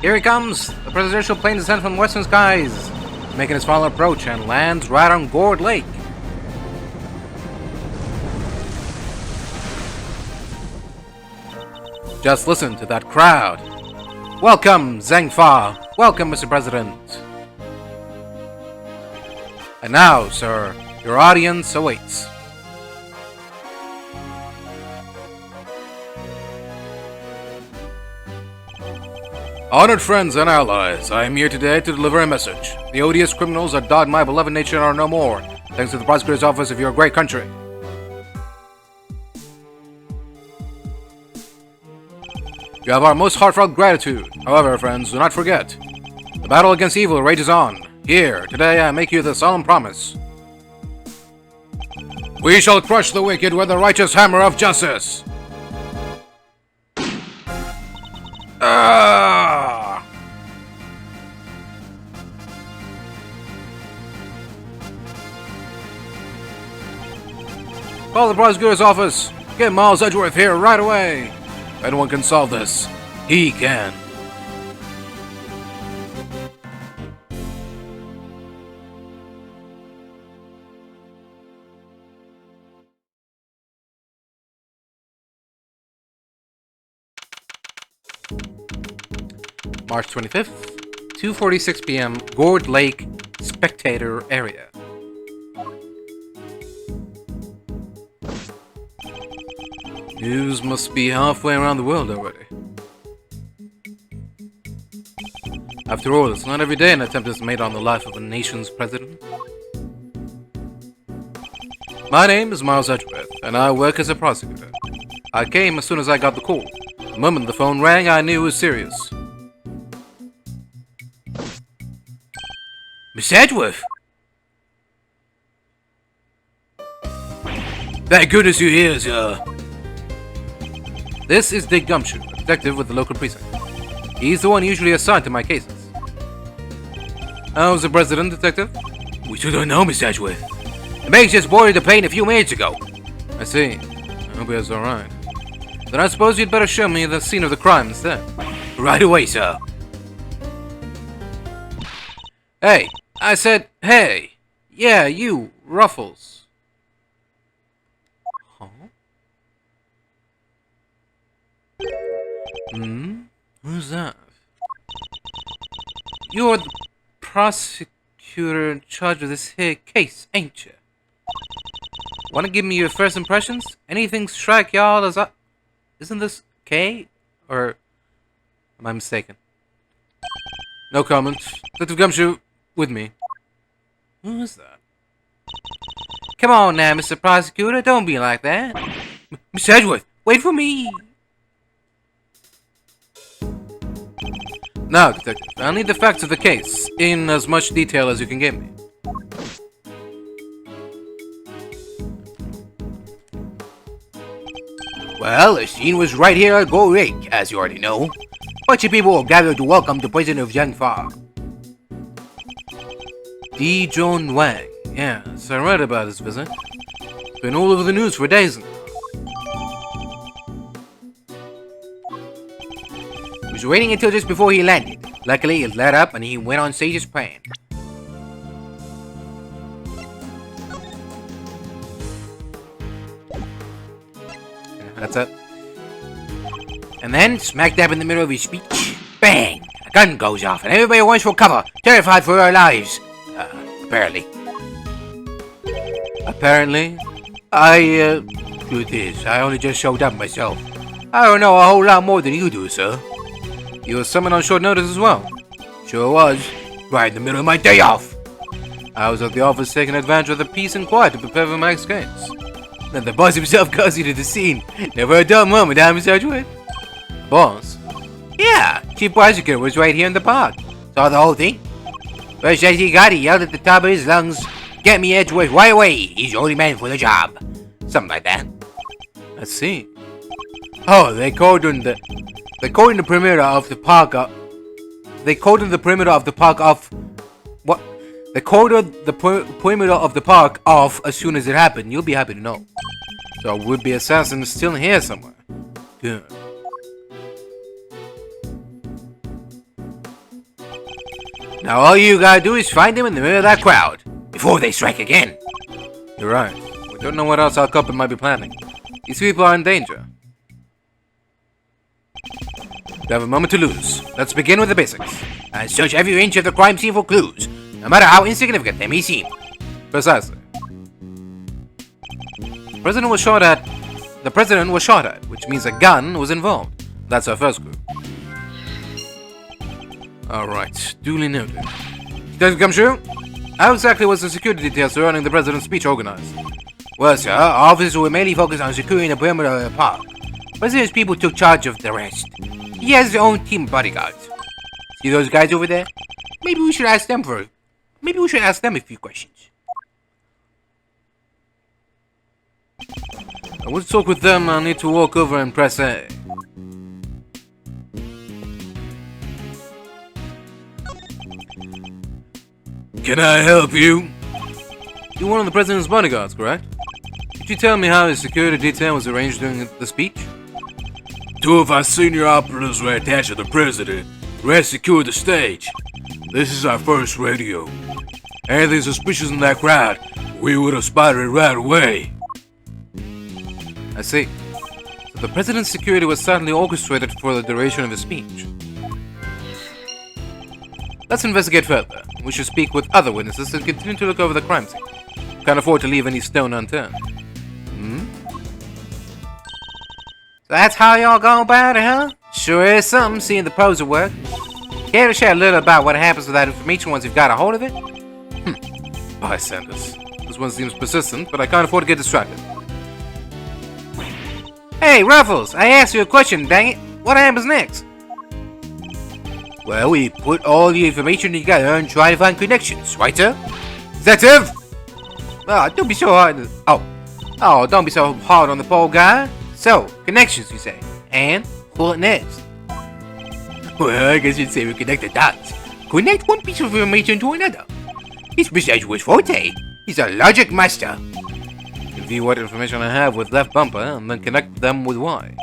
Here he comes! The presidential plane descends from western skies, making its final approach and lands right on Gourd Lake. Just listen to that crowd. Welcome, Zheng Fa. Welcome, Mr. President. And now, sir, your audience awaits. Honored friends and allies, I am here today to deliver a message. The odious criminals that dogged my beloved nation are no more, thanks to the Prosecutor's Office of your great country. You have our most heartfelt gratitude. However, friends, do not forget, the battle against evil rages on. Here, today I make you the solemn promise. We shall crush the wicked with the righteous hammer of justice. Call the prosecutor's office. Get Miles Edgeworth here right away. If anyone can solve this, he can. March 25th, 2:46 p.m., Gourd Lake, spectator area. News must be halfway around the world already. After all, it's not every day an attempt is made on the life of a nation's president. My name is Miles Edgeworth, and I work as a prosecutor. I came as soon as I got the call. The moment the phone rang, I knew it was serious. Miss Edgeworth! Thank goodness you're here, sir. This is Di-Jun Wang, a detective with the local precinct. He's the one usually assigned to my cases. How's the president, detective? We still don't know, Miss Edgeworth. The maid just boarded the plane a few minutes ago. I see. I hope he is alright. Then I suppose you'd better show me the scene of the crime instead. Right away, sir. Hey, I said, hey. Yeah, you, Ruffles. Who's that? You're the prosecutor in charge of this here case, ain't you? Wanna give me your first impressions? Anything strike y'all as I... Isn't this Kay? Or... am I mistaken? No comment. Detective Gumshoe, with me. Who is that? Come on now, Mr. Prosecutor, don't be like that. Miss Edgeworth, wait for me! Now, detective, I'll need the facts of the case, in as much detail as you can give me. Well, the scene was right here at Gourd Lake, as you already know. Bunch of people gathered to welcome the prisoner of Zheng Fa. Di-Jun Wang. Yes, I read about his visit. It's been all over the news for days now. He was waiting until just before he landed. Luckily, it let up and he went on stage his plane. That's it. And then, smack dab in the middle of his speech, bang! A gun goes off and everybody runs for cover, terrified for their lives. Apparently. Apparently? Truth is, I only just showed up myself. I don't know a whole lot more than you do, sir. You were summoned on short notice as well. Sure was. Right in the middle of my day off. I was at the office taking advantage of the peace and quiet to prepare for my escapes. Then the boss himself calls you to the scene. Never a dull moment, huh, Mr. Edgeworth? Boss? Yeah, Chief Prosecutor was right here in the park. Saw the whole thing. First as he got, he yelled at the top of his lungs, "Get me Edgeworth right away! He's the only man for the job." Something like that. I see. Oh, they cordoned the perimeter of the park off. They cordoned the perimeter of the park off. What? They cordoned the perimeter of the park off as soon as it happened. You'll be happy to know. So a would-be assassin is still here somewhere. Good. Now all you gotta do is find them in the middle of that crowd, before they strike again. You're right. We don't know what else our couple might be planning. These people are in danger. We have a moment to lose. Let's begin with the basics, and search every inch of the crime scene for clues, no matter how insignificant they may seem. Precisely. The president was shot at, which means a gun was involved. That's our first clue. Alright, duly noted. Detective Gumshoe, how exactly was the security detail surrounding the president's speech organized? Well, sir, our officers were mainly focused on securing the perimeter of the park. President's people took charge of the rest. He has his own team of bodyguards. See those guys over there? Maybe we should ask them a few questions. I want to talk with them. I'll need to walk over and press A. Can I help you? You're one of the president's bodyguards, correct? Could you tell me how his security detail was arranged during the speech? 2 of our senior operatives were attached to the president, who had secured the stage. This is our first radio. Anything suspicious in that crowd, we would have spotted it right away. I see. So the president's security was certainly orchestrated for the duration of his speech. Let's investigate further. We should speak with other witnesses and continue to look over the crime scene. Can't afford to leave any stone unturned. So that's how y'all go about it, huh? Sure is something seeing the pros at work. Care to share a little about what happens with that information once you've got a hold of it? Bystanders. This one seems persistent, but I can't afford to get distracted. Hey, Ruffles! I asked you a question, dang it! What happens next? Well, we put all the information together and try to find connections, right, sir? Detective! Don't be so hard. Don't be so hard on the poor guy. So, connections, you say. And what next? Well, I guess you'd say we connect the dots. Connect one piece of information to another. It's Mr. Edgeworth's forte. He's a logic master. View what information I have with left bumper and then connect them with Y.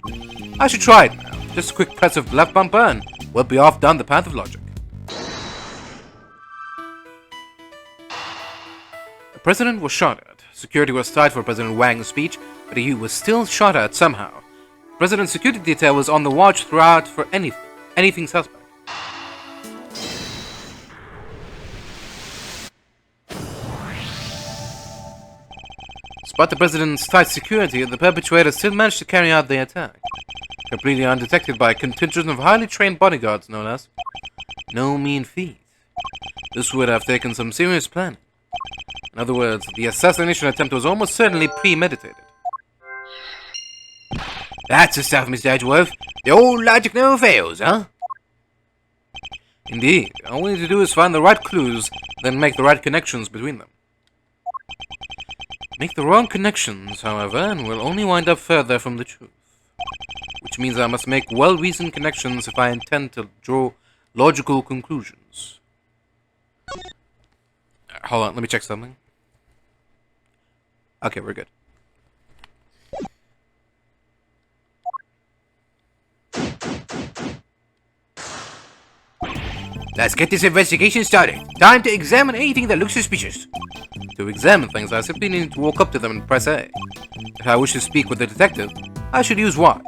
I should try it now. Just a quick press of left bumper and we'll be off down the path of logic. The president was shot at. Security was tight for President Wang's speech, but he was still shot at somehow. The president's security detail was on the watch throughout for anything suspect. Despite the president's tight security, the perpetrator still managed to carry out the attack, completely undetected by a contingent of highly trained bodyguards, no less. No mean feat. This would have taken some serious planning. In other words, the assassination attempt was almost certainly premeditated. That's the stuff, Mr. Edgeworth. The old logic never fails, huh? Indeed. All we need to do is find the right clues, then make the right connections between them. Make the wrong connections, however, and we'll only wind up further from the truth. Which means I must make well-reasoned connections if I intend to draw logical conclusions. Hold on, let me check something. Okay, we're good. Let's get this investigation started. Time to examine anything that looks suspicious. To examine things, I simply need to walk up to them and press A. If I wish to speak with the detective, I should use Y.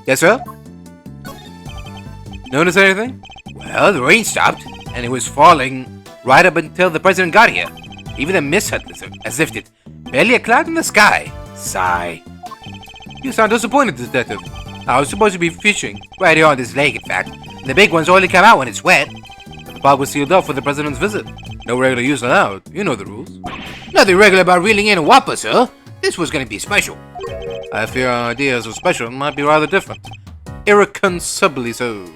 Yes, sir? Notice anything? Well, the rain stopped, and it was falling right up until the president got here. Even the mist had lifted. Barely a cloud in the sky. Sigh. You sound disappointed, detective. I was supposed to be fishing right here on this lake, in fact. And the big ones only come out when it's wet. The park was sealed up for the president's visit. No regular use allowed. You know the rules. Nothing regular about reeling in a whopper, sir. This was going to be special. I fear our ideas of special might be rather different. Irreconcilably so.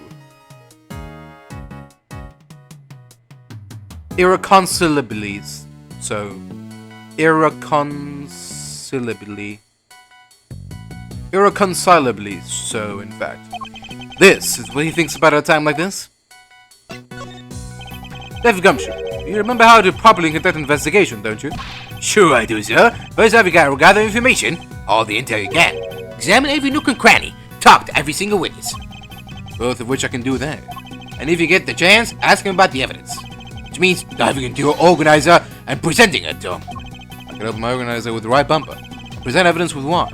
Irreconcilably so. Irreconcilably so, in fact. This is what he thinks about a time like this? David Gumshoe, you remember how to properly conduct an investigation, don't you? Sure I do, sir. First off, you gotta gather information, all the intel you can. Examine every nook and cranny. Talk to every single witness. both of which I can do there. And if you get the chance, ask him about the evidence. Which means diving into your organizer and presenting it to him. I can open my organizer with the right bumper. Present evidence with one.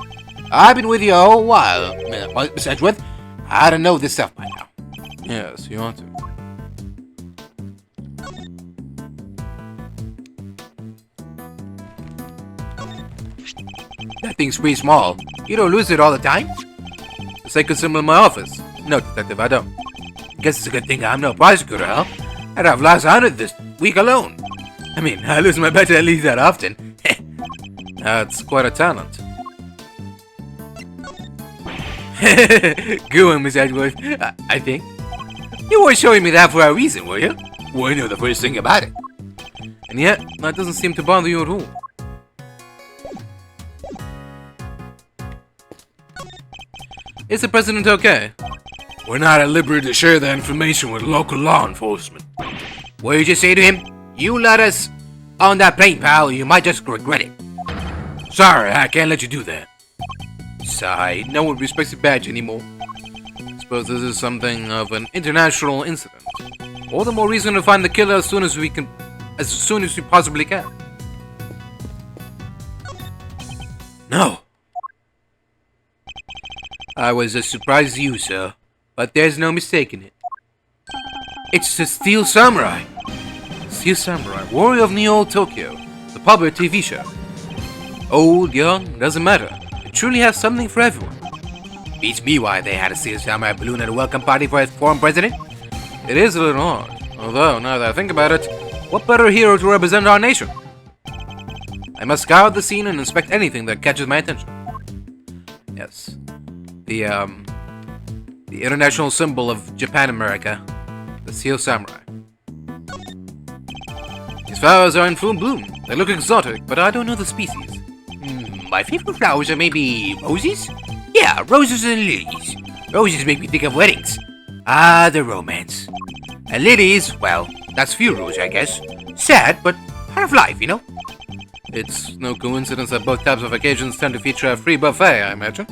I've been with you a while, Miss Edgeworth. I don't know this stuff by now. Yes, you ought to. That thing's pretty small. You don't lose it all the time? The sacred symbol in my office. No, Detective, I don't. Guess it's a good thing I'm no prosecutor, huh? I'd have lost 100 this week alone. I mean, I lose my bet at least that often. That's quite a talent. Good one, Miss Edgeworth, I think. You were showing me that for a reason, were you? Well, I know the first thing about it. And yet, that doesn't seem to bother you at all. Is the president okay? We're not at liberty to share that information with local law enforcement. What did you say to him? You let us on that plane, pal, you might just regret it. Sorry, I can't let you do that. Sorry, no one respects your badge anymore. Suppose this is something of an international incident. All the more reason to find the killer as soon as we possibly can. No. I was as surprised as you, sir, but there's no mistaking it. It's the Steel Samurai. Steel Samurai, warrior of Neo Tokyo, the popular TV show. Old, young, doesn't matter. It truly has something for everyone. Beats me why they had a Steel Samurai balloon at a welcome party for its foreign president. It is a little odd, although, now that I think about it, what better hero to represent our nation? I must scour the scene and inspect anything that catches my attention. Yes. The international symbol of Japan America, the Steel Samurai. These flowers are in full bloom. They look exotic, but I don't know the species. My favorite flowers are maybe roses? Yeah, roses and lilies. Roses make me think of weddings. Ah, the romance. And lilies, well, that's funerals, I guess. Sad, but part of life, you know? It's no coincidence that both types of occasions tend to feature a free buffet, I imagine.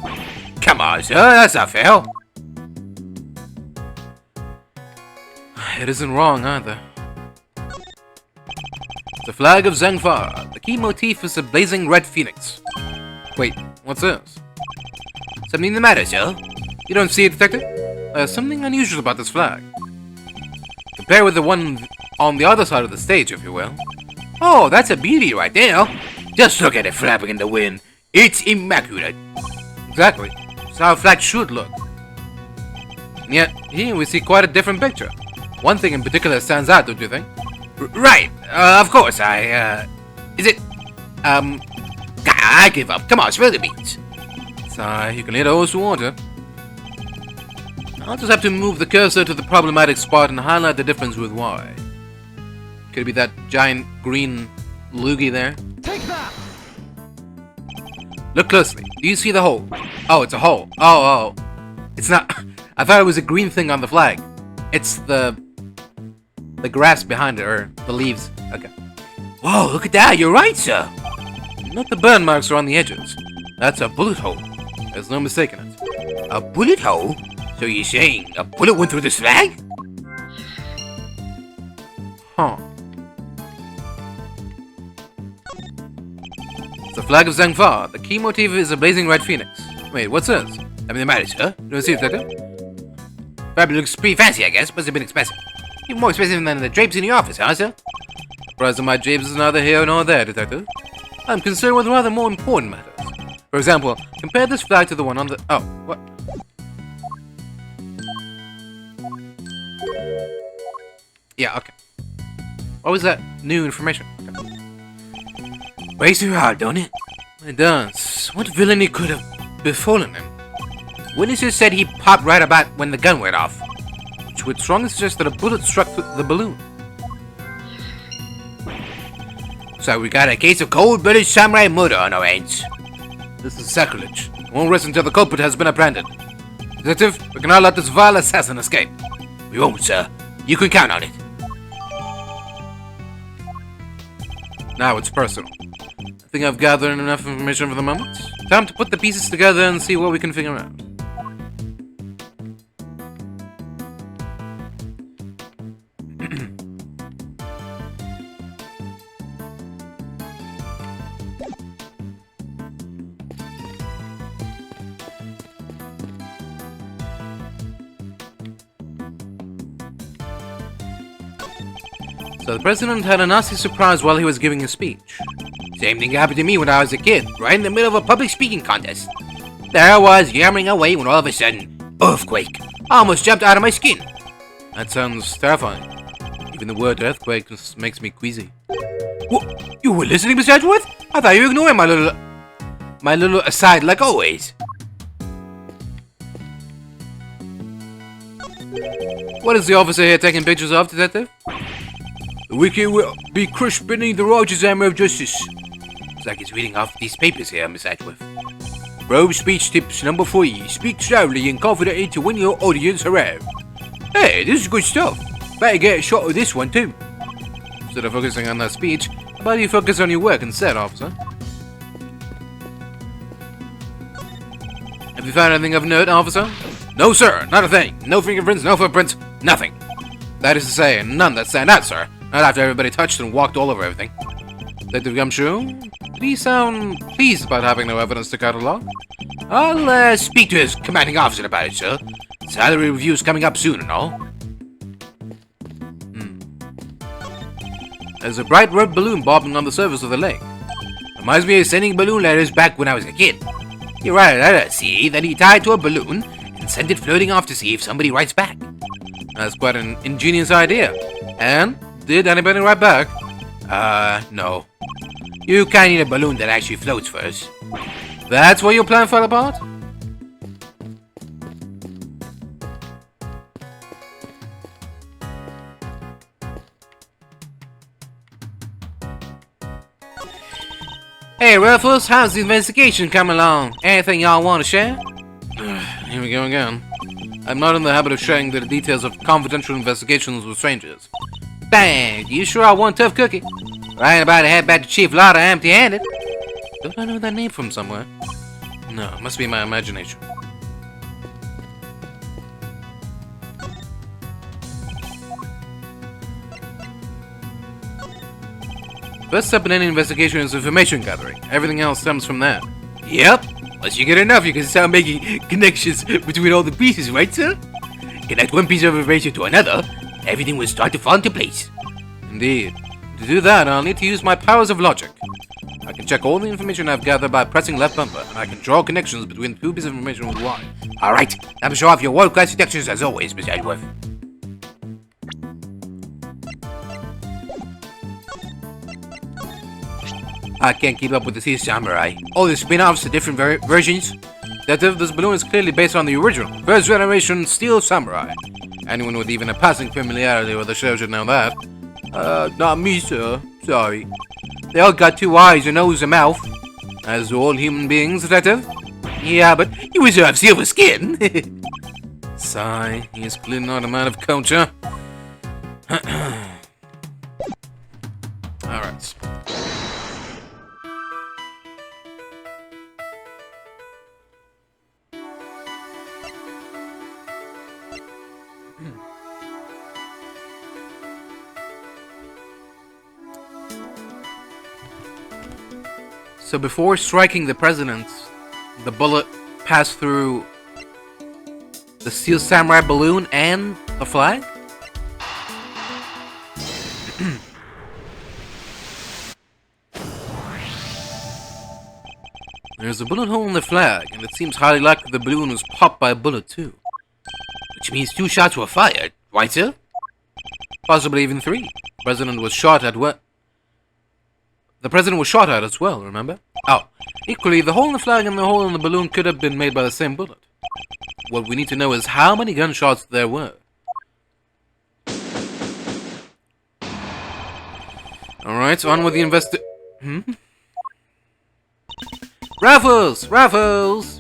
Come on, sir, that's not fair. It isn't wrong, either. It's the flag of Zheng Fa. The key motif is a blazing red phoenix. Wait, what's this? Something the matter, sir? You don't see it, Detective? There's something unusual about this flag. Compare with the one on the other side of the stage, if you will. Oh, that's a beauty right there. Just look at it flapping in the wind. It's immaculate. Exactly. That's how a flag should look. And yet, here we see quite a different picture. One thing in particular stands out, don't you think? Right. Of course, is it... I give up. Come on, spill the beans. Sorry, you can hear the hose to water. I'll just have to move the cursor to the problematic spot and highlight the difference with Y. Could it be that giant green loogie there? Take that! Look closely. Do you see the hole? Oh, it's a hole. Oh. It's not... I thought it was a green thing on the flag. It's the grass behind it, or the leaves. Okay. Whoa, look at that. You're right, sir. Not the burn marks are on the edges. That's a bullet hole. There's no mistaking it. A bullet hole? So you're saying a bullet went through this flag? Huh. It's the flag of Zheng Fa. The key motif is a blazing red phoenix. Wait, what's this? I mean, the matter, sir. You don't see it, Detective? Probably looks pretty fancy, I guess. Must have been expensive. Even more expensive than the drapes in your office, huh, sir? The price of my drapes is neither here nor there, Detective. I'm concerned with rather more important matters. For example, compare this flag to the one on the... Oh, what? Yeah, okay. What was that new information? Okay. Breaks your heart, don't it? It does. What villainy could have befallen him? Witnesses said he popped right about when the gun went off, which would strongly suggest that a bullet struck the balloon. So we got a case of cold-blooded samurai murder on our hands. This is sacrilege. We won't rest until the culprit has been apprehended. Detective, we cannot let this vile assassin escape. We won't, sir. You can count on it. Now it's personal. I think I've gathered enough information for the moment. Time to put the pieces together and see what we can figure out. So the president had a nasty surprise while he was giving a speech. Same thing happened to me when I was a kid, right in the middle of a public speaking contest. There I was, yammering away when all of a sudden, earthquake. I almost jumped out of my skin. That sounds terrifying. Even the word earthquake just makes me queasy. What? You were listening, Mr. Edgeworth? I thought you were ignoring my little aside like always. What is the officer here taking pictures of, Detective? The wicked will be crushed beneath the righteous hammer of justice. It's like he's reading off these papers here, Miss Edgeworth. Probe speech tips number 3. Speak loudly and confidently to win your audience around. Hey, this is good stuff. Better get a shot of this one too. Instead of focusing on that speech, how about you focus on your work instead, officer? Have you found anything of note, officer? No, sir, not a thing. No fingerprints, no footprints, nothing. That is to say, none that stand out, sir. Not after everybody touched and walked all over everything. Detective Gumshoe, did he sound pleased about having no evidence to catalog? I'll speak to his commanding officer about it, sir. Salary review's coming up soon and all. There's a bright red balloon bobbing on the surface of the lake. Reminds me of sending balloon letters back when I was a kid. You write a letter, see, then you tie it to a balloon and send it floating off to see if somebody writes back. That's quite an ingenious idea. And did anybody write back? No. You kinda need a balloon that actually floats first. That's where your plan fell apart? Hey Ruffles, how's the investigation coming along? Anything y'all want to share? Here we go again. I'm not in the habit of sharing the details of confidential investigations with strangers. Bang! You sure are one tough cookie. I ain't about to head back to Chief Lauder empty-handed. Don't I know that name from somewhere? No, it must be my imagination. First step in any investigation is information gathering. Everything else stems from that. Yep. Once you get enough, you can start making connections between all the pieces, right, sir? Connect one piece of information to another, everything will start to fall into place. Indeed. To do that, I'll need to use my powers of logic. I can check all the information I've gathered by pressing left bumper, and I can draw connections between two pieces of information with Y. Alright, time to show off your world-class deductions as always, Mr. Edgeworth. I can't keep up with the Sea Samurai. All the spin-offs, the different versions. This balloon is clearly based on the original, first generation Steel Samurai. Anyone with even a passing familiarity with the show should know that. Not me, sir. Sorry. They all got 2 eyes, a nose, a mouth. As do all human beings, Detective. Yeah, but you wish you have silver skin. Sigh. He is clearly not a man of culture. Alright. So before striking the president, the bullet passed through the Steel Samurai balloon and the flag? There's a bullet hole in the flag, and it seems highly likely the balloon was popped by a bullet too. Which means 2 shots were fired, right, sir? Possibly even 3. The president was shot at what? The president was shot at as well, remember? Oh, equally, the hole in the flag and the hole in the balloon could have been made by the same bullet. What we need to know is how many gunshots there were. Alright, on with the Ruffles! Ruffles!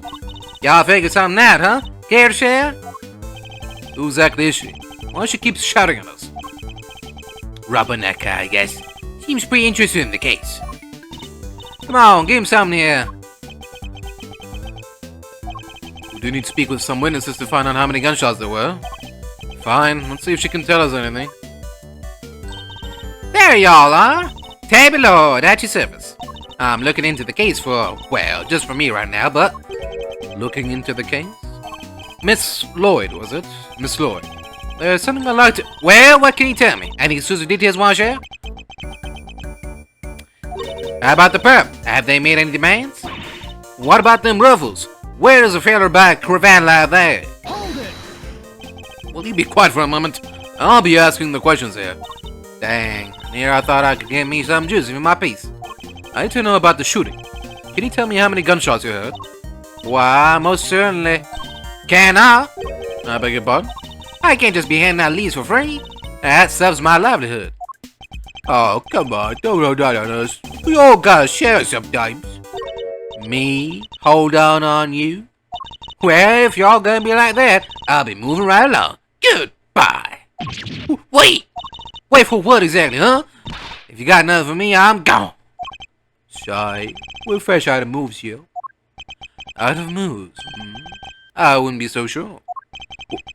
Y'all figured something out, huh? Care to share? Who exactly is she? Why she keeps shouting at us? Rubbernecker, I guess. Seems pretty interested in the case. Come on, give him something here. We do need to speak with some witnesses to find out how many gunshots there were. Fine, let's see if she can tell us anything. There y'all are. Tabby Lloyd, at your service. I'm looking into the case for, well, just for me right now, but... Looking into the case? Miss Lloyd, was it? Miss Lloyd. There's something I'd like to... Well, what can you tell me? Any exclusive details want to share? How about the perp? Have they made any demands? What about them ruffles? Where does a feather back cravat lie there? Hold it! Will you be quiet for a moment? I'll be asking the questions here. Dang, here I thought I could get me some juicy for my piece. I need to know about the shooting. Can you tell me how many gunshots you heard? Why, most certainly. Can I? I beg your pardon? I can't just be handing out leads for free. That subs my livelihood. Oh, come on, don't hold down on us. We all gotta share sometimes. Me? Hold on you? Well, if y'all gonna be like that, I'll be moving right along. Goodbye. Wait! Wait for what exactly, huh? If you got nothing for me, I'm gone. Sorry, we're fresh out of moves here. Out of moves? I wouldn't be so sure.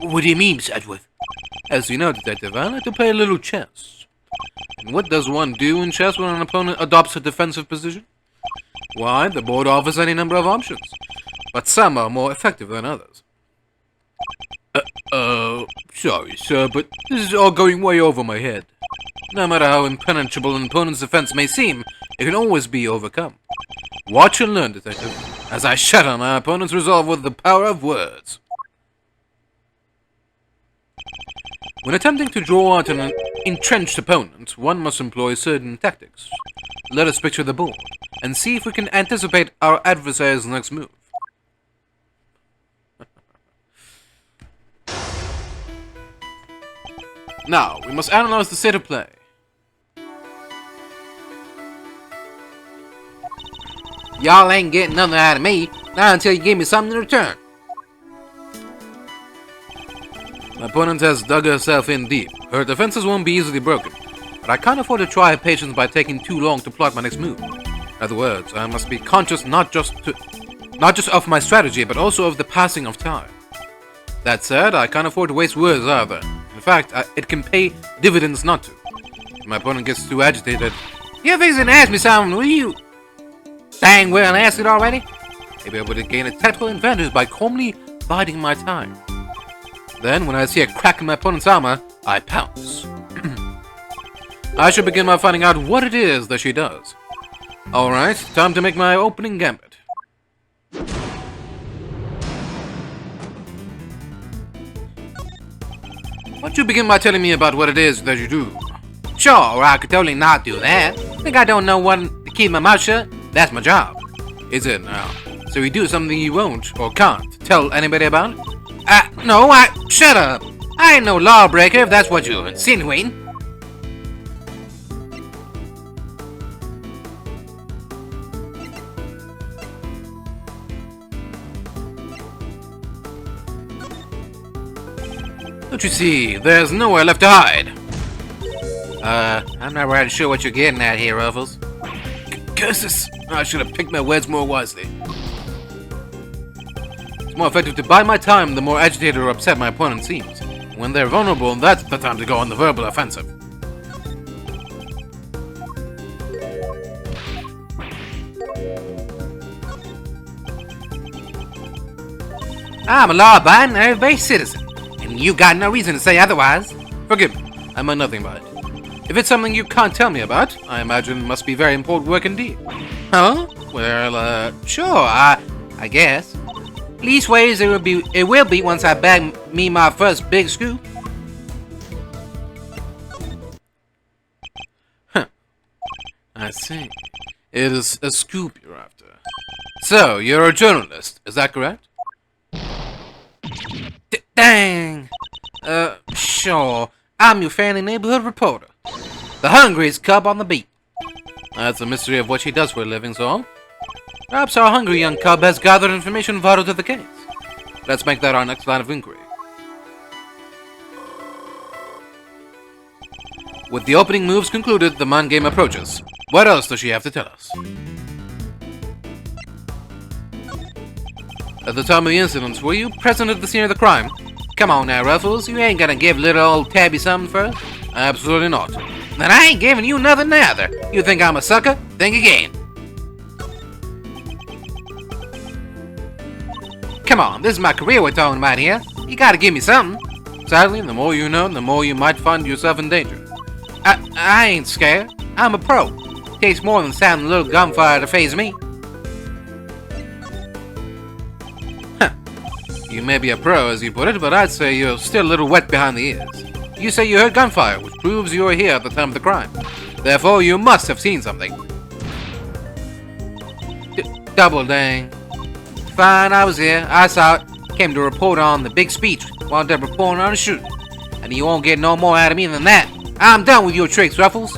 What do you mean, Miss Edgeworth? As you know, Detective, I like to play a little chess. And what does one do in chess when an opponent adopts a defensive position? Why, the board offers any number of options, but some are more effective than others. Sorry, sir, but this is all going way over my head. No matter how impenetrable an opponent's defense may seem, it can always be overcome. Watch and learn, Detective, as I shatter my opponent's resolve with the power of words. When attempting to draw out an entrenched opponent, one must employ certain tactics. Let us picture the board, and see if we can anticipate our adversary's next move. Now, we must analyze the state of play. Y'all ain't getting nothing out of me, not until you give me something in return. My opponent has dug herself in deep. Her defenses won't be easily broken, but I can't afford to try her patience by taking too long to plot my next move. In other words, I must be conscious not just of my strategy, but also of the passing of time. That said, I can't afford to waste words either. In fact, it can pay dividends not to. If my opponent gets too agitated, "You fix and ask me something, will you?" Dang well, ask it already. Maybe I would gain a tactical advantage by calmly biding my time. Then, when I see a crack in my opponent's armor, I pounce. I should begin by finding out what it is that she does. Alright, time to make my opening gambit. Why don't you begin by telling me about what it is that you do? Sure, I could totally not do that. Think I don't know when to keep my mouth shut? That's my job. Is it now? So you do something you won't, or can't, tell anybody about? No, shut up! I ain't no lawbreaker if that's what you're insinuating. Don't you see, there's nowhere left to hide. I'm not right sure what you're getting at here, Ruffles. Curses! I should have picked my words more wisely. It's more effective to bide my time the more agitated or upset my opponent seems. When they're vulnerable, that's the time to go on the verbal offensive. I'm a law-abiding, everybody's citizen, and you got no reason to say otherwise. Forgive me, I meant nothing by it. If it's something you can't tell me about, I imagine it must be very important work indeed. Huh? Well, sure, I guess. Leastways, it will be once I bag me my first big scoop. Huh. I see. It is a scoop you're after. So, you're a journalist, is that correct? Dang! Sure. I'm your friendly neighborhood reporter. The hungriest cub on the beat. That's a mystery of what she does for a living, so perhaps our hungry young cub has gathered information vital to the case. Let's make that our next line of inquiry. With the opening moves concluded, the mind game approaches. What else does she have to tell us? At the time of the incident, were you present at the scene of the crime? Come on now, Ruffles, you ain't gonna give little old Tabby something first? Absolutely not. Then I ain't giving you nothing neither. You think I'm a sucker? Think again. Come on, this is my career we're talking about here. You gotta give me something. Sadly, the more you know, the more you might find yourself in danger. I ain't scared. I'm a pro. Takes more than sound a little gunfire to faze me. Huh. You may be a pro, as you put it, but I'd say you're still a little wet behind the ears. You say you heard gunfire, which proves you were here at the time of the crime. Therefore, you must have seen something. Double dang. Fine, I was here. I saw it. Came to report on the big speech. Wound up reporting on a shooting. And you won't get no more out of me than that. I'm done with your tricks, Ruffles.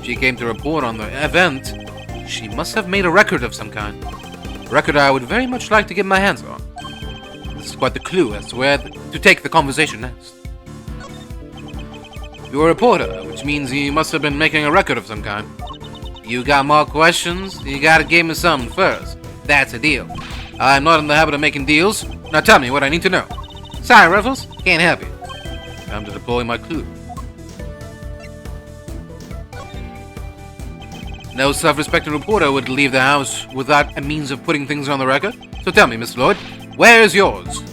She came to report on the event. She must have made a record of some kind. A record I would very much like to get my hands on. This is quite the clue as to where to take the conversation next. You're a reporter, which means you must have been making a record of some kind. You got more questions? You gotta give me something first. That's a deal. I'm not in the habit of making deals. Now tell me what I need to know. Sorry, Ruffles. Can't help you. Time to deploy my clue. No self-respecting reporter would leave the house without a means of putting things on the record. So tell me, Mr. Lloyd, where is yours?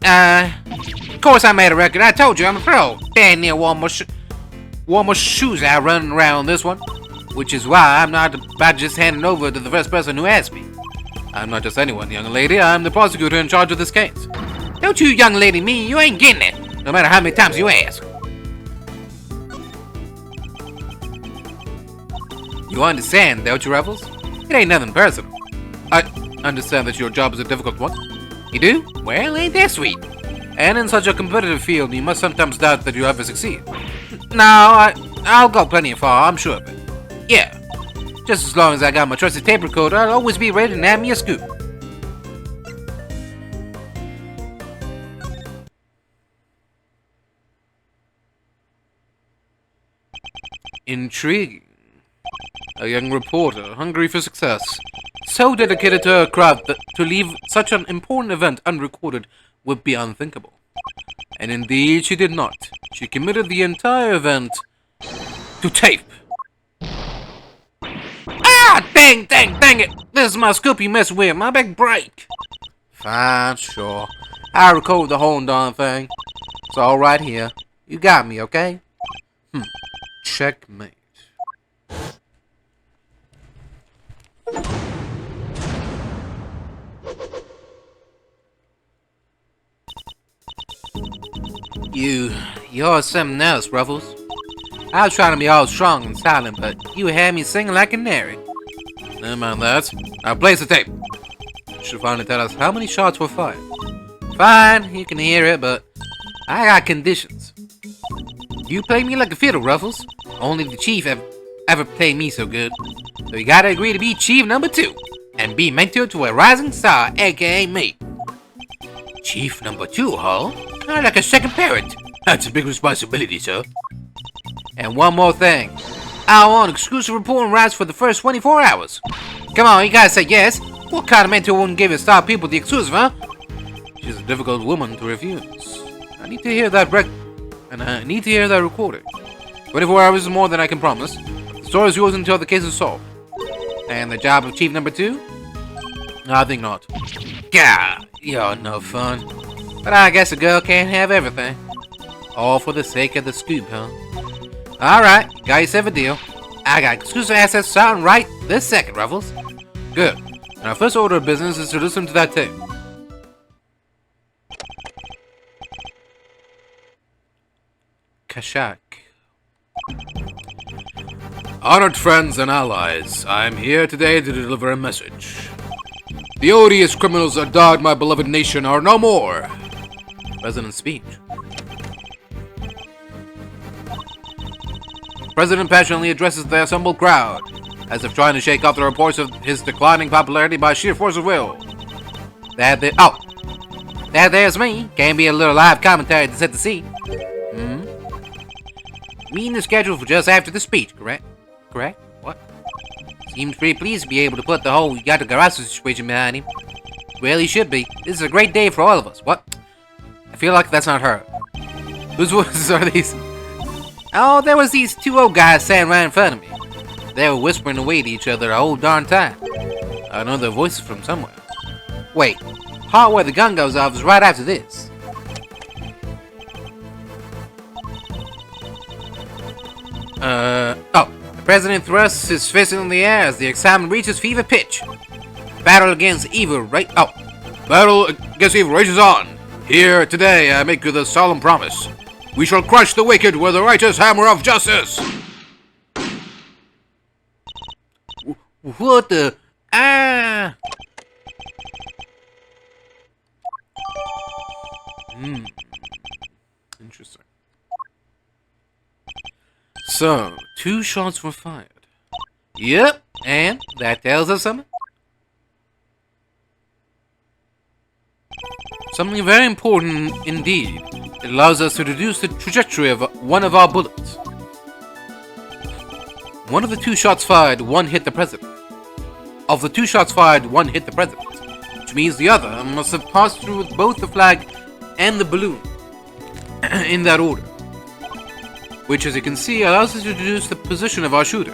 Of course I made a record. I told you I'm a pro. Damn near wore more shoes out running around this one. Which is why I'm not about to just hand it over to the first person who asks me. I'm not just anyone, young lady. I'm the prosecutor in charge of this case. Don't you young lady me, you ain't getting it. No matter how many times you ask. You understand, don't you, Ruffles? It ain't nothing personal. I understand that your job is a difficult one. You do? Well, ain't that sweet. And in such a competitive field, you must sometimes doubt that you ever succeed. No, I'll go plenty far, I'm sure of it. Yeah. Just as long as I got my trusty tape recorder, I'll always be ready to nab me a scoop. Intriguing. A young reporter, hungry for success, so dedicated to her craft that to leave such an important event unrecorded would be unthinkable. And indeed she did not. She committed the entire event to tape. Ah! Dang it! This is my scoop you mess with, my big break! Fine, sure. I record the whole darn thing. It's all right here. You got me, okay? Checkmate. You're something else, Ruffles. I was trying to be all strong and silent, but you had me singing like a canary. Never mind that. Now place the tape. You should finally tell us how many shots were fired. Fine, you can hear it, but I got conditions. You play me like a fiddle, Ruffles. Only the chief ever played me so good. So you gotta agree to be chief number 2 and be mentor to a rising star, aka me. Chief number 2, huh? I'm like a second parent. That's a big responsibility, sir. And one more thing. I want exclusive reporting rights for the first 24 hours. Come on, you gotta say yes. What kind of mentor wouldn't give a star people the exclusive, huh? She's a difficult woman to refuse. I need to hear that recording. 24 hours is more than I can promise. The story is yours until the case is solved. And the job of chief number 2? I think not. Gah, you're no fun. But I guess a girl can't have everything. All for the sake of the scoop, huh? Alright, got yourself a deal. I got exclusive access starting right this second, Ruffles. Good. And our first order of business is to listen to that tape. Kashak. Honored friends and allies, I am here today to deliver a message. The odious criminals that dogged my beloved nation are no more. President's speech. The President passionately addresses the assembled crowd, as if trying to shake off the reports of his declining popularity by sheer force of will. That there's me. Can't be a little live commentary to set the scene. Meeting is scheduled for just after the speech, correct? Correct? What? Seems pretty pleased to be able to put the whole Yatagarasu situation behind him. Well, he should be. This is a great day for all of us. What? I feel like that's not her. Whose voices are these? Oh, there was these 2 old guys standing right in front of me. They were whispering away to each other the whole darn time. I know their voices from somewhere. Wait, part where the gun goes off is right after this. The president thrusts his fist in the air as the excitement reaches fever pitch. Battle against evil rages on. Here, today, I make you the solemn promise. We shall crush the wicked with the righteous hammer of justice. What the... Ah! Interesting. So, 2 shots were fired. Yep, and that tells us something. Something very important indeed. It allows us to reduce the trajectory of one of our bullets. One of the 2 shots fired, one hit the president. Of the 2 shots fired, one hit the president. Which means the other must have passed through both the flag and the balloon. In that order. Which, as you can see, allows us to reduce the position of our shooter.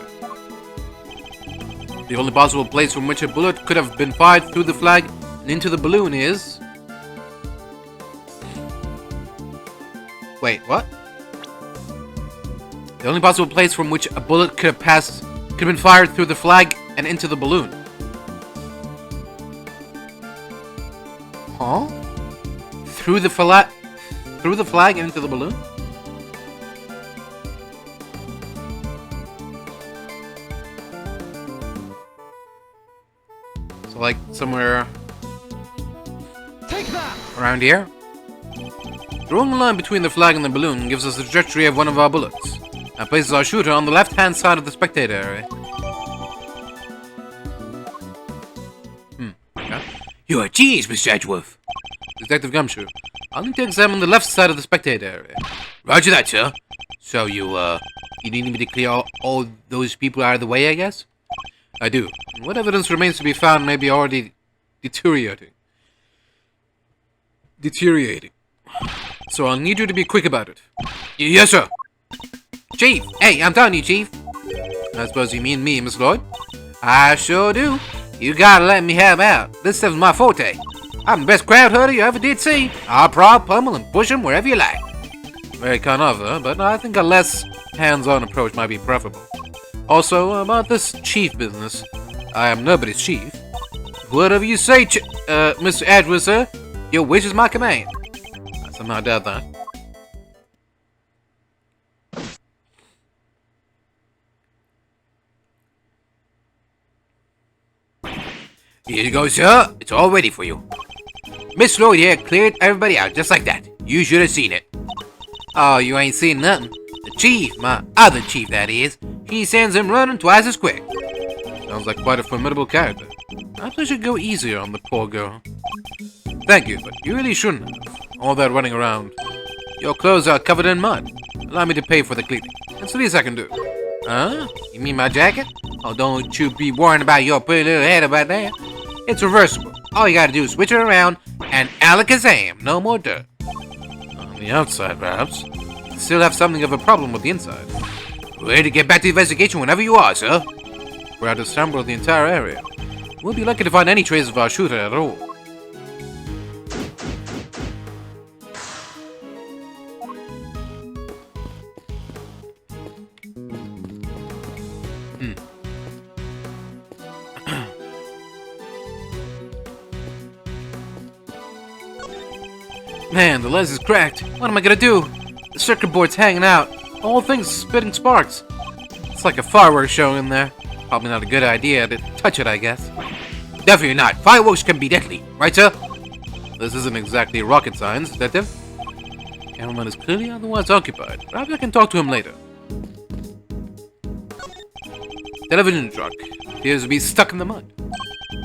The only possible place from which a bullet could have been fired through the flag and into the balloon is... Wait, what? The only possible place from which a bullet could have been fired through the flag and into the balloon. Huh? Through the flag and into the balloon? So like somewhere Take that! around here? Drawing a line between the flag and the balloon gives us the trajectory of one of our bullets, and places our shooter on the left-hand side of the spectator area. Okay. You're a genius, Mr. Edgeworth. Detective Gumshoe. I'll need to examine the left side of the spectator area. Roger that, sir. So you need me to clear all those people out of the way, I guess? I do. What evidence remains to be found may be already deteriorating. So I'll need you to be quick about it. Yes, sir. Chief! Hey, I'm telling you, Chief. I suppose you mean me, Miss Lloyd? I sure do. You gotta let me have out. This stuff's my forte. I'm the best crowd herder you ever did see. I'll prod, pummel, and push 'em wherever you like. Very kind of her, but I think a less hands-on approach might be preferable. Also, about this chief business, I am nobody's chief. Whatever you say, Mr. Edgeworth, sir, your wish is my command. I somehow doubt that. Here you go, sir. It's all ready for you. Miss Lloyd here cleared everybody out just like that. You should have seen it. Oh, you ain't seen nothing. The chief, my other chief that is, he sends him running twice as quick. Sounds like quite a formidable character. Perhaps I should go easier on the poor girl. Thank you, but you really shouldn't have. All that running around. Your clothes are covered in mud. Allow me to pay for the cleaning. That's the least I can do. Huh? You mean my jacket? Oh, don't you be worrying about your pretty little head about that. It's reversible. All you gotta do is switch it around and alakazam, no more dirt. On the outside, perhaps. You still have something of a problem with the inside. Ready to get back to the investigation whenever you are, sir. We're out to assemble the entire area. We'll be lucky to find any trace of our shooter at all. Man, the lens is cracked. What am I gonna do? The circuit board's hanging out. The whole thing's spitting sparks. It's like a fireworks show in there. Probably not a good idea to touch it, I guess. Definitely not. Fireworks can be deadly, right, sir? This isn't exactly rocket science, detective. Cameraman is clearly otherwise occupied. Perhaps I can talk to him later. Television truck appears to be stuck in the mud.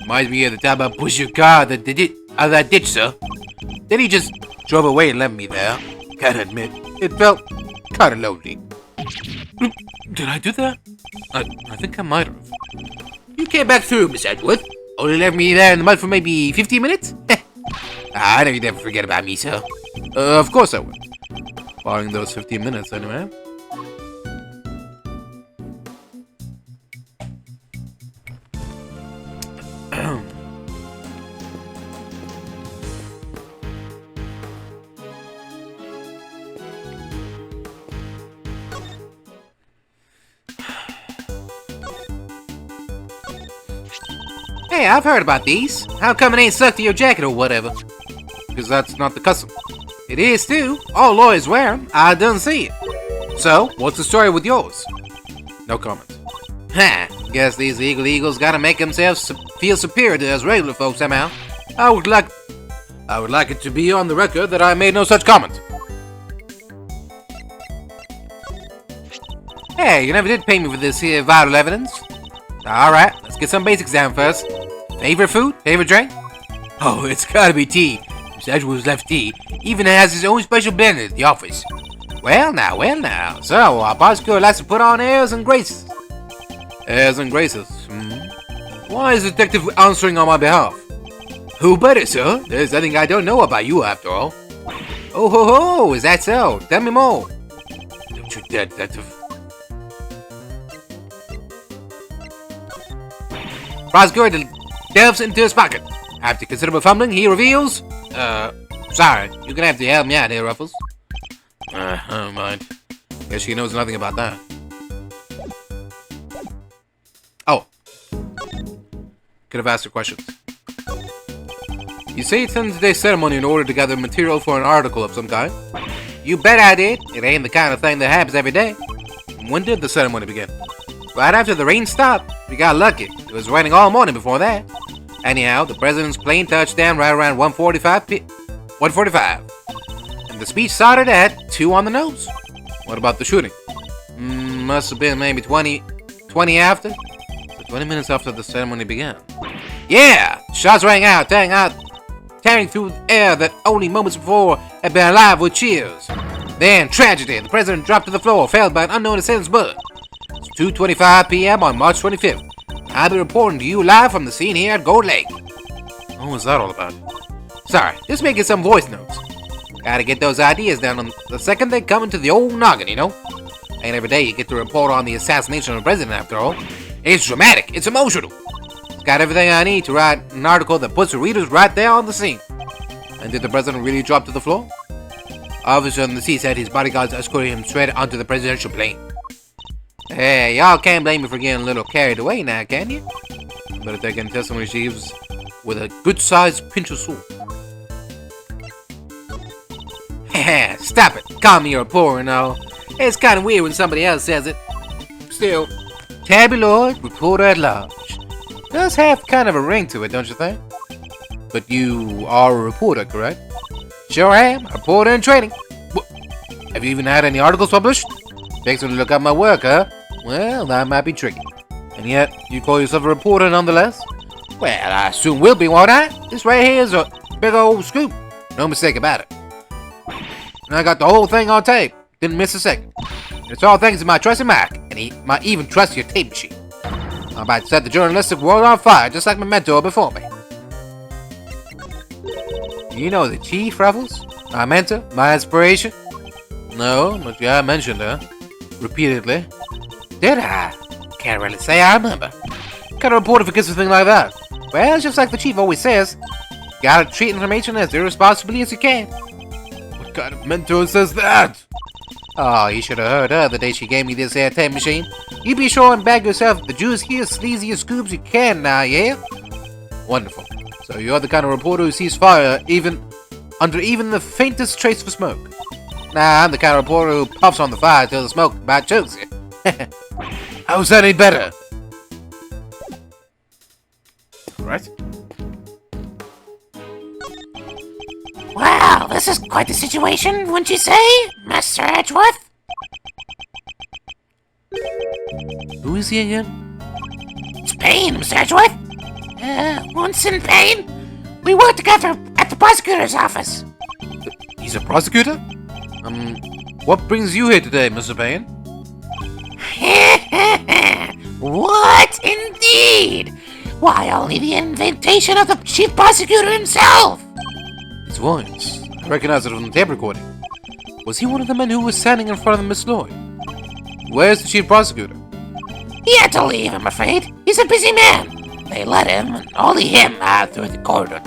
Reminds me of the time I pushed your car out of that ditch, sir. Then he just drove away and left me there. Gotta admit, it felt kinda lonely. Did I do that? I think I might have. You came back through, Miss Edgeworth. Only left me there in the mud for maybe 15 minutes? I know you'd never forget about me, sir. Of course I would. Barring those 15 minutes, anyway. Hey, I've heard about these. How come it ain't stuck to your jacket or whatever? Because that's not the custom. It is too. All lawyers wear them. I done see it. So, what's the story with yours? No comment. Ha! Guess these legal eagles gotta make themselves feel superior to us regular folks somehow. I would like it to be on the record that I made no such comment. Hey, you never did pay me for this here vital evidence. Alright, let's get some basics down first. Favorite food? Favorite drink? Oh, it's gotta be tea. Mr. Edgeworth's left tea. Even has his own special blend at the office. Well now. So, our prosecutor likes to put on airs and graces. Airs and graces. Why is the detective answering on my behalf? Who better, sir? There's nothing I don't know about you, after all. Oh ho, is that so? Tell me more. Don't you dare, detective. Prosecutor delves into his pocket. After considerable fumbling, he reveals... sorry, you're gonna have to help me out here, Ruffles. Never mind. Guess she knows nothing about that. Oh. Could have asked her questions. You say you attended today's ceremony in order to gather material for an article of some kind? You bet I did. It ain't the kind of thing that happens every day. When did the ceremony begin? Right after the rain stopped. We got lucky. It was raining all morning before that. Anyhow, the president's plane touched down right around 1:45. And the speech started at 2 on the nose. What about the shooting? Must have been maybe 20 after? So 20 minutes after the ceremony began. Yeah! Shots rang out, tearing through the air that only moments before had been alive with cheers. Then, tragedy. The president dropped to the floor, felled by an unknown assailant bullet. It's 2:25 p.m. on March 25th. I'll be reporting to you live from the scene here at Gourd Lake. What was that all about? Sorry, just making some voice notes. Gotta get those ideas down on the second they come into the old noggin, you know? Ain't every day you get to report on the assassination of the president, after all. It's dramatic, it's emotional. It's got everything I need to write an article that puts the readers right there on the scene. And did the president really drop to the floor? Officer on the seat said his bodyguards escorted him straight onto the presidential plane. Hey, y'all can't blame me for getting a little carried away now, can you? Better take in testimony she gives with a good-sized pinch of salt. Heh, stop it. Call me a reporter and all. It's kind of weird when somebody else says it. Still, Tabby Lloyd, reporter at large. Does have kind of a ring to it, don't you think? But you are a reporter, correct? Sure am. A reporter in training. Have you even had any articles published? Takes me to look up my work, huh? Well, that might be tricky. And yet, you call yourself a reporter nonetheless? Well, I soon will be, won't I? This right here is a big old scoop. No mistake about it. And I got the whole thing on tape. Didn't miss a second. It's all thanks to my trusty Mac, and he might even trust your tape machine. I'm about to set the journalistic world on fire, just like my mentor before me. You know the chief, Ruffles? My mentor? My inspiration? No, but yeah, I mentioned her. Repeatedly. Did I? Can't really say I remember. Kind of reporter forgets a thing like that. Well, it's just like the chief always says. Gotta treat information as irresponsibly as you can. What kind of mentor says that? Oh, you should have heard her the day she gave me this air tape machine. You be sure and bag yourself the juiciest, sleaziest scoops you can now, yeah? Wonderful. So you're the kind of reporter who sees fire under even the faintest trace of smoke. Nah, I'm the kind of reporter who puffs on the fire till the smoke about chokes you. How's that any better? Right? Wow, this is quite the situation, wouldn't you say, Mr. Edgeworth? Who is he again? It's Payne, Mr. Edgeworth. Once in Payne, we worked together at the prosecutor's office. He's a prosecutor? What brings you here today, Mr. Payne? What indeed? Why, only the invitation of the chief prosecutor himself. His voice. I recognize it from the tape recording. Was he one of the men who was standing in front of Miss Lloyd? Where's the chief prosecutor? He had to leave, I'm afraid. He's a busy man. They let him, and only him, out through the corridor.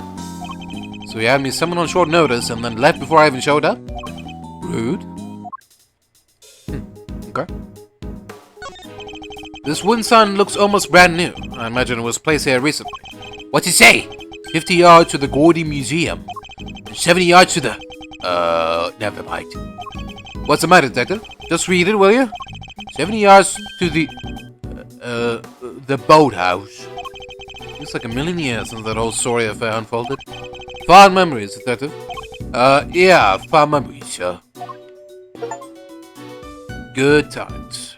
So he had me summoned on short notice and then left before I even showed up? Rude. Okay. This wooden sign looks almost brand new. I imagine it was placed here recently. What's it say? 50 yards to the Gordy Museum. 70 yards to the... never mind. What's the matter, detective? Just read it, will you? 70 yards to the boathouse. It's like a million years since that whole sorry affair unfolded. Fond memories, detective. Yeah, fond memories, sir. Good times.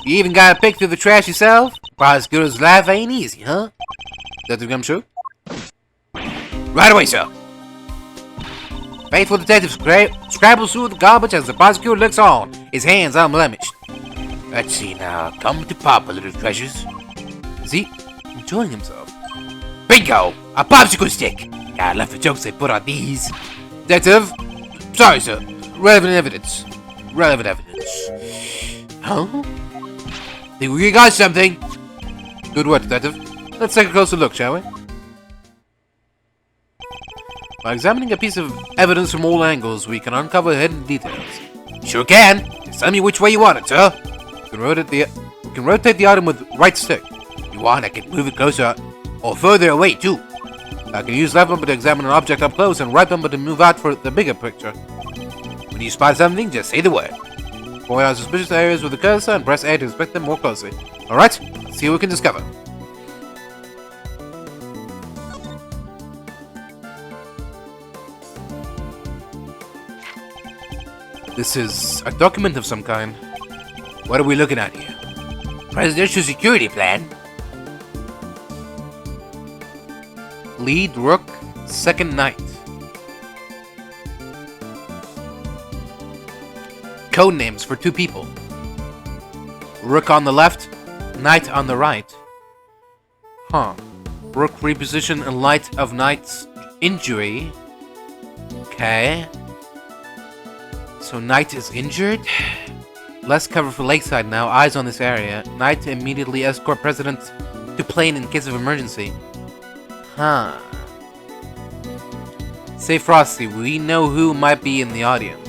You even got a pick through the trash yourself? Prosecutor's life ain't easy, huh? Detective Gumshoe? Right away, sir. Faithful detective scrabbles through the garbage as the prosecutor looks on, his hands unblemished. Let's see now. Come to Papa, little treasures. Is he enjoying himself? Bingo! A popsicle stick! I love the jokes they put on these. Detective? Sorry, sir. Relevant evidence. Relevant evidence. Huh? Think we got something. Good work, detective. Let's take a closer look, shall we? By examining a piece of evidence from all angles, we can uncover hidden details. Sure can. Just tell me which way you want it, sir. We can rotate the item with right stick. If you want, I can move it closer or further away, too. I can use left bumper to examine an object up close and right bumper to move out for the bigger picture. When you spot something, just say the word. Point out suspicious areas with the cursor and press A to inspect them more closely. Alright, let's see what we can discover. This is a document of some kind. What are we looking at here? Presidential security plan. Lead Rook, second knight. Code names for two people. Rook on the left, knight on the right. Huh. Rook reposition in light of knight's injury. Okay. So knight is injured? Less cover for lakeside now, eyes on this area. Knight to immediately escort president to plane in case of emergency. Huh. Say Frosty, we know who might be in the audience.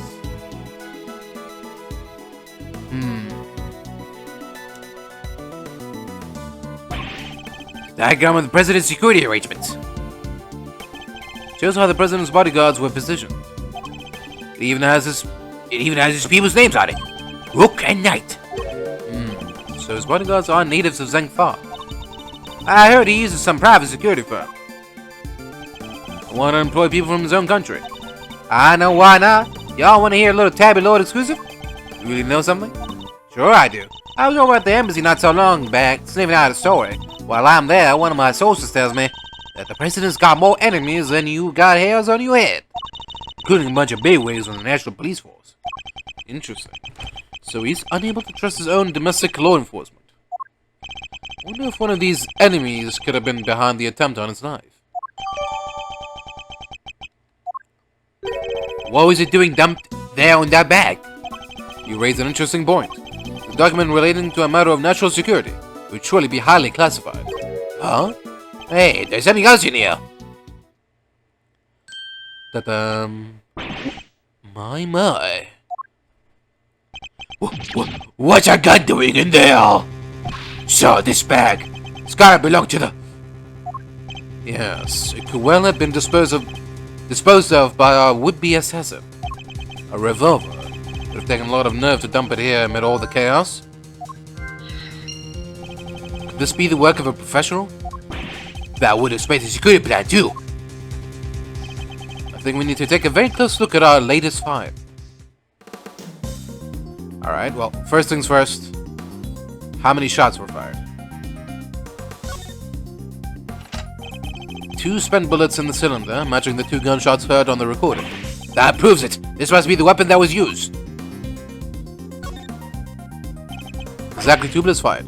Diagram of the president's security arrangements. Shows how the president's bodyguards were positioned. It even has his people's names on it. Rook and Knight. So his bodyguards are natives of Zheng Fa. I heard he uses some private security firm. I want to employ people from his own country. I know why not. Y'all want to hear a little Tabby Lloyd exclusive? You really know something? Sure I do. I was over at the embassy not so long back, sniffing out a story. While I'm there, one of my sources tells me that the president's got more enemies than you got hairs on your head, including a bunch of bigwigs on the National Police Force. Interesting. So he's unable to trust his own domestic law enforcement. I wonder if one of these enemies could have been behind the attempt on his life. What was it doing dumped there in that bag? You raise an interesting point. The document relating to a matter of national security would surely be highly classified. Huh? Hey, there's something else in here. Ta-da. My. What's a gun doing in there? So this bag. It's gotta belong to the... Yes, it could well have been disposed of by our would-be assassin. A revolver. Would have taken a lot of nerve to dump it here amid all the chaos. Could this be the work of a professional? That would explain the security plan too. I think we need to take a very close look at our latest find. Alright, well, first things first. How many shots were fired? 2 spent bullets in the cylinder, matching the 2 gunshots heard on the recording. That proves it! This must be the weapon that was used! Exactly 2 bullets fired.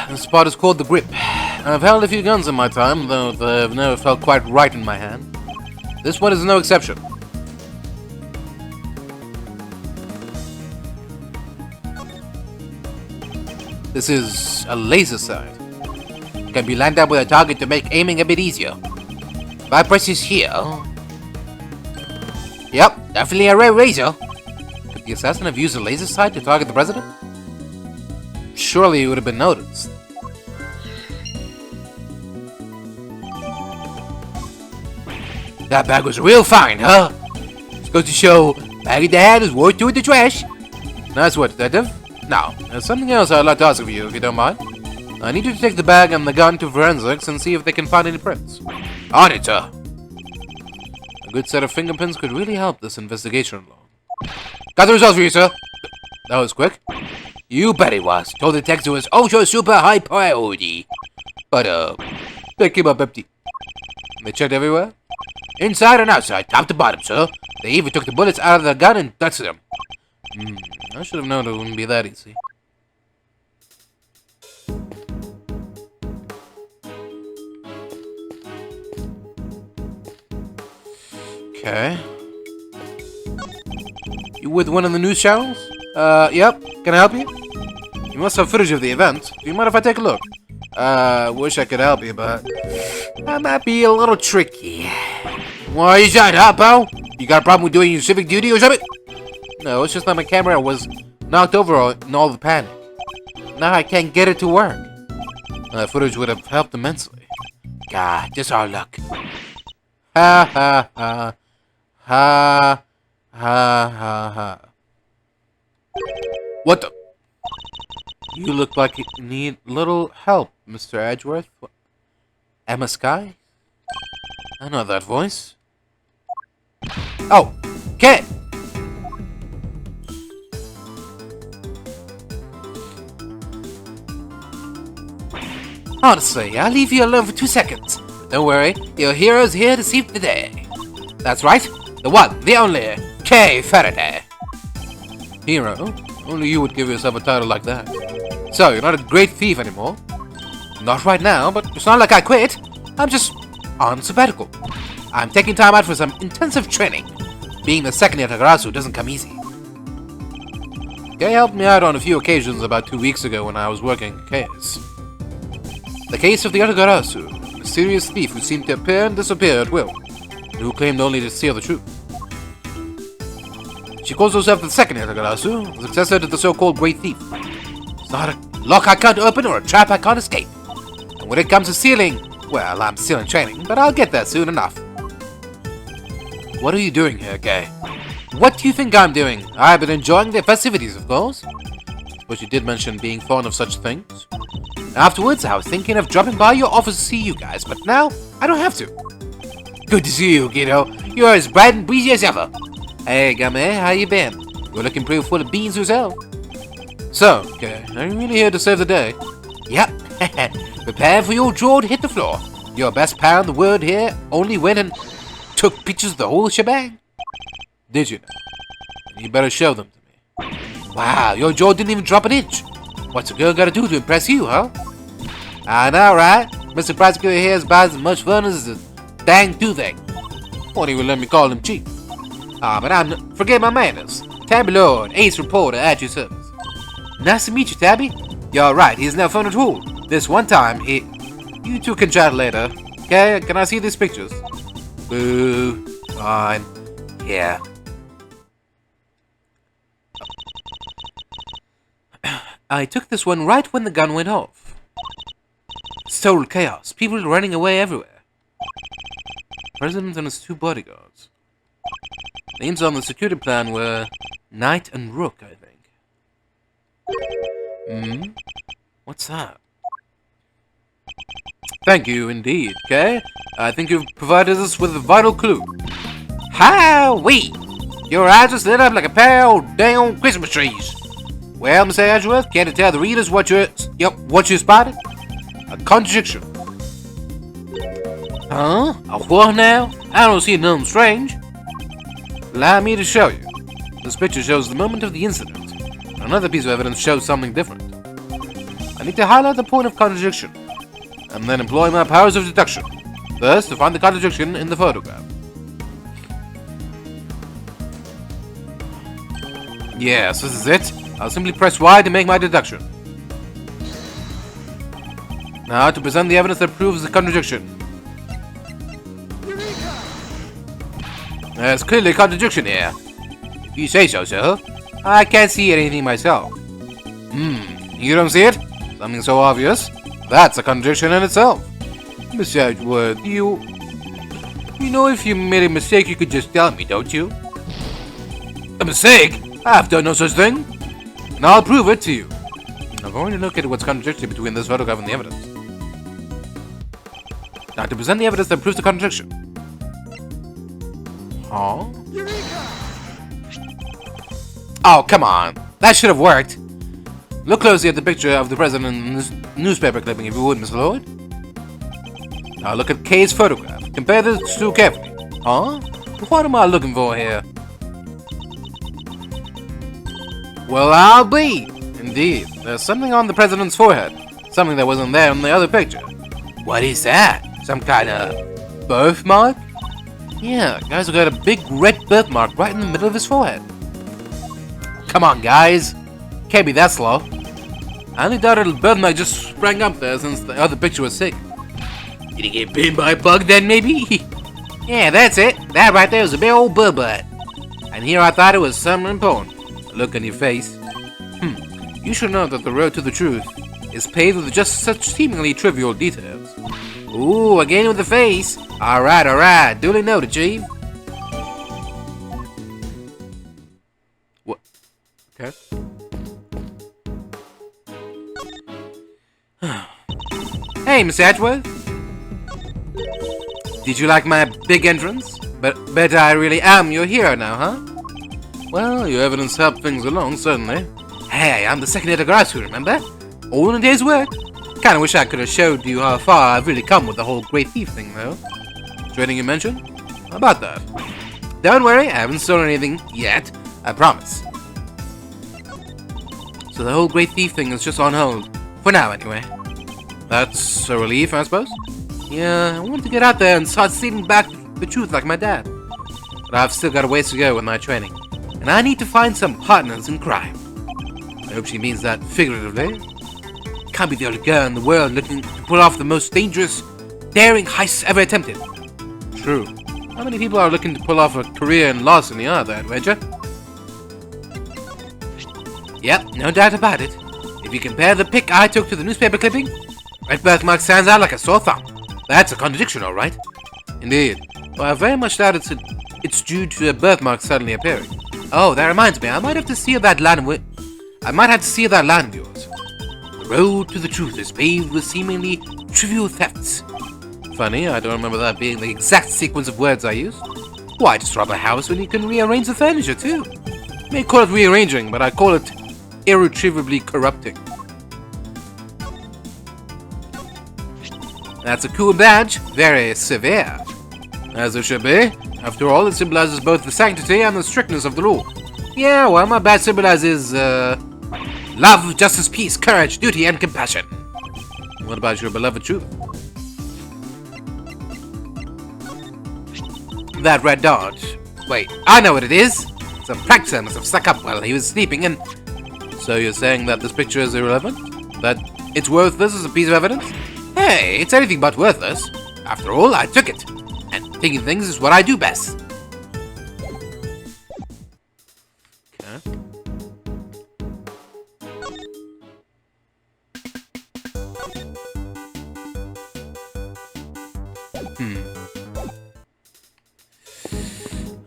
The spot is called the grip. I've held a few guns in my time, though they've never felt quite right in my hand. This one is no exception. This is a laser sight. It can be lined up with a target to make aiming a bit easier. If I press this here... Yep, definitely a rare razor. Could the assassin have used a laser sight to target the president? Surely he would have been noticed. That bag was real fine, huh? It's goes to show bag in the hand is worth two in the trash. Nice work, detective. Now, there's something else I'd like to ask of you, if you don't mind. I need you to take the bag and the gun to forensics and see if they can find any prints. On it, sir. A good set of fingerprints could really help this investigation along. Got the results for you, sir. That was quick. You bet it was. Told the detective it was ultra super high priority. But, they came up empty. They checked everywhere? Inside and outside, top to bottom, sir. They even took the bullets out of the gun and tested them. I should have known it wouldn't be that easy. Okay. You with one of the news channels? Yep. Can I help you? You must have footage of the event. Do you mind if I take a look? Wish I could help you, but that might be a little tricky. Why is that, huh, pal? You got a problem with doing your civic duty or something? No, it's just that my camera was knocked over in all the panic. Now I can't get it to work. Footage would have helped immensely. God, just our luck. Ha ha ha. Ha ha ha ha. What the? You look like you need little help, Mr. Edgeworth. What? Emma Sky? I know that voice. Oh, okay. Honestly, I'll leave you alone for 2 seconds. Don't worry, your hero's here to save the day. That's right, the one, the only, Kay Faraday. Hero? Only you would give yourself a title like that. So, you're not a great thief anymore? Not right now, but it's not like I quit. I'm just on sabbatical. I'm taking time out for some intensive training. Being the second year Tagarasu doesn't come easy. Kay helped me out on a few occasions about 2 weeks ago when I was working a case. The case of the Yatagarasu, a mysterious thief who seemed to appear and disappear at will, and who claimed only to steal the truth. She calls herself the second Yatagarasu, the successor to the so-called Great Thief. It's not a lock I can't open or a trap I can't escape. And when it comes to stealing, well, I'm still in training, but I'll get there soon enough. What are you doing here, Kay? What do you think I'm doing? I've been enjoying the festivities, of course. But you did mention being fond of such things. Afterwards, I was thinking of dropping by your office to see you guys, but now I don't have to. Good to see you, kiddo. You're as bright and breezy as ever. Hey, Gambit, how you been? You're looking pretty full of beans yourself. So, okay, are you really here to save the day? Yep. Prepare for your jaw to hit the floor. Your best pal in the world here only went and took pictures of the whole shebang. Did you? You better show them to me. Wow, your jaw didn't even drop an inch. What's a girl gotta do to impress you, huh? I know, right? Mr. Prosecutor here is about as much fun as a dang toothache. Won't even let me call him cheap. But forget my manners. Tabby Lloyd, ace reporter at your service. Nice to meet you, Tabby. You're right, he's no fun at all. This one time, you two can chat later. Okay, can I see these pictures? Boo. Fine. Yeah. I took this one right when the gun went off. It's total chaos. People running away everywhere. President and his 2 bodyguards. Names on the security plan were Knight and Rook, I think. What's that? Thank you indeed, okay? I think you've provided us with a vital clue. Hi-wee! Your eyes just lit up like a pair of damn Christmas trees. Well, Mr. Edgeworth, can't you tell the readers what you spotted? A contradiction. Huh? A what now? I don't see nothing strange. Allow me to show you. This picture shows the moment of the incident. Another piece of evidence shows something different. I need to highlight the point of contradiction, and then employ my powers of deduction. First, to find the contradiction in the photograph. Yes, this is it. I'll simply press Y to make my deduction. Now to present the evidence that proves the contradiction. There's clearly a contradiction here. If you say so, sir. I can't see anything myself. You don't see it? Something so obvious? That's a contradiction in itself. Miss Edgeworth, you know if you made a mistake you could just tell me, don't you? A mistake? I've done no such thing. And I'll prove it to you. I'm going to look at what's contradictory between this photograph and the evidence. Now to present the evidence that proves the contradiction. Huh? Oh, come on. That should have worked. Look closely at the picture of the president in this newspaper clipping, if you would, Mr. Lloyd. Now look at Kay's photograph. Compare the two carefully. Huh? What am I looking for here? Well, I'll be. Indeed. There's something on the president's forehead. Something that wasn't there in the other picture. What is that? Some kind of birthmark? Yeah, guys have got a big red birthmark right in the middle of his forehead. Come on, guys. Can't be that slow. I only doubted the birthmark just sprang up there since the other picture was sick. Did he get bitten by a bug then, maybe? Yeah, that's it. That right there was a big old bird butt. And here I thought it was something important. Look on your face. You should know that the road to the truth is paved with just such seemingly trivial details. Ooh, again with the face. Alright. Duly noted, Chief. What? Okay. Hey, Miss Edgeworth. Did you like my big entrance? Bet I really am your hero now, huh? Well, your evidence helped things along, certainly. Hey, I'm the second head of grass, remember? All in a day's work. Kinda wish I could have showed you how far I've really come with the whole great thief thing, though. Trading you mentioned? How about that? Don't worry, I haven't stolen anything yet. I promise. So the whole great thief thing is just on hold. For now, anyway. That's a relief, I suppose? Yeah, I wanted to get out there and start stealing back the truth like my dad. But I've still got a ways to go with my training. And I need to find some partners in crime. I hope she means that figuratively. Can't be the only girl in the world looking to pull off the most dangerous, daring heists ever attempted. True. How many people are looking to pull off a career in larceny, are there, Wedger? Yep, no doubt about it. If you compare the pic I took to the newspaper clipping, red birthmark stands out like a sore thumb. That's a contradiction, all right. Indeed. Well, I very much doubt it's due to a birthmark suddenly appearing. Oh, that reminds me, I might have to steal that line of yours. The road to the truth is paved with seemingly trivial thefts. Funny, I don't remember that being the exact sequence of words I used. Why just rob a house when you can rearrange the furniture too? You may call it rearranging, but I call it irretrievably corrupting. That's a cool badge, very severe. As it should be. After all, it symbolizes both the sanctity and the strictness of the rule. Yeah, well, my badge symbolizes, love, justice, peace, courage, duty, and compassion. What about your beloved truth? That red dot. Wait, I know what it is. Some prankster must have stuck up while he was sleeping and... So you're saying that this picture is irrelevant? That it's worthless as a piece of evidence? Hey, it's anything but worthless. After all, I took it. And thinking things is what I do best. Okay.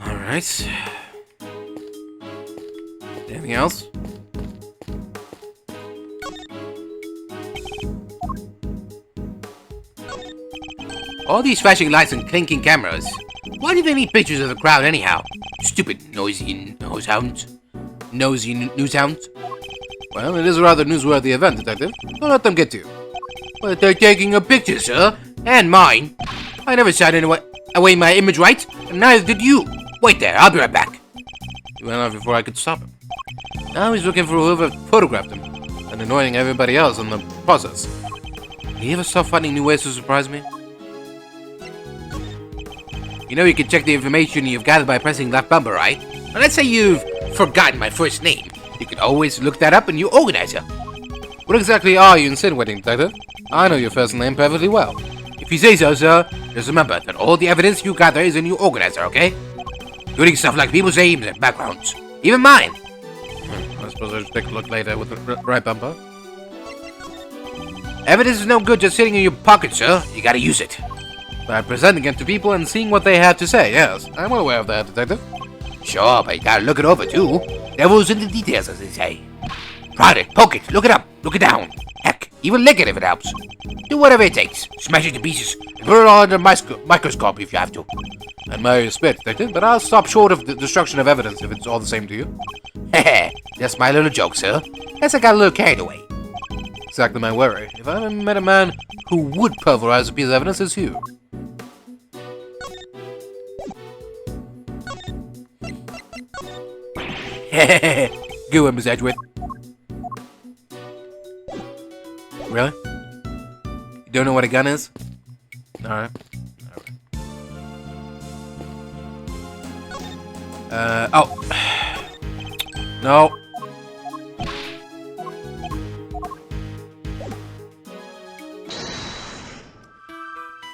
Alright. Anything else? All these flashing lights and clinking cameras. Why do they need pictures of the crowd anyhow? Stupid nosy newshounds. Nosy newshounds. Well, it is a rather newsworthy event, Detective. Don't let them get to you. But they're taking a picture, sir. And mine. I never shot away my image rights, and neither did you. Wait there, I'll be right back. He went off before I could stop him. Now he's looking for whoever photographed him, and annoying everybody else in the process. Will he ever stop finding new ways to surprise me? You know you can check the information you've gathered by pressing left bumper, right? Now let's say you've forgotten my first name. You can always look that up in your organizer. What exactly are you insinuating, Detective? I know your first name perfectly well. If you say so, sir, just remember that all the evidence you gather is in your organizer, okay? including stuff like people's names and backgrounds. Even mine. I suppose I should take a look later with the right bumper. Evidence is no good just sitting in your pocket, sir. You gotta use it. By presenting it to people and seeing what they have to say, yes. I'm well aware of that, Detective. Sure, but you gotta look it over, too. Devil's in the details, as they say. Prod it, poke it, look it up, look it down. Heck, even lick it if it helps. Do whatever it takes. Smash it to pieces and put it all under a microscope if you have to. And my respect, Detective, but I'll stop short of the destruction of evidence if it's all the same to you. Heh, just my little joke, sir. Guess I got a little carried away. Exactly my worry. If I ever met a man who would pulverize a piece of evidence, it's you. Hehehe. Go on, Miss Edgeworth. Really? You don't know what a gun is? Alright. Oh. No.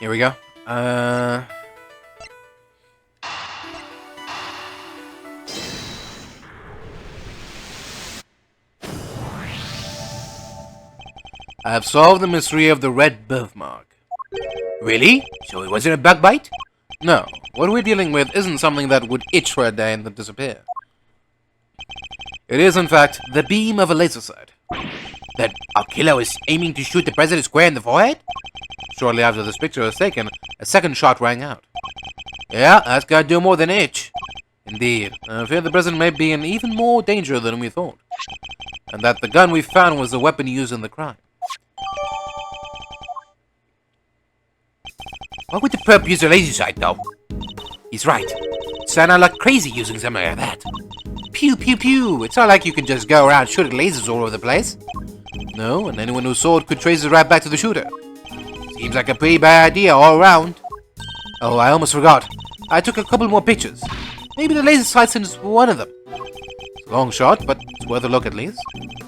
Here we go. I have solved the mystery of the red birthmark. Really? So it wasn't a bug bite? No. What we're dealing with isn't something that would itch for a day and then disappear. It is, in fact, the beam of a laser sight. That our killer was aiming to shoot the president square in the forehead? Shortly after this picture was taken, a second shot rang out. Yeah, that's gotta do more than itch. Indeed. I fear the president may be in even more danger than we thought. And that the gun we found was the weapon used in the crime. Why would the perp use a laser sight, though? He's right. Sound out like crazy using something like that. Pew, pew, pew. It's not like you can just go around shooting lasers all over the place. No, and anyone who saw it could trace it right back to the shooter. Seems like a pretty bad idea all around. Oh, I almost forgot. I took a couple more pictures. Maybe the laser sight's in one of them. It's a long shot, but it's worth a look at least.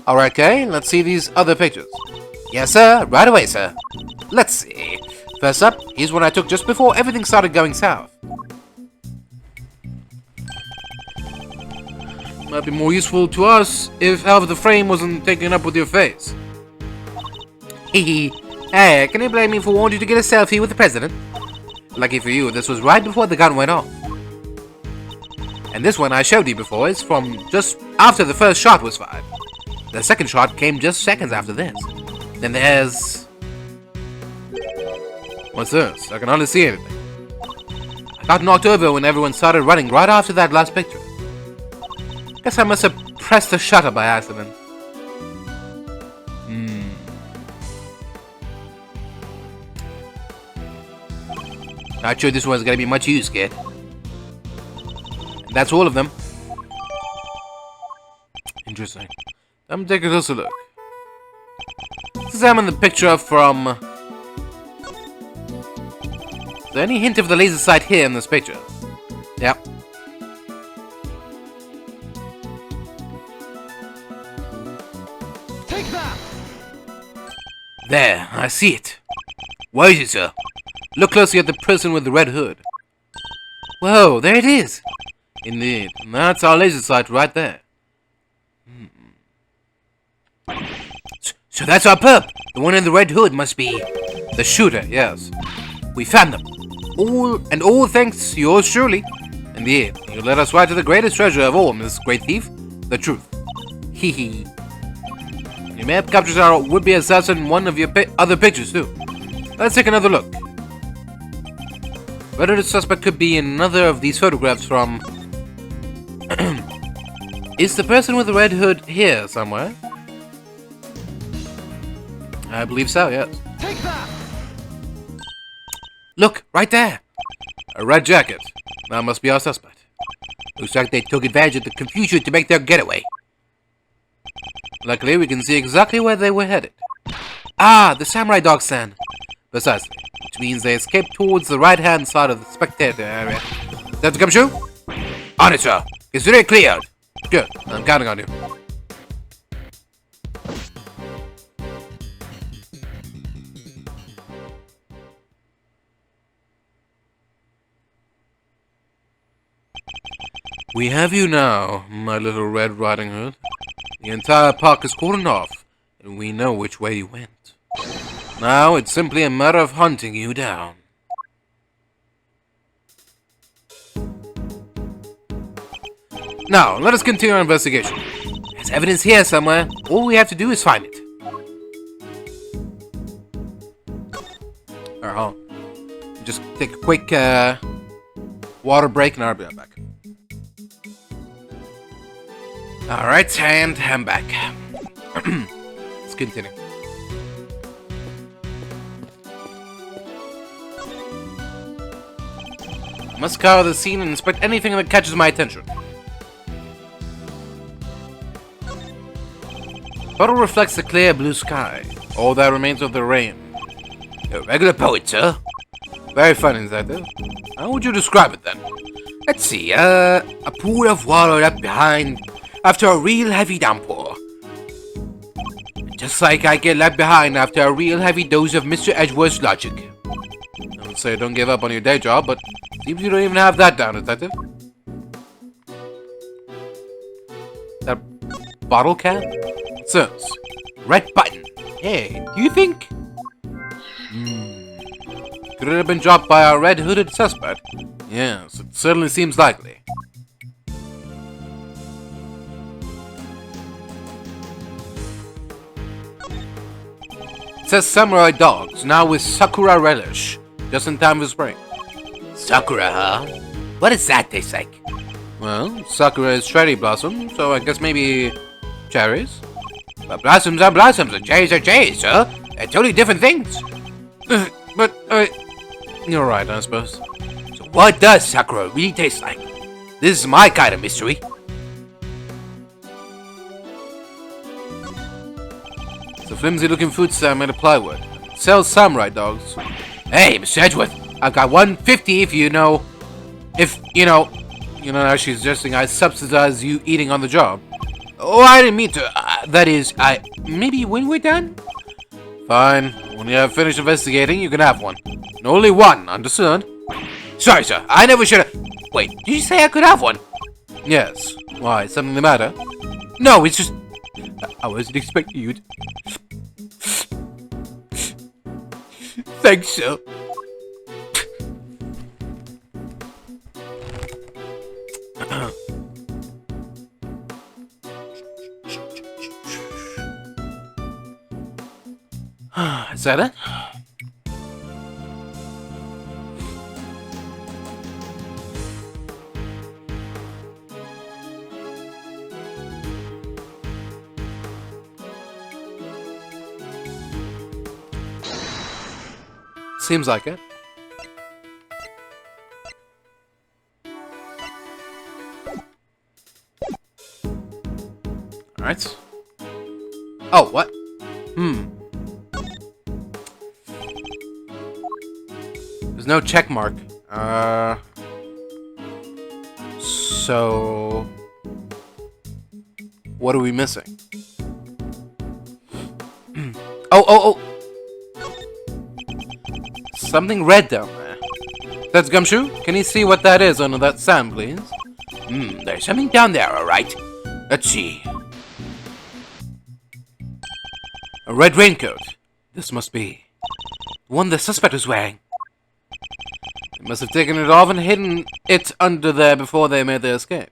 Alright, okay, let's see these other pictures. Yes, sir. Right away, sir. Let's see. First up, here's one I took just before everything started going south. Might be more useful to us if half of the frame wasn't taken up with your face. Hehe. Hey, can you blame me for wanting to get a selfie with the president? Lucky for you, this was right before the gun went off. And this one I showed you before is from just after the first shot was fired. The second shot came just seconds after this. Then there's... What's this? I can hardly see anything. I got knocked over when everyone started running right after that last picture. Guess I must have pressed the shutter by accident. Not sure this one's gonna be much use, kid. And that's all of them. Interesting. Let me take a closer look. Let's examine the picture from... Is there any hint of the laser sight here in this picture? Yep. Take that! There, I see it. Where is it, sir? Look closely at the person with the red hood. Whoa, there it is. Indeed, and that's our laser sight right there. So that's our perp. The one in the red hood must be the shooter, yes. We found them. All thanks to yours truly. Indeed, you led us right to the greatest treasure of all, Miss Great Thief, the truth. Hee hee. You may have captured our would-be assassin in one of your other pictures, too. Let's take another look. Whether the suspect could be in another of these photographs from... Is the person with the red hood here somewhere? I believe so, yes. Take that! Look, right there! A red jacket. That must be our suspect. Looks like they took advantage of the confusion to make their getaway. Luckily, we can see exactly where they were headed. Ah, the samurai dog stand. Precisely. Which means they escaped towards the right-hand side of the spectator area. That to come true? On it, sir. Consider it cleared. Good. I'm counting on you. We have you now, my little Red Riding Hood. The entire park is cordoned off, and we know which way you went. Now it's simply a matter of hunting you down. Now, let us continue our investigation. There's evidence here somewhere. All we have to do is find it. Alright, just take a quick water break and I'll be right back. Alright, and I'm back. Let's continue. I must scour the scene and inspect anything that catches my attention. Puddle reflects the clear blue sky, all that remains of the rain. A regular poet, sir. Very funny, Detective. How would you describe it, then? Let's see, a pool of water left behind after a real heavy downpour. Just like I get left behind after a real heavy dose of Mr. Edgeworth's logic. I would say don't give up on your day job, but seems you don't even have that down, Detective. That bottle cap? It says, red button. Hey, do you think? Could it have been dropped by our red-hooded suspect? Yes, it certainly seems likely. It says samurai dogs, now with sakura relish, just in time for spring. Sakura, huh? What does that taste like? Well, sakura is cherry blossom, so I guess maybe cherries? But blossoms are blossoms and cherries are cherries, sir. They're totally different things. You're right, I suppose. So what does sakura really taste like? This is my kind of mystery. It's a flimsy-looking food stand made of plywood. It sells samurai dogs. Hey, Mr. Edgeworth, I've got 150 if you know, now she's suggesting I subsidize you eating on the job. Oh, I didn't mean to. That is, maybe when we're done? Fine. When you have finished investigating, you can have one. And only one, understood? Sorry, sir. I never should have. Wait, did you say I could have one? Yes. Why, something the matter? No, it's just. I wasn't expecting you to. Thanks, sir. Is that it? Seems like it. Alright. Oh, what? There's no check mark. So what are we missing? Oh! Something red down there. That's Gumshoe? Can you see what that is under that sand, please? There's something down there, alright. Let's see. A red raincoat. This must be the one the suspect was wearing. They must have taken it off and hidden it under there before they made their escape.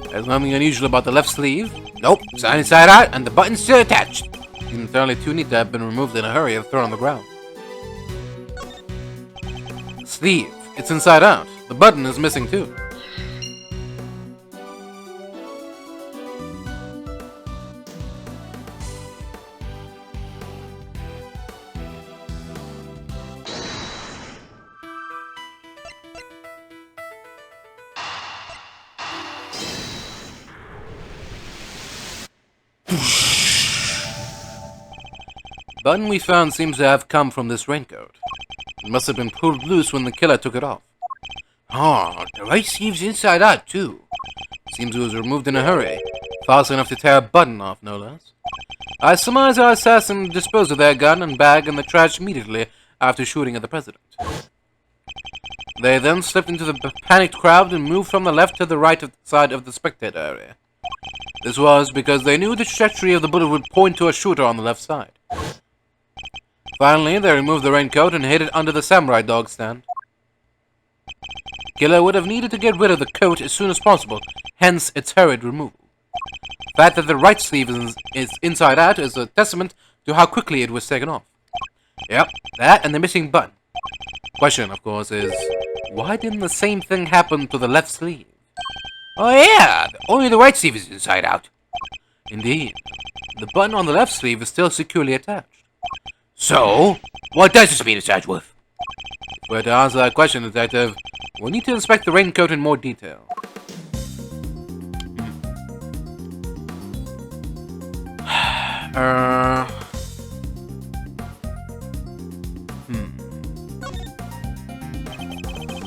There's nothing unusual about the left sleeve. Nope, it's inside out and the button's still attached. It's entirely too neat to have been removed in a hurry and thrown on the ground. Sleeve, it's inside out. The button is missing too. The button we found seems to have come from this raincoat. It must have been pulled loose when the killer took it off. The right sleeve's inside out, too. Seems it was removed in a hurry. Fast enough to tear a button off, no less. I surmise our assassin disposed of their gun and bag in the trash immediately after shooting at the president. They then slipped into the panicked crowd and moved from the left to the right side of the spectator area. This was because they knew the trajectory of the bullet would point to a shooter on the left side. Finally, they removed the raincoat and hid it under the samurai dog stand. Killer would have needed to get rid of the coat as soon as possible, hence its hurried removal. The fact that the right sleeve is inside out is a testament to how quickly it was taken off. Yep, that and the missing button. Question, of course, is why didn't the same thing happen to the left sleeve? Oh yeah, only the right sleeve is inside out. Indeed, the button on the left sleeve is still securely attached. So, what does this mean, Mr. Edgeworth? But to answer that question, Detective, we'll need to inspect the raincoat in more detail.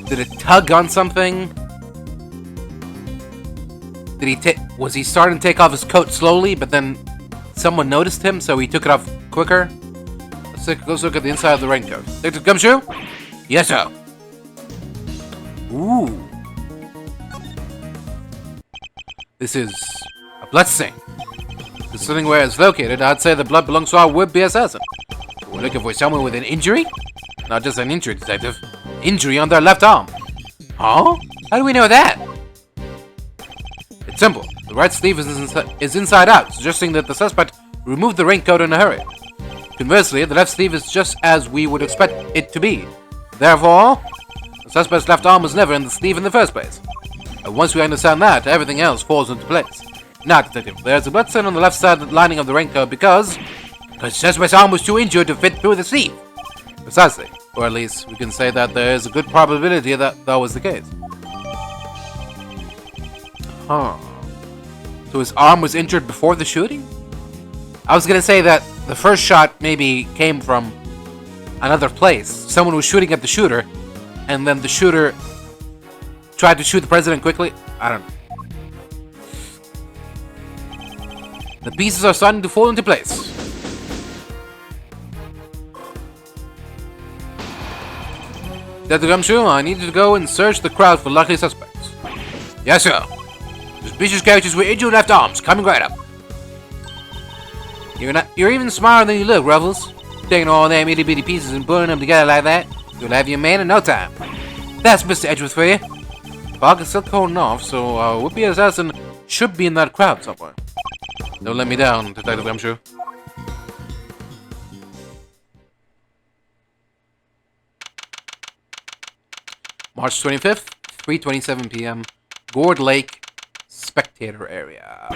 Did it tug on something? Was he starting to take off his coat slowly, but then someone noticed him, so he took it off quicker? Let's take a close look at the inside of the raincoat. Detective Gumshoe? Yes, sir. Ooh. This is a blood stain. Considering where it's located, I'd say the blood belongs to our would-be assassin. We're looking for someone with an injury? Not just an injury, Detective. Injury on their left arm. Huh? How do we know that? It's simple. The right sleeve is inside out, suggesting that the suspect removed the raincoat in a hurry. Conversely, the left sleeve is just as we would expect it to be. Therefore, the suspect's left arm was never in the sleeve in the first place. And once we understand that, everything else falls into place. Now, Detective, there's a blood stain on the left side lining of the raincoat because the suspect's arm was too injured to fit through the sleeve. Precisely. Or at least, we can say that there is a good probability that that was the case. Huh. So his arm was injured before the shooting? I was gonna say that the first shot maybe came from another place. Someone was shooting at the shooter, and then the shooter tried to shoot the president quickly. I don't know. The pieces are starting to fall into place. Detective Gumshoe, I need you to go and search the crowd for likely suspects. Yes, sir. Suspicious characters with injured left arms, coming right up. You're even smarter than you look, Ruffles. Taking all them itty-bitty pieces and putting them together like that, you'll have your man in no time. That's Mr. Edgeworth for you. Fog is still holding off, so would-be assassin should be in that crowd somewhere. Don't let me down, Detective Gumshoe. March 25th, 3:27 p.m. Gourd Lake, spectator area.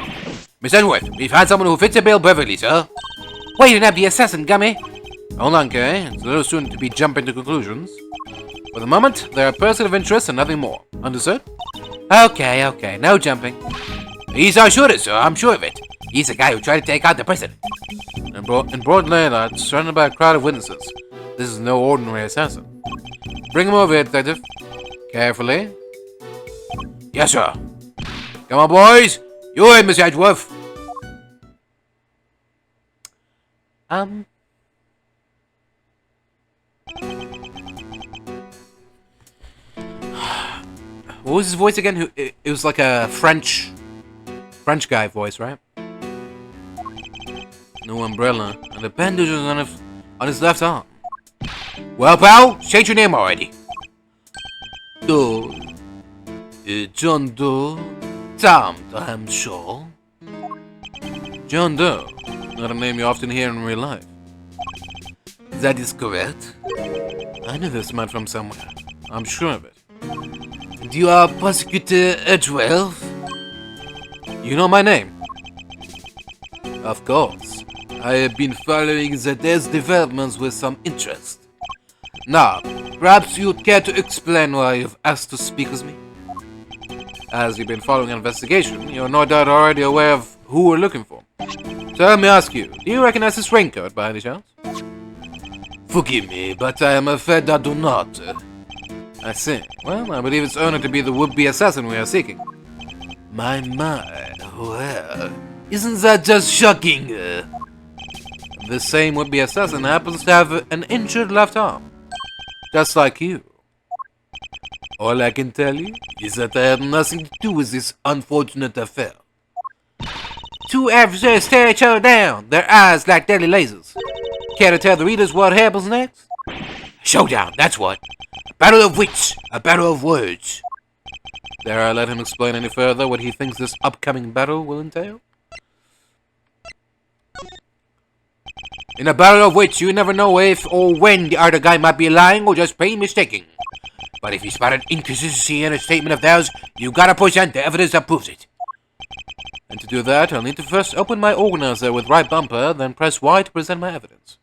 Miss Edgeworth, we've had someone who fits the bill perfectly, sir. Why you not the assassin, Gummy? Hold on, Kay. It's a little soon to be jumping to conclusions. For the moment, they're a person of interest and nothing more. Understood? Okay, no jumping. He's our shooter, sir, I'm sure of it. He's the guy who tried to take out the president. In broad daylight, surrounded by a crowd of witnesses. This is no ordinary assassin. Bring him over here, Detective. Carefully. Yes, sir. Come on, boys. You're in, Miss Edgeworth. What was his voice again? It was like a French guy voice, right? No umbrella, and the bandage was on his left arm. Well, pal, state your name already. John Doe. Damned, I'm sure. John Doe, not a name you often hear in real life. That is correct. I know this man from somewhere. I'm sure of it. And you are Prosecutor Edgeworth? You know my name? Of course. I have been following the day's developments with some interest. Now, perhaps you'd care to explain why you've asked to speak with me? As you've been following an investigation, you're no doubt already aware of who we're looking for. So let me ask you, do you recognize this raincoat by any chance? Forgive me, but I am afraid I do not. I see. Well, I believe its owner to be the would-be assassin we are seeking. My, Well, isn't that just shocking? The same would-be assassin happens to have an injured left arm, just like you. All I can tell you is that I had nothing to do with this unfortunate affair. Two adversaries stare each other down, their eyes like deadly lasers. Care to tell the readers what happens next? Showdown, that's what. A battle of wits, a battle of words. Dare I let him explain any further what he thinks this upcoming battle will entail? In a battle of wits, you never know if or when the other guy might be lying or just plain mistaking. But if you spot an inconsistency in a statement of theirs, you gotta present the evidence that proves it. And to do that, I'll need to first open my organizer with right bumper, then press Y to present my evidence.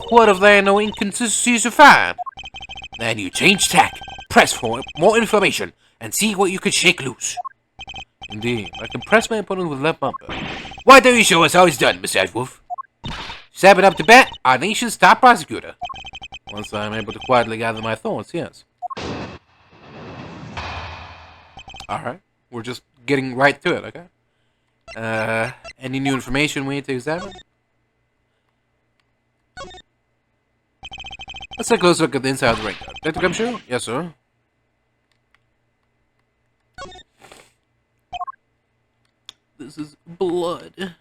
What if there are no inconsistencies to find? Then you change tack, press for more information, and see what you can shake loose. Indeed, I can press my opponent with left bumper. Why don't you show us how it's done, Mr. Edgeworth? Step it up to bat, our nation's top prosecutor. Once I'm able to quietly gather my thoughts, yes. Alright, we're just getting right to it, okay? Any new information we need to examine? Let's take a close look at the inside of the ring. Dr. Gumshoe? Yes, sir. This is blood.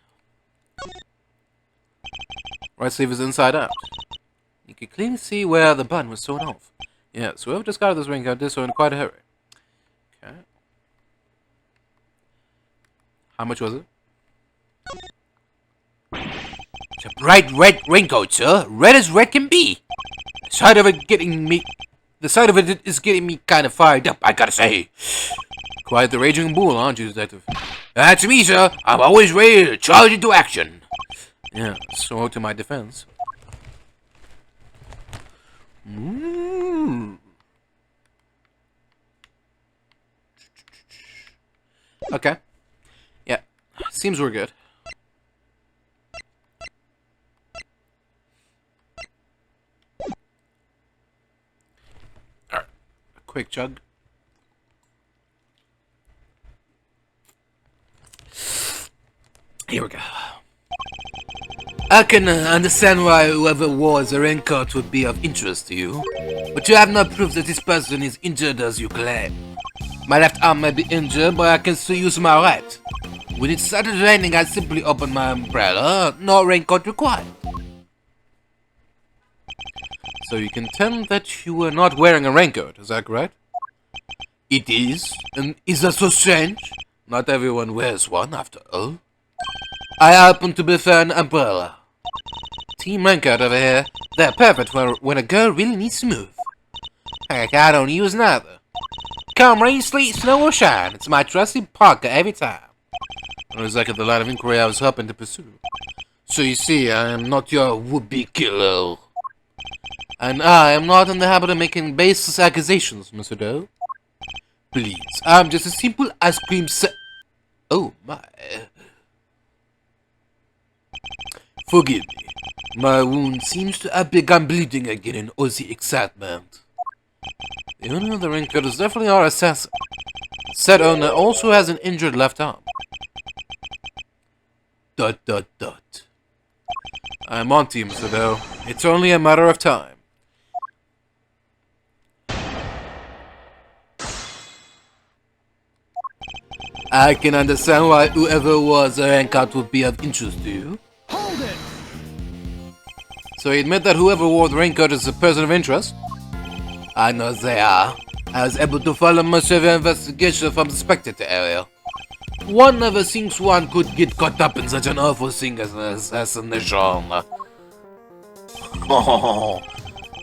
Right sleeve is inside out. You can clearly see where the button was torn off. Yes, whoever discarded this ring did so in quite a hurry. Okay. How much was it? It's a bright red raincoat, sir. Red as red can be. The sight of it is getting me kind of fired up, I gotta say. Quite the raging bull, aren't you, detective? That's me, sir. I'm always ready to charge into action. Yeah, so to my defense. Okay. Yeah, seems we're good. Alright, a quick chug. Here we go. I can understand why whoever wore the raincoat would be of interest to you, but you have no proof that this person is injured as you claim. My left arm may be injured, but I can still use my right. When it started raining, I simply opened my umbrella. No raincoat required. So you contend that you were not wearing a raincoat, is that correct? It is, and is that so strange? Not everyone wears one, after all. I happen to prefer an umbrella. Team raincoat over here. They're perfect for when a girl really needs to move. Heck, I don't use neither. Come rain, sleet, snow, or shine, it's my trusty Parker every time. That was exactly the line of inquiry I was hoping to pursue. So you see, I am not your would-be killer. And I am not in the habit of making baseless accusations, Mr. Doe. Please, I'm just a simple ice cream Oh my. Forgive me. My wound seems to have begun bleeding again in all the excitement. The owner of the raincoat is definitely our assassin. Said owner also has an injured left arm. ... I'm on to you, Mr. Doe. It's only a matter of time. I can understand why whoever was a raincoat would be of interest to you. Hold it! So you admit that whoever wore the raincoat is a person of interest? I know they are. I was able to follow much of your investigation from the spectator area. One never thinks one could get caught up in such an awful thing as an assassination.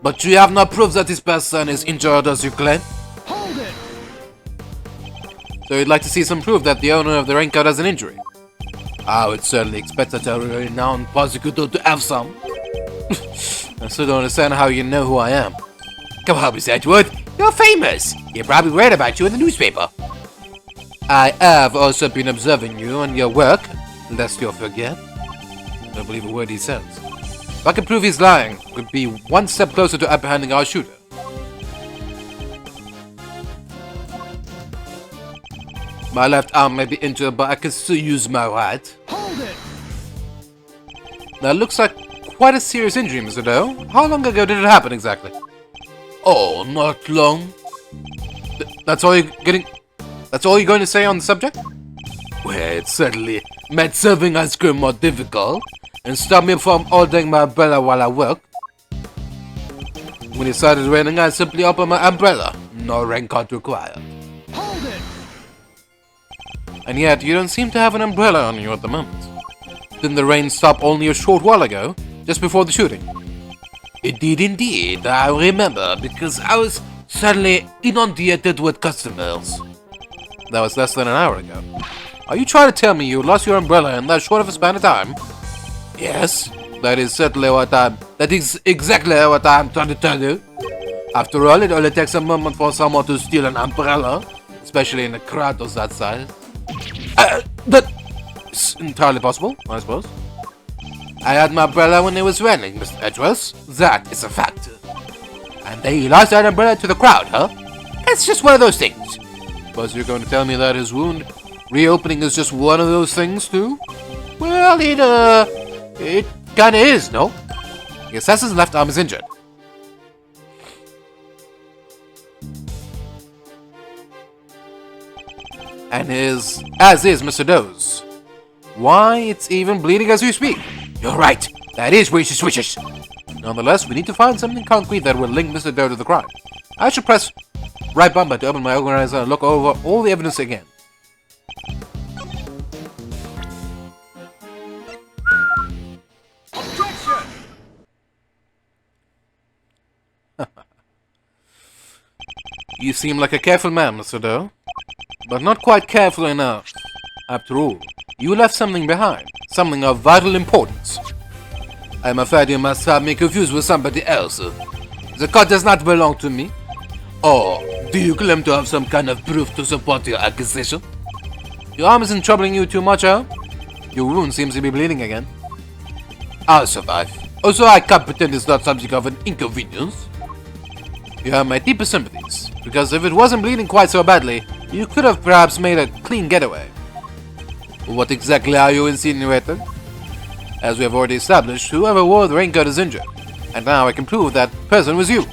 But you have no proof that this person is injured as you claim? Hold it! So you'd like to see some proof that the owner of the raincoat has an injury? I would certainly expect such a renowned prosecutor to have some. I still don't understand how you know who I am. Come on, Miss Edgeworth. You're famous. You probably read about you in the newspaper. I have also been observing you and your work, lest you forget. I don't believe a word he says. If I can prove he's lying, we'd be one step closer to apprehending our shooter. My left arm may be injured, but I can still use my right. Hold it! That looks like quite a serious injury, Mr. Doe. How long ago did it happen exactly? Oh, not long. That's all you're getting... That's all you're going to say on the subject? Well, it certainly made serving ice cream more difficult and stopped me from holding my umbrella while I work. When it started raining, I simply opened my umbrella. No raincoat required. Hold it! And yet, you don't seem to have an umbrella on you at the moment. Didn't the rain stop only a short while ago, just before the shooting? It did indeed, I remember, because I was suddenly inundated with customers. That was less than an hour ago. Are you trying to tell me you lost your umbrella in that short of a span of time? Yes, that is exactly what I'm trying to tell you. After all, it only takes a moment for someone to steal an umbrella, especially in a crowd of that size. That's entirely possible, I suppose. I had my umbrella when it was raining, Mr. Edgeworth. That is a fact. And then he lost that umbrella to the crowd, huh? It's just one of those things. Suppose you're going to tell me that his wound reopening is just one of those things, too? Well, it kinda is, no? The assassin's left arm is injured. And as is Mr. Doe's. Why, it's even bleeding as we speak. You're right, that is wishes. Nonetheless, we need to find something concrete that will link Mr. Doe to the crime. I should press right bumper to open my organizer and look over all the evidence again. Objection! You seem like a careful man, Mr. Doe. But not quite careful enough. After all, you left something behind. Something of vital importance. I'm afraid you must have me confused with somebody else. The car does not belong to me. Or do you claim to have some kind of proof to support your accusation? Your arm isn't troubling you too much, huh? Your wound seems to be bleeding again. I'll survive. Also, I can't pretend it's not something of an inconvenience. You have my deepest sympathies, because if it wasn't bleeding quite so badly, you could have perhaps made a clean getaway. What exactly are you insinuating? As we have already established, whoever wore the raincoat is injured, and now I can prove that person was you,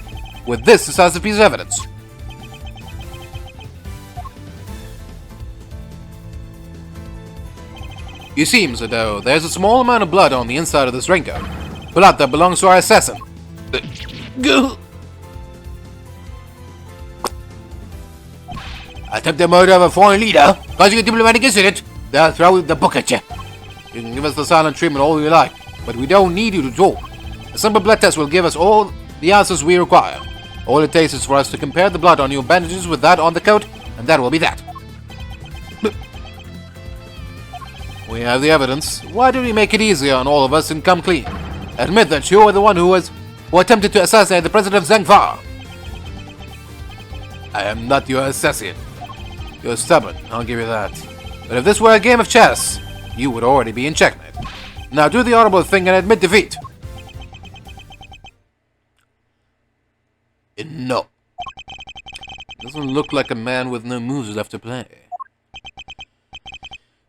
with this decisive piece of evidence. You see, Mr. Doe, there's a small amount of blood on the inside of this raincoat. Blood that belongs to our assassin. Attempted murder of a foreign leader, causing a diplomatic incident. They'll throw the book at you. You can give us the silent treatment all you like, but we don't need you to talk. A simple blood test will give us all the answers we require. All it takes is for us to compare the blood on your bandages with that on the coat, and that will be that. We have the evidence. Why don't we make it easier on all of us and come clean? Admit that you were the one who attempted to assassinate the president of Zheng Fa. I am not your assassin. You're stubborn, I'll give you that. But if this were a game of chess, you would already be in checkmate. Now do the honorable thing and admit defeat. No. Doesn't look like a man with no moves left to play.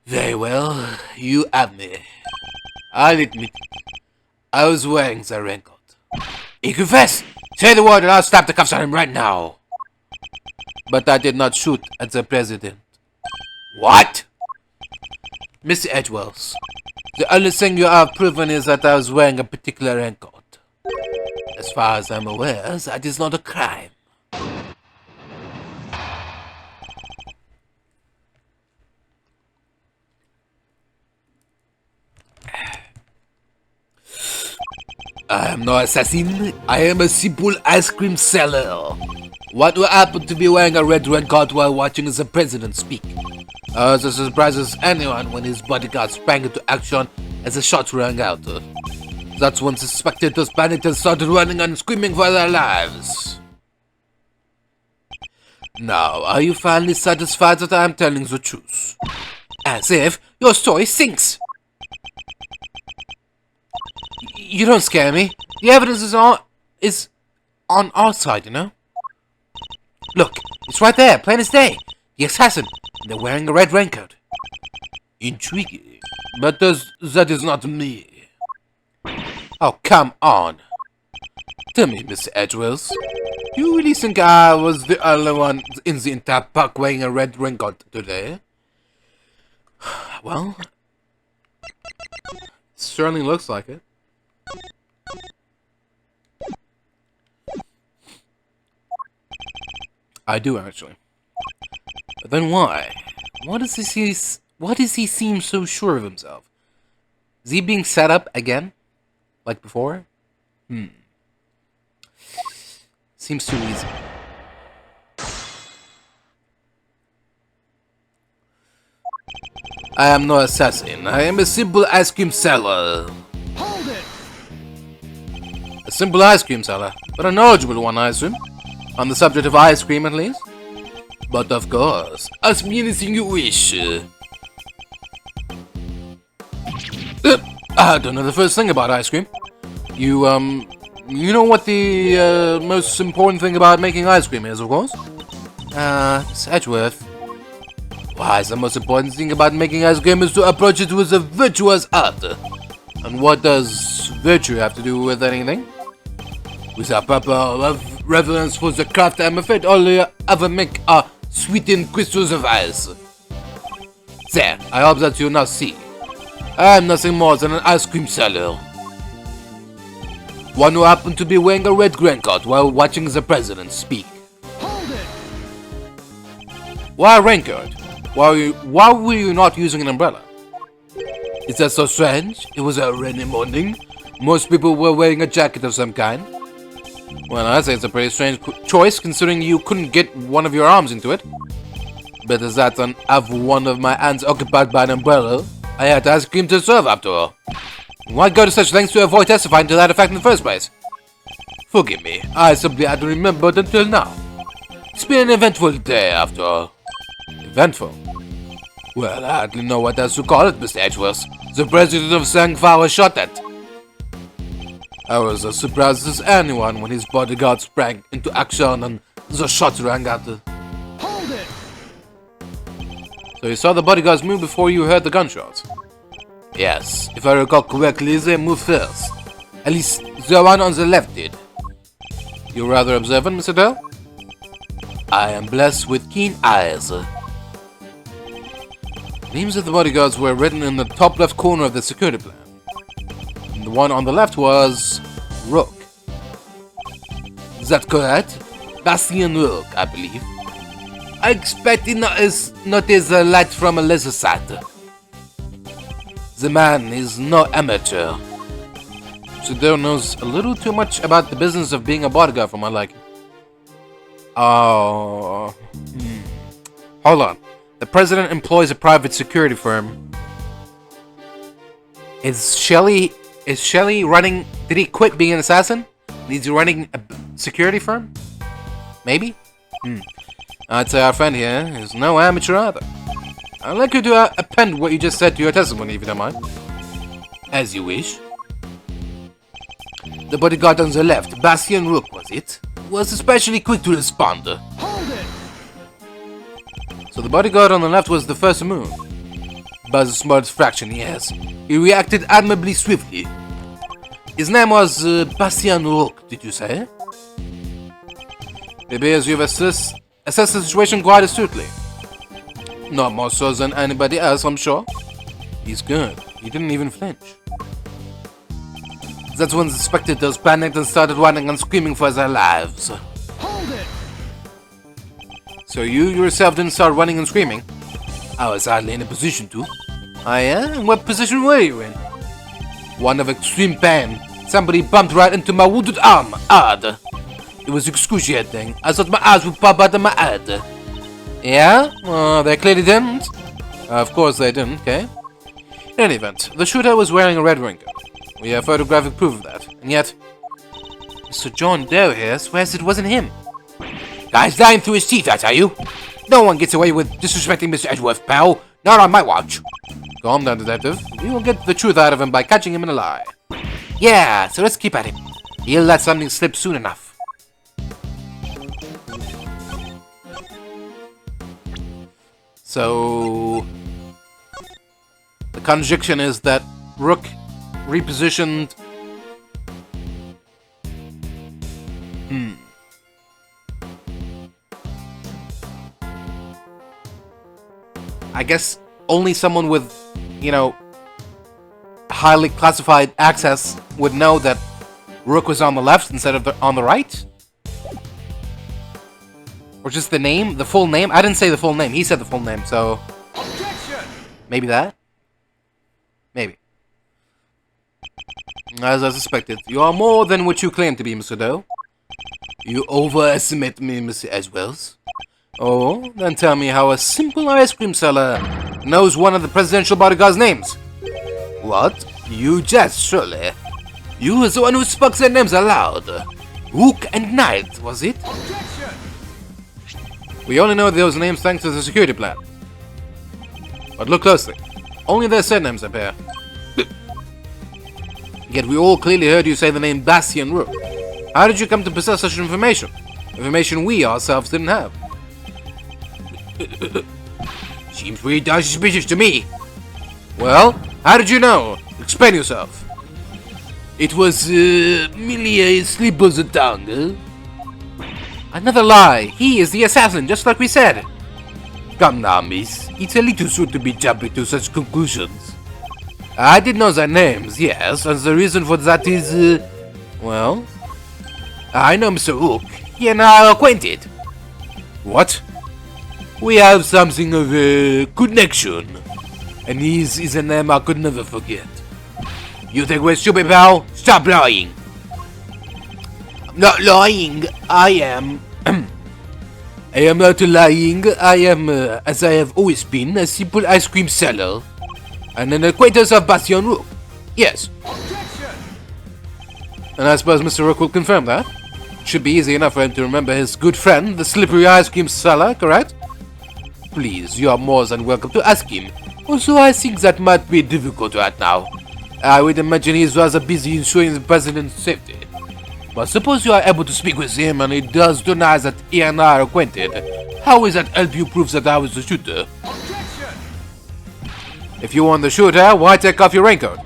Very well, you have me. I'll admit, I was wearing the raincoat. You confess! Say the word and I'll snap the cuffs on him right now. But I did not shoot at the president. What? Mr. Edgeworth, the only thing you have proven is that I was wearing a particular raincoat. As far as I'm aware, that is not a crime. I am no assassin. I am a simple ice cream seller. What will happen to be wearing a red raincoat while watching the president speak? This surprises anyone when his bodyguard sprang into action as the shots rang out. That's when the spectators panicked and started running and screaming for their lives. Now, are you finally satisfied that I am telling the truth? As if your story sinks. You don't scare me. The evidence is on our side, you know? Look, it's right there, plain as day. The assassin. They're wearing a red raincoat. Intriguing. But that is not me. Oh, come on. Tell me, Mr. Edgeworth. Do you really think I was the only one in the entire park wearing a red raincoat today? Well, certainly looks like it. I do, actually. But then why? Why does he seem so sure of himself? Is he being set up again? Like before? Seems too easy. I am no assassin. I am a simple ice cream seller. Hold it! A simple ice cream seller, but a knowledgeable one, I assume. On the subject of ice cream, at least. But of course, ask me anything you wish. I don't know the first thing about ice cream. You know what the most important thing about making ice cream is, of course? Miss Edgeworth. Why, the most important thing about making ice cream is to approach it with a virtuous art. And what does virtue have to do with anything? With a proper reverence for the craft, I'm afraid all you ever make are sweetened crystals of ice. There, I hope that you now see. I am nothing more than an ice cream seller. One who happened to be wearing a red raincoat while watching the president speak. Hold it! Why a raincoat? Why were you not using an umbrella? Is that so strange? It was a rainy morning. Most people were wearing a jacket of some kind. Well, I'd say it's a pretty strange choice, considering you couldn't get one of your arms into it. Better that than have one of my hands occupied by an umbrella. I had ice cream to serve, after all. Why go to such lengths to avoid testifying to that effect in the first place? Forgive me, I simply hadn't remembered until now. It's been an eventful day, after all. Eventful? Well, I hardly know what else to call it, Mr. Edgeworth. The president of Zheng Fa was shot at. I was as surprised as anyone when his bodyguard sprang into action and the shots rang out. Hold it! So you saw the bodyguards move before you heard the gunshots? Yes, if I recall correctly, they moved first. At least the one on the left did. You're rather observant, Mr. Dell? I am blessed with keen eyes. Names of the bodyguards were written in the top left corner of the security plan. And the one on the left was Rook. Is that correct? Bastien Rook, I believe. I expect he noticed the light from a lesser side. The man is no amateur. Sudo knows a little too much about the business of being a bodyguard for my liking. Oh. Hold on. The president employs a private security firm. Is Shelley running... Did he quit being an assassin? Is he running a security firm? Maybe? I'd say our friend here is no amateur either. I'd like you to append what you just said to your testimony, if you don't mind. As you wish. The bodyguard on the left, Bastien Rook, was it? Was especially quick to respond. Hold it! So the bodyguard on the left was the first to move. By the smallest fraction, yes. He reacted admirably swiftly. His name was Bastien Rook, did you say? It appears you've assessed the situation quite astutely. Not more so than anybody else, I'm sure. He's good. He didn't even flinch. That's when the spectators panicked and started running and screaming for their lives. Hold it! So you yourself didn't start running and screaming? I was hardly in a position to. I am? What position were you in? One of extreme pain. Somebody bumped right into my wounded arm. Odd. It was excruciating. I thought my eyes would pop out of my head. Yeah? They clearly didn't. Of course they didn't, okay? In any event, the shooter was wearing a red raincoat. We have photographic proof of that. And yet, Mr. John Doe here swears it wasn't him. Guy's lying through his teeth, I tell you. No one gets away with disrespecting Mr. Edgeworth, pal. Not on my watch. Calm down, detective. We will get the truth out of him by catching him in a lie. Yeah, so let's keep at him. He'll let something slip soon enough. So the conjunction is that Rook repositioned. I guess only someone with, you know, highly classified access would know that Rook was on the left instead of on the right? Or just the name? The full name? I didn't say the full name. He said the full name, so... Objection! Maybe that? Maybe. As I suspected, you are more than what you claim to be, Mr. Doe. You overestimate me, Mr. Edgeworth. Oh, then tell me how a simple ice cream seller knows one of the presidential bodyguard's names. What? You jest, surely. You was the one who spoke their names aloud. Rook and Knight, was it? Objection! We only know those names thanks to the security plan. But look closely. Only their surnames appear. Yet we all clearly heard you say the name Bastian Rook. How did you come to possess such information? Information we ourselves didn't have. Seems pretty darn suspicious to me. Well, how did you know? Explain yourself. It was merely a slip of the tongue. Another lie. He is the assassin, just like we said. Come now, miss. It's a little soon to be jumping to such conclusions. I did know their names, yes, and the reason for that is, well, I know Mr. Rook. He and I are acquainted. What? We have something of a connection, and his is a name I could never forget. You think we're stupid, pal? Stop lying. I'm not lying. I am. I am not lying. I am, as I have always been, a simple ice cream seller, and an acquaintance of Bastian Rook. Yes. Objection! And I suppose Mr. Rook will confirm that. Should be easy enough for him to remember his good friend, the slippery ice cream seller, correct? Please, you are more than welcome to ask him. Also, I think that might be difficult right now. I would imagine he is rather busy ensuring the president's safety. But suppose you are able to speak with him and he does deny that he and I are acquainted. How is that help you prove that I was the shooter? Objection! If you weren't the shooter, why take off your raincoat?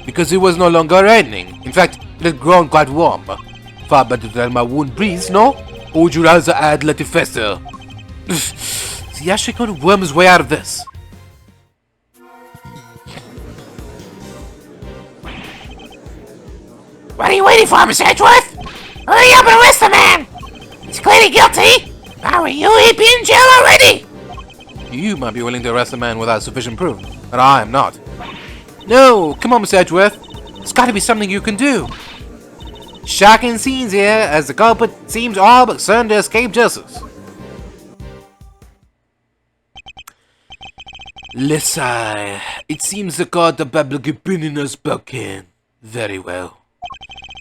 Because it was no longer raining. In fact, it had grown quite warm. Far better than my wound breeze, no? Or would you rather I'd let it fester? He actually going to worm his way out of this. What are you waiting for, Mr. Edgeworth? Hurry up and arrest the man! He's clearly guilty! How are you? He'd be in jail already! You might be willing to arrest a man without sufficient proof, but I am not. No, come on, Mr. Edgeworth. There's got to be something you can do. Shocking scenes here, as the culprit seems all but certain to escape justice. Let's sigh. It seems the court of public opinion has spoken. Very well.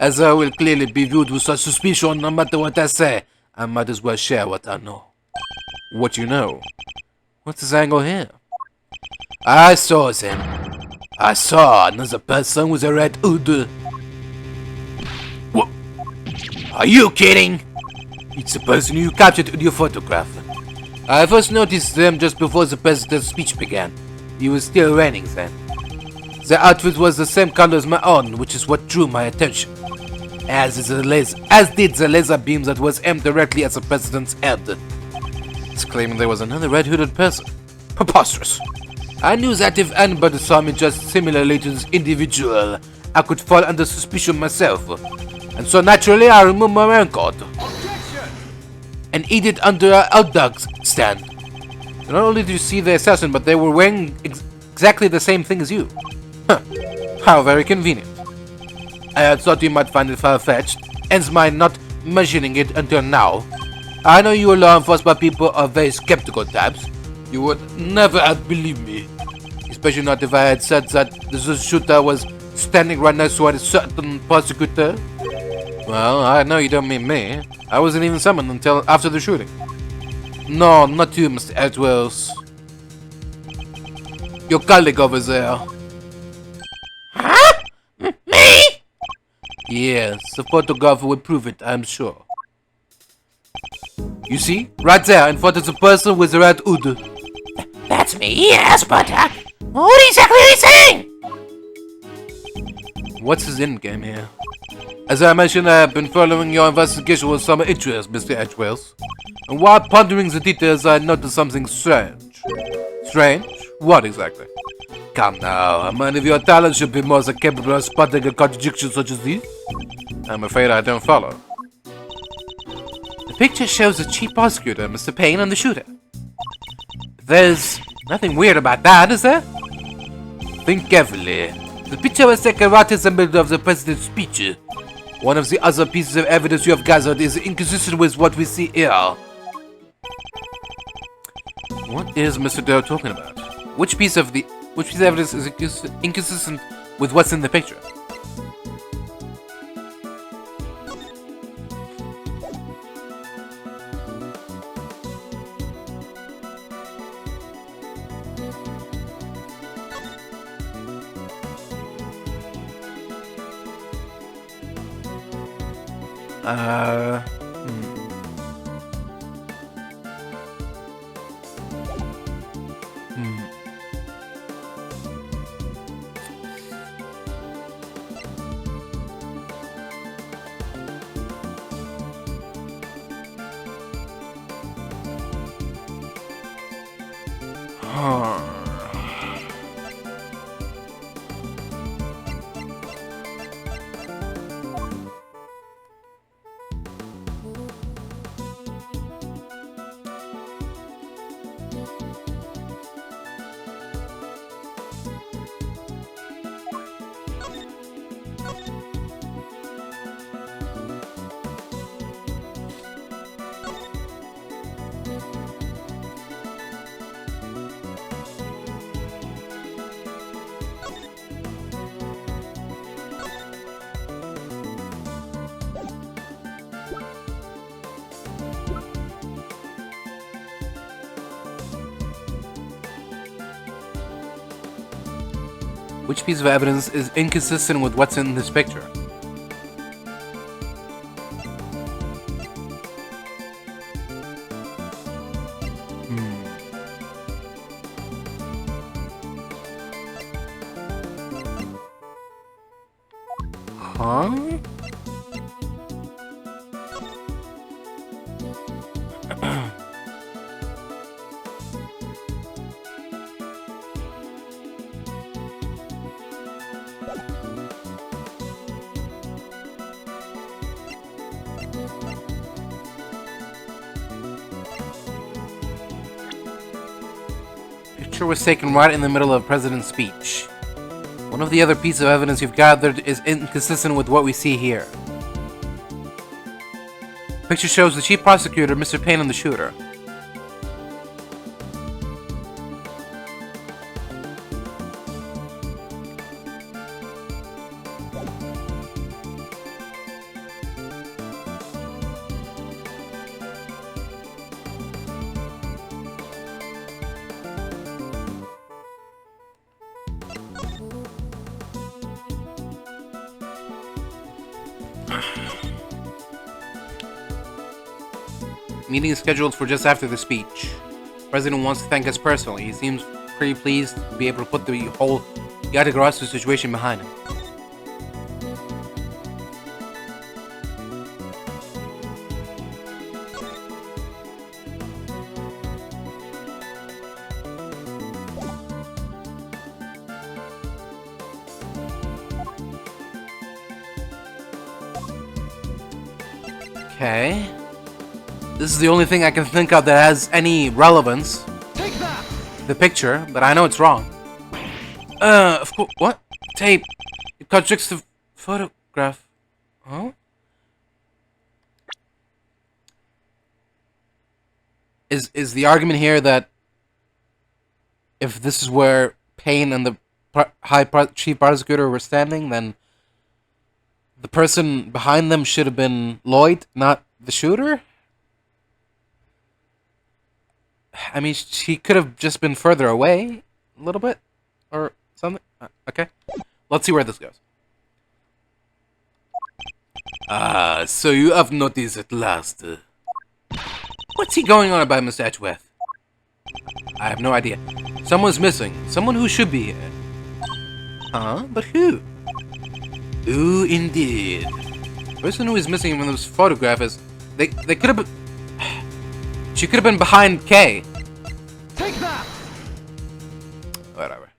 As I will clearly be viewed with such suspicion, no matter what I say, I might as well share what I know. What you know? What's this angle here? I saw them. I saw another person with a red hood. What? Are you kidding? It's the person you captured in your photograph. I first noticed them just before the president's speech began. He was still raining then. The outfit was the same color as my own, which is what drew my attention. As did the laser beam that was aimed directly at the president's head. He's claiming there was another red-hooded person. Preposterous. I knew that if anybody saw me dressed similarly to this individual, I could fall under suspicion myself. And so naturally I removed my raincoat and hid it under a hot dog stand. Not only did you see the assassin, but they were wearing exactly the same thing as you. Huh. How very convenient. I had thought you might find it far-fetched, hence my not mentioning it until now. I know you law enforcement people are very skeptical types. You would never have believed me. Especially not if I had said that the shooter was standing right next to a certain prosecutor. Well, I know you don't mean me. I wasn't even summoned until after the shooting. No, not you, Mr. Edgeworth. Your colleague over there. Huh? Me? Yes, the photographer would prove it, I'm sure. You see? Right there, in front of the person with the red hood. That's me, yes, but, what exactly are you saying? What's his endgame here? As I mentioned, I have been following your investigation with some interest, Mr. Edgeworth. And while pondering the details, I noticed something strange. Strange? What exactly? Come now, a man of your talent should be more than capable of spotting a contradiction such as this. I'm afraid I don't follow. The picture shows the chief prosecutor, Mr. Payne, and the shooter. There's nothing weird about that, is there? Think carefully. The picture was taken right in the middle of the president's speech. One of the other pieces of evidence you have gathered is inconsistent with what we see here. What is Mr. Doe talking about? Which piece of evidence is inconsistent with what's in the picture? Which piece of evidence is inconsistent with what's in this picture? Huh? Picture was taken right in the middle of the president's speech. One of the other pieces of evidence you've gathered is inconsistent with what we see here. Picture shows the chief prosecutor, Mr. Payne, and the shooter. Meeting is scheduled for just after the speech. The president wants to thank us personally. He seems pretty pleased to be able to put the whole Yadagarasu situation behind him. Okay. This is the only thing I can think of that has any relevance. Take that! The picture, but I know it's wrong. Of course. What? Tape. It contradicts the photograph. Huh? Is the argument here that if this is where Payne and the chief prosecutor were standing, then the person behind them should have been Lloyd, not the shooter? I mean, she could have just been further away a little bit or something. Okay. Let's see where this goes. Ah, so you have noticed at last. What's he going on about, Mr. Edgeworth? I have no idea. Someone's missing. Someone who should be here. Huh? But who? Who indeed? The person who is missing from this photograph is... They could have been... She could have been behind Kay. Take that! Whatever.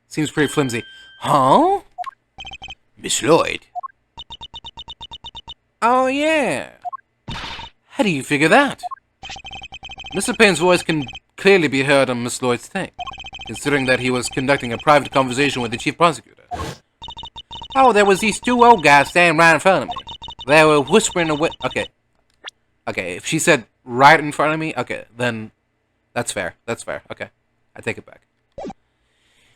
Seems pretty flimsy. Huh? Miss Lloyd. Oh, yeah. How do you figure that? Mr. Payne's voice can clearly be heard on Miss Lloyd's tape, considering that he was conducting a private conversation with the chief prosecutor. Oh, there was these two old guys standing right in front of me. They were whispering away. Okay. Okay, if she said right in front of me, okay, then that's fair. That's fair. Okay, I take it back.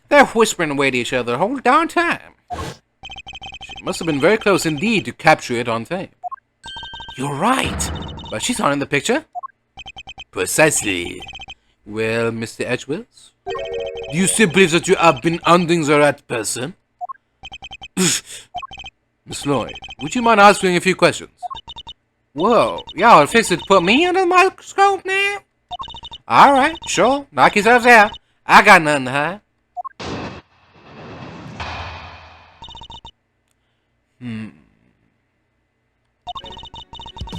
They're whispering away to each other the whole darn time. She must have been very close indeed to capture it on tape. You're right, but she's not in the picture. Precisely. Well, Mr. Edgeworth, do you still believe that you have been hunting the right person? Miss Lloyd, would you mind asking a few questions? Whoa, y'all fixed to put me under the microscope now? Alright, sure, knock yourselves out. I got nothing to hide.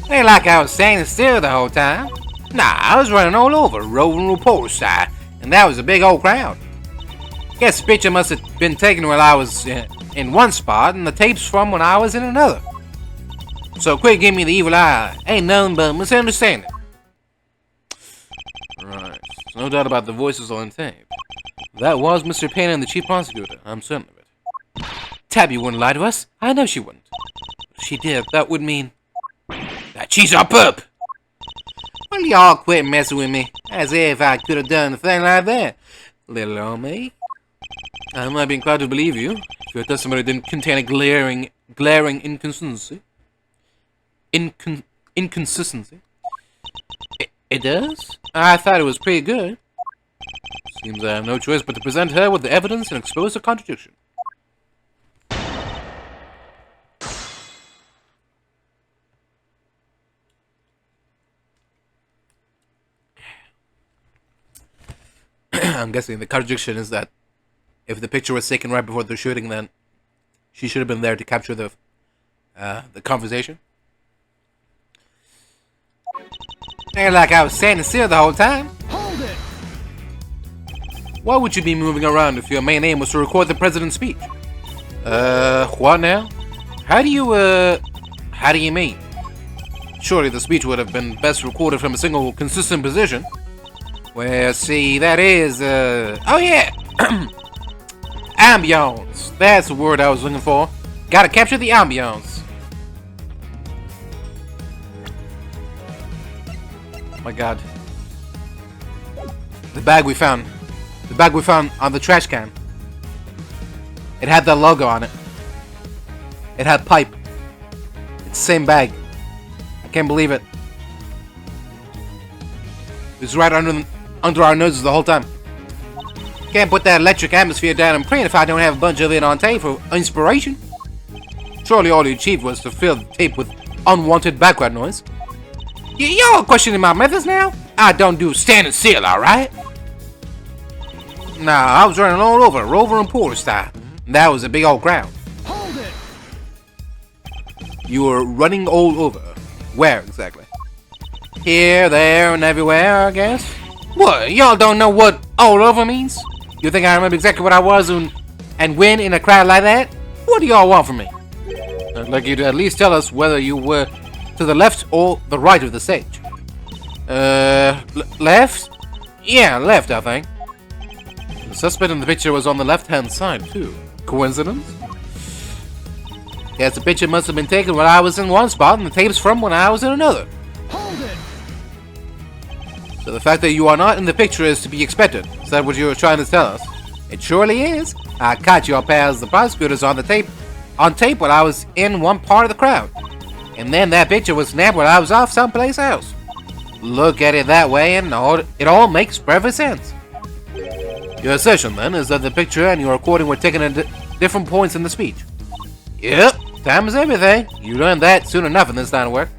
Ain't like I was standing still the whole time. Nah, I was running all over, roving reporter style, and that was a big old crowd. Guess the picture must have been taken while I was in one spot, and the tape's from when I was in another. So quit giving me the evil eye. Ain't nothing but misunderstanding. Right. No doubt about the voices on tape. That was Mr. Payne and the chief prosecutor. I'm certain of it. Tabby wouldn't lie to us. I know she wouldn't. If she did, that would mean that she's a pup. Well, y'all quit messing with me. As if I could have done a thing like that. Little old me. I might be inclined to believe you if your testimony didn't contain a glaring inconsistency. Inconsistency. It does? I thought it was pretty good. Seems I have no choice but to present her with the evidence and expose the contradiction. I'm guessing the contradiction is that if the picture was taken right before the shooting, then she should have been there to capture the conversation. Ain't like I was standing still the whole time. Hold it! Why would you be moving around if your main aim was to record the president's speech? What now? How do you mean? Surely the speech would have been best recorded from a single consistent position. Well, see, that is, oh yeah! Ambiance. That's the word I was looking for. Gotta capture the ambiance. Oh my god. The bag we found. The bag we found on the trash can. It had the logo on it. It had pipe. It's the same bag. I can't believe it. It was right under our noses the whole time. Can't put that electric atmosphere down and print if I don't have a bunch of it on tape for inspiration. Surely all you achieved was to fill the tape with unwanted background noise. Y'all questioning my methods now? I don't do standing still, alright? Nah, I was running all over, rover and porter style. That was a big old crowd. Hold it! You were running all over. Where exactly? Here, there, and everywhere, I guess. What? Y'all don't know what all over means? You think I remember exactly what I was and when in a crowd like that? What do y'all want from me? I'd like you to at least tell us whether you were to the left or the right of the stage. Left? Yeah, left, I think. The suspect in the picture was on the left-hand side, too. Coincidence? Guess the picture must have been taken when I was in one spot and the tape's from when I was in another. Hold it! So the fact that you are not in the picture is to be expected. Is that what you were trying to tell us? It surely is. I caught your pals, the prosecutors, on tape when I was in one part of the crowd. And then that picture was snapped when I was off someplace else. Look at it that way and it all makes perfect sense. Your assertion, then, is that the picture and your recording were taken at different points in the speech. Yep, time is everything. You learn that soon enough in this line of work.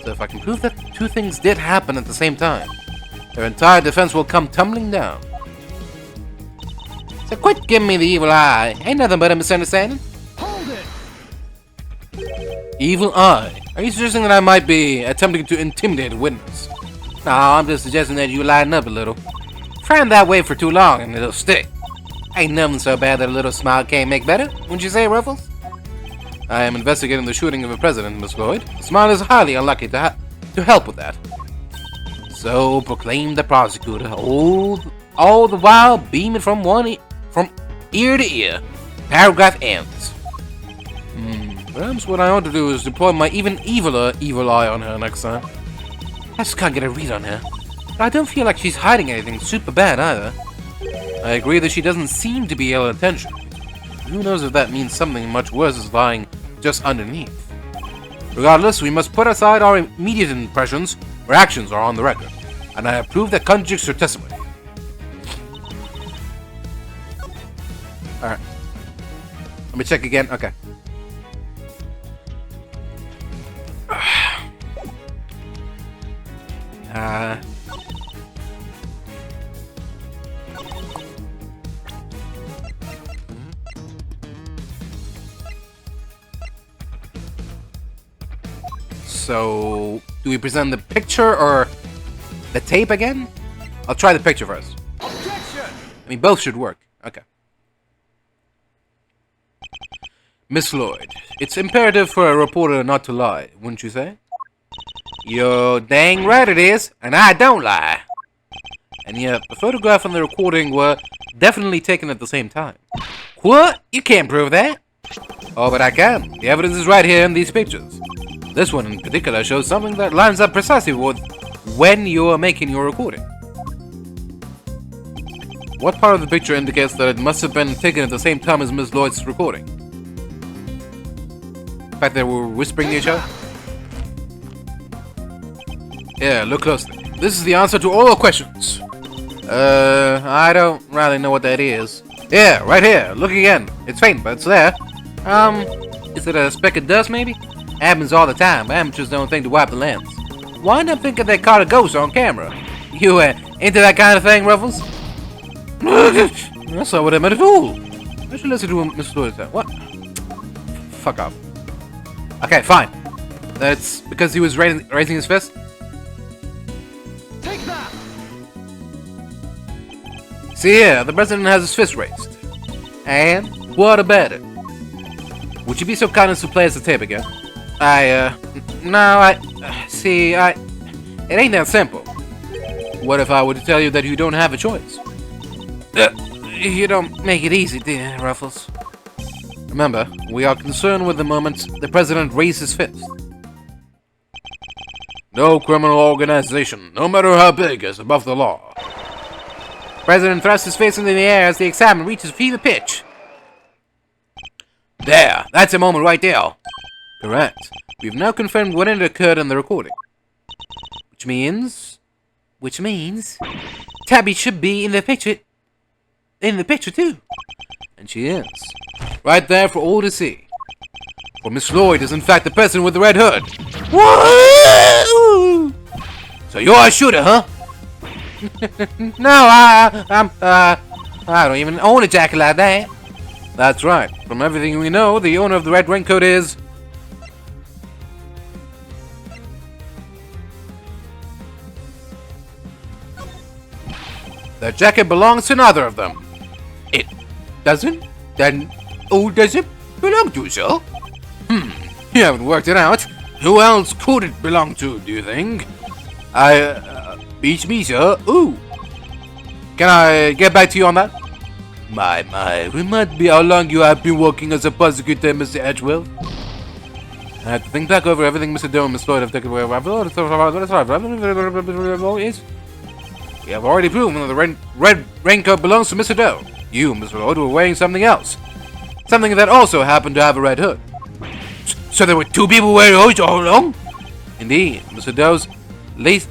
So if I can prove that two things did happen at the same time, Their entire defense will come tumbling down. So quit giving me the evil eye. Ain't nothing but a misunderstanding. Hold it! Evil eye? Are you suggesting that I might be attempting to intimidate a witness? No, I'm just suggesting that you lighten up a little. Frown that way for too long and it'll stick. Ain't nothing so bad that a little smile can't make better, wouldn't you say, Ruffles? I am investigating the shooting of a president, Miss Lloyd. A smile is highly unlikely to help with that. So proclaimed the prosecutor, all the while beaming from ear to ear. Paragraph ends. Perhaps what I ought to do is deploy my even eviler evil eye on her next time. I just can't get a read on her. But I don't feel like she's hiding anything super bad either. I agree that she doesn't seem to be ill-intentioned. Who knows if that means something much worse is lying just underneath. Regardless, we must put aside our immediate impressions. Her actions are on the record, and I approve that contradicts her testimony. Alright. Let me check again. Okay. So, do we present the picture or the tape again? I'll try the picture first. Objection! I mean, both should work. Okay. Miss Lloyd, it's imperative for a reporter not to lie, wouldn't you say? You're dang right it is, and I don't lie. And yet, the photograph and the recording were definitely taken at the same time. What? You can't prove that? Oh, but I can. The evidence is right here in these pictures. This one in particular shows something that lines up precisely with when you're making your recording. What part of the picture indicates that it must have been taken at the same time as Miss Lloyd's recording? The fact that we were whispering to each other? Yeah, look closely. This is the answer to all questions. I don't really know what that is. Yeah, right here. Look again. It's faint, but it's there. Is it a speck of dust, maybe? Happens all the time. Amateurs don't think to wipe the lens. Why not think they caught a ghost on camera? You into that kind of thing, Ruffles? That's not what I meant at all. I should listen to Mr. Lloyd. What? Fuck off. Okay, fine. That's because he was raising his fist? Take that! See here, the president has his fist raised. And what about it? Would you be so kind as to play us the tape again? It ain't that simple. What if I were to tell you that you don't have a choice? You don't make it easy, dear Ruffles. Remember, we are concerned with the moment the president raised his fist. No criminal organization, no matter how big, is above the law. The president thrusts his fist into the air as the examiner reaches fever pitch. There, that's a moment right there. Correct. We've now confirmed when it occurred in the recording. Which means, Tabby should be in the picture too. And she is. Right there for all to see. For Miss Lloyd is in fact the person with the red hood. Woo! So you're a shooter, huh? No, I don't even own a jacket like that. That's right. From everything we know, the owner of the red raincoat is... The jacket belongs to neither of them. It doesn't? Then who does it belong to, sir? You haven't worked it out. Who else could it belong to, do you think? Beats me, sir. Ooh. Can I get back to you on that? My, remind me how long you have been working as a prosecutor, Mr. Edgeworth. I have to think back over everything Mr. Doe and Miss Lloyd have taken away. We have already proven that the red raincoat belongs to Mr. Doe. You, Mr. Lloyd, were wearing something else. Something that also happened to have a red hood. So there were two people wearing hoods all along? Indeed, Mr. Doe's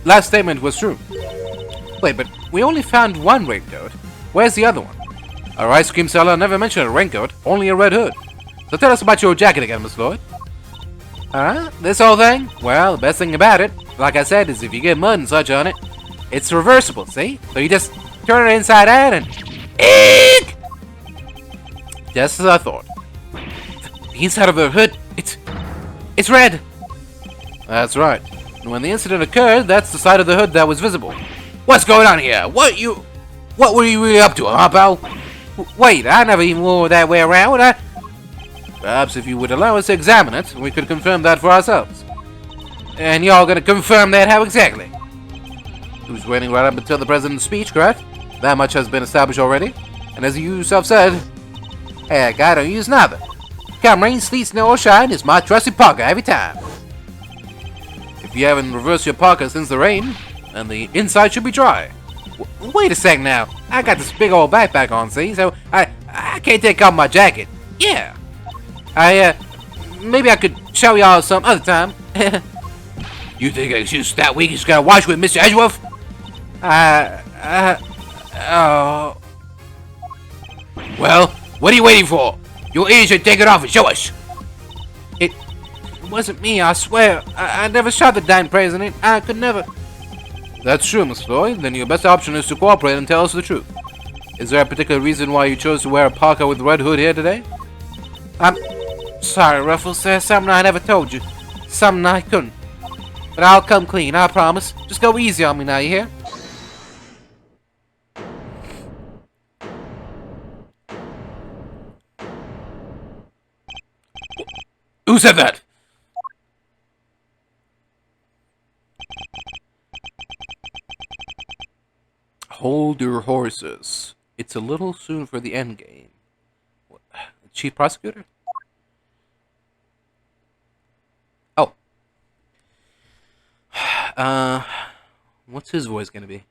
last statement was true. Wait, but we only found one raincoat. Where's the other one? Our ice cream seller never mentioned a raincoat, only a red hood. So tell us about your jacket again, Miss Lloyd. This whole thing? Well, the best thing about it, like I said, is if you get mud and such on it, It's reversible, see? So you just turn it inside out and... Eek! Just as I thought. The inside of the hood, it's red! That's right. And when the incident occurred, that's the side of the hood that was visible. What's going on here? What were you really up to, huh, pal? Wait, I never even wore that way around, would I? Perhaps if you would allow us to examine it, we could confirm that for ourselves. And y'all gonna confirm that how exactly? He was waiting right up until the president's speech, correct? That much has been established already. And as you yourself said, heck, I don't use neither. Come rain, sleet, snow, or shine, it's my trusty parka every time. If you haven't reversed your parka since the rain, then the inside should be dry. Wait a sec now. I got this big old backpack on, see? So I can't take off my jacket. Yeah. Maybe I could show y'all some other time. You think it's just that week just gotta watch with Mr. Edgeworth? Oh. Well, what are you waiting for? Your ears should take it off and show us. It wasn't me, I swear. I never shot the damn president. I could never. That's true, Mr. Lloyd. Then your best option is to cooperate and tell us the truth. Is there a particular reason why you chose to wear a parka with red hood here today? I'm sorry, Ruffles. There's something I never told you. Something I couldn't. But I'll come clean, I promise. Just go easy on me now, you hear? Who said that? Hold your horses. It's a little soon for the end game. What, Chief Prosecutor? Oh. What's his voice gonna be?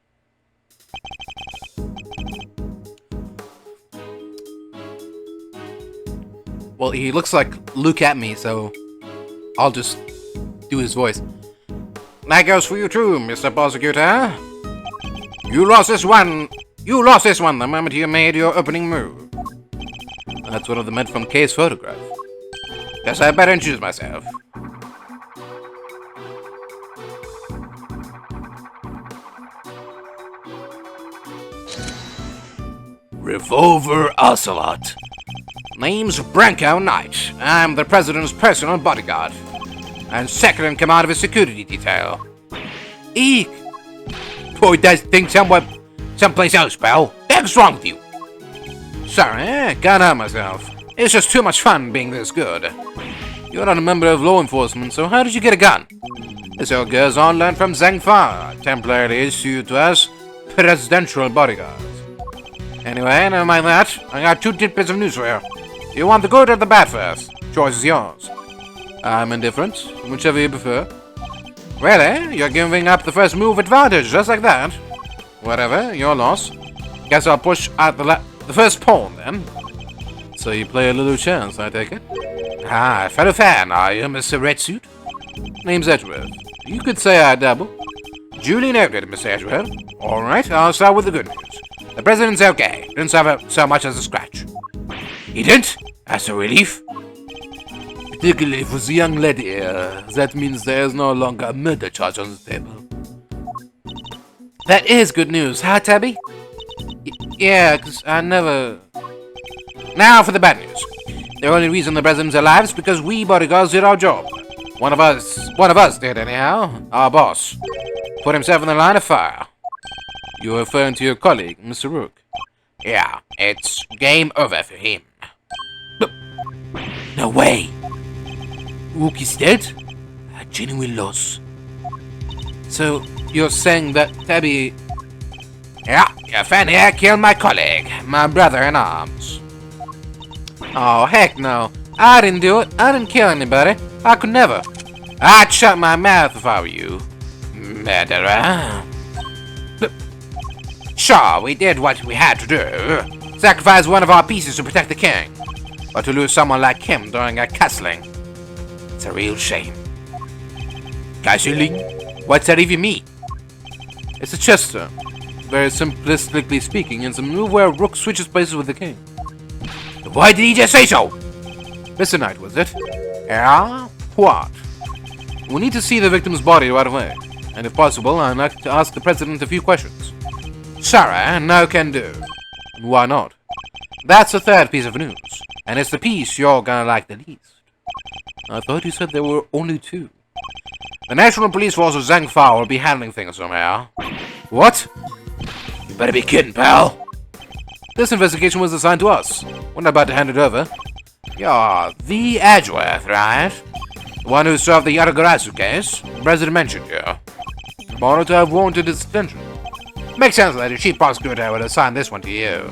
Well, he looks like Luke at me, so I'll just do his voice. That goes for you too, Mr. Prosecutor. You lost this one the moment you made your opening move. That's one of the men from Kay's photograph. Guess I better introduce myself. Revolver Ocelot. Name's Branko Knight. I'm the president's personal bodyguard. And second in command of his security detail. Eek! Point that thing someplace else, pal. What's wrong with you? Sorry, can't help myself. It's just too much fun being this good. You're not a member of law enforcement, so how did you get a gun? This all goes on learned from Zheng Fa, temporarily issued to us presidential bodyguards. Anyway, never mind that. I got two tidbits of news for you. You want the good or the bad first? Choice is yours. I'm indifferent, whichever you prefer. Really? You're giving up the first move advantage, just like that? Whatever, your loss. Guess I'll push out the first pawn, then. So you play a little chance, I take it? Ah, fellow fan, are you, Mr. Red Suit? Name's Edgeworth. You could say I dabble. Duly noted, Mr. Edgeworth. Alright, I'll start with the good news. The president's okay. Didn't suffer so much as a scratch. He didn't? That's a relief. Particularly for the young lady, that means there is no longer a murder charge on the table. That is good news, huh, Tabby? Yeah, because I never... Now for the bad news. The only reason the president's alive is because we bodyguards did our job. One of us did anyhow. Our boss. Put himself in the line of fire. You're referring to your colleague, Mr. Rook? Yeah, it's game over for him. No way! Rook is dead? A genuine loss. So, you're saying that Tabby... Yeah, your fan here killed my colleague, my brother in arms. Oh, heck no. I didn't do it. I didn't kill anybody. I could never. I'd shut my mouth if I were you. Murderer. Sure, we did what we had to do. Sacrifice one of our pieces to protect the king. But to lose someone like him during a castling, it's a real shame. Castling? What's that even mean? It's a Chester. Very simplistically speaking, it's a move where Rook switches places with the king. Why did he just say so? Mr. Knight, was it? Yeah? What? We need to see the victim's body right away. and if possible, I'd like to ask the President a few questions. Sorry, no can do. Why not? That's the third piece of news, and it's the piece you're gonna like the least. I thought you said there were only two. The National Police Force of Zheng Fa will be handling things somehow. What? You better be kidding, pal. This investigation was assigned to us. We're not about to hand it over. You're the Edgeworth, right? The one who solved the Yaragarasu case. The President mentioned you. I'm honored to have warranted his attention. Makes sense that the Chief Prosecutor would assign this one to you.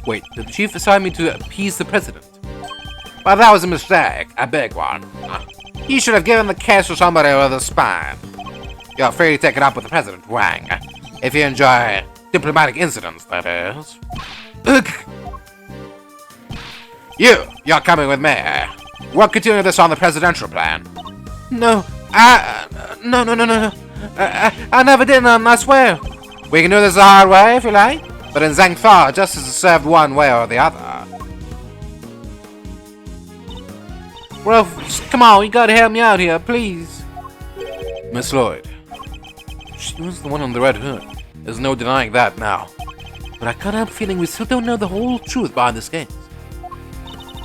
Wait, did the Chief assign me to appease the President? Well, that was a mistake. A big one. He should have given the case to somebody with a spine. You're free to take it up with the President, Wang. If you enjoy diplomatic incidents, that is. Ugh. You're coming with me. We'll continue this on the presidential plan. No. No. I never did, I swear. We can do this the hard way, if you like. But in Zheng Fa, justice is served one way or the other. Well, come on, you gotta help me out here, please. Miss Lloyd. She was the one on the red hood. There's no denying that now. But I can't help feeling we still don't know the whole truth behind this case.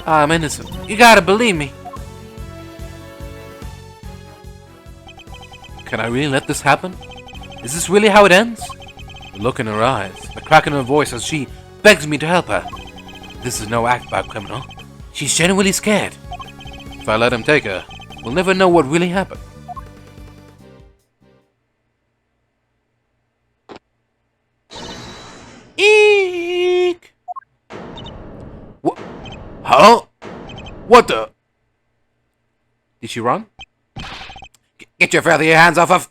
I'm innocent. You gotta believe me. Can I really let this happen? Is this really how it ends? The look in her eyes, the crack in her voice as she begs me to help her. This is no act by a criminal. She's genuinely scared. If I let him take her, we'll never know what really happened. Eek! What? Huh? What the? Did she run? Get your filthy hands off of...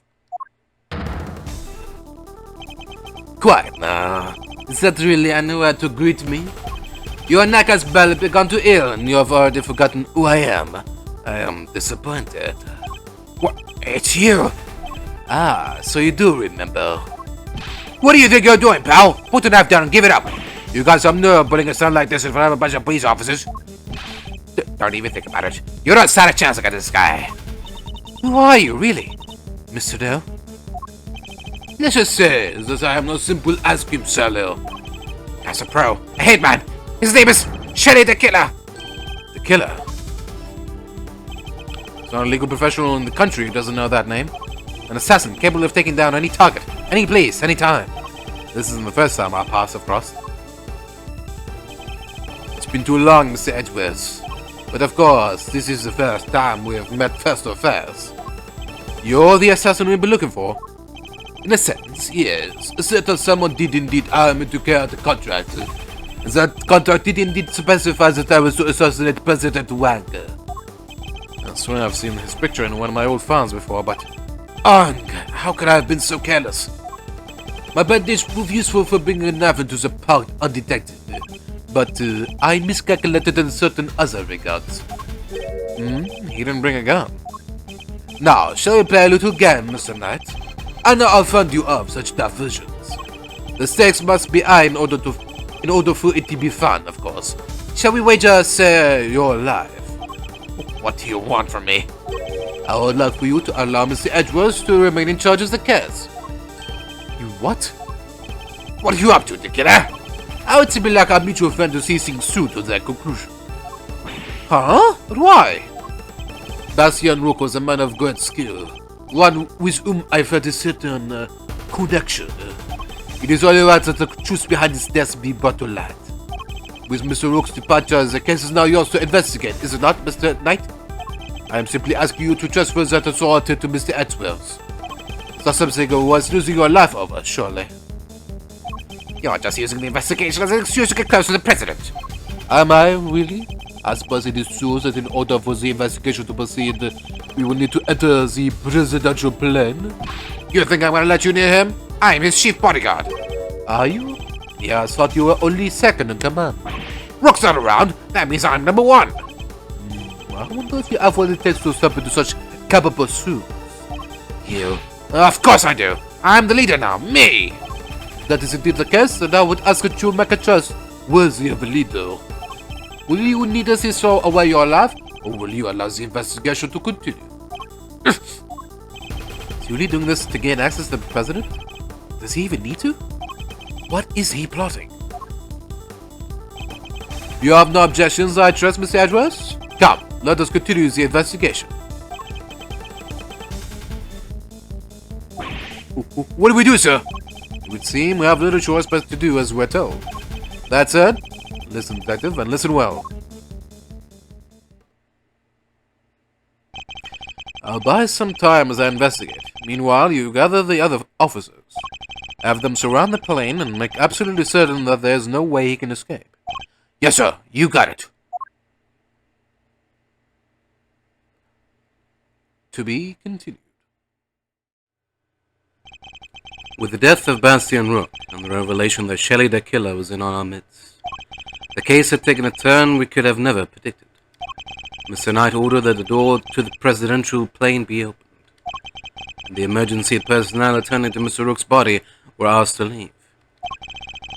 Quiet now. Is that really a new way to greet me? Your neck has barely begun to heal, and you have already forgotten who I am. I am disappointed. What? It's you! Ah, so you do remember. What do you think you're doing, pal? Put the knife down and give it up. You got some nerve putting a son like this in front of a bunch of police officers. Don't even think about it. You don't stand a chance against this guy. Who are you, really? Mr. Doe? Let's just say that I am no simple ice cream seller. As a pro, a hitman. His name is Shelly the Killer. The Killer? There's not a legal professional in the country who doesn't know that name. An assassin capable of taking down any target, any place, any time. This isn't the first time our paths have crossed. It's been too long, Mr. Edgeworth. But of course, this is the first time we have met face to face. You're the assassin we've been looking for? In a sense, yes. A certain someone did indeed hire me to carry out the contract. That contract did indeed specify that I was to assassinate President Wang. I swear I've seen his picture in one of my old files before, but... how could I have been so careless? My bandage proved useful for bringing a knife into the park undetected. But I miscalculated in certain other regards. He didn't bring a gun. Now, shall we play a little game, Mr. Knight? I know I'll fund you of such diversions. The stakes must be high in order for it to be fun, of course. Shall we wager, say, your life? What do you want from me? I would like for you to allow Mr. Edgeworth to remain in charge of the case. You what? What are you up to, the killer? I would simply like our mutual friend to see things through to their conclusion. Huh? But why? Di-Jun Wang was a man of great skill, one with whom I felt a certain connection. It is only right that the truth behind his death be brought to light. With Mr. Rook's departure, the case is now yours to investigate, is it not, Mr. Knight? I am simply asking you to transfer that authority to Mr. Edgeworth. That's something you was losing your life over, surely. You're just using the investigation as an excuse to get close to the President. Am I, really? I suppose it is true that in order for the investigation to proceed, we will need to enter the presidential plane. You think I'm gonna let you near him? I'm his chief bodyguard. Are you? Yeah, I thought you were only second in command. Rook's not around. That means I'm number one. I wonder if you have what it takes to step into such capable suits. You? Of course I do. I'm the leader now. Me. If that is indeed the case, then I would ask that you make a choice worthy of a leader. Will you need us to throw away your life, or will you allow the investigation to continue? It's truly doing this to gain access to the president? Does he even need to? What is he plotting? You have no objections, I trust, Mr. Edgeworth? Come, let us continue the investigation. What do we do, sir? It would seem we have little choice but to do as we're told. That said, listen, detective, and listen well. I'll buy some time as I investigate. Meanwhile, you gather the other officers. Have them surround the plane and make absolutely certain that there's no way he can escape. Yes, sir. You got it. To be continued. With the death of Bastien Rook and the revelation that Shelley the Killer was in our midst, the case had taken a turn we could have never predicted. Mr. Knight ordered that the door to the presidential plane be opened, and the emergency personnel attending to Mr. Rook's body were asked to leave.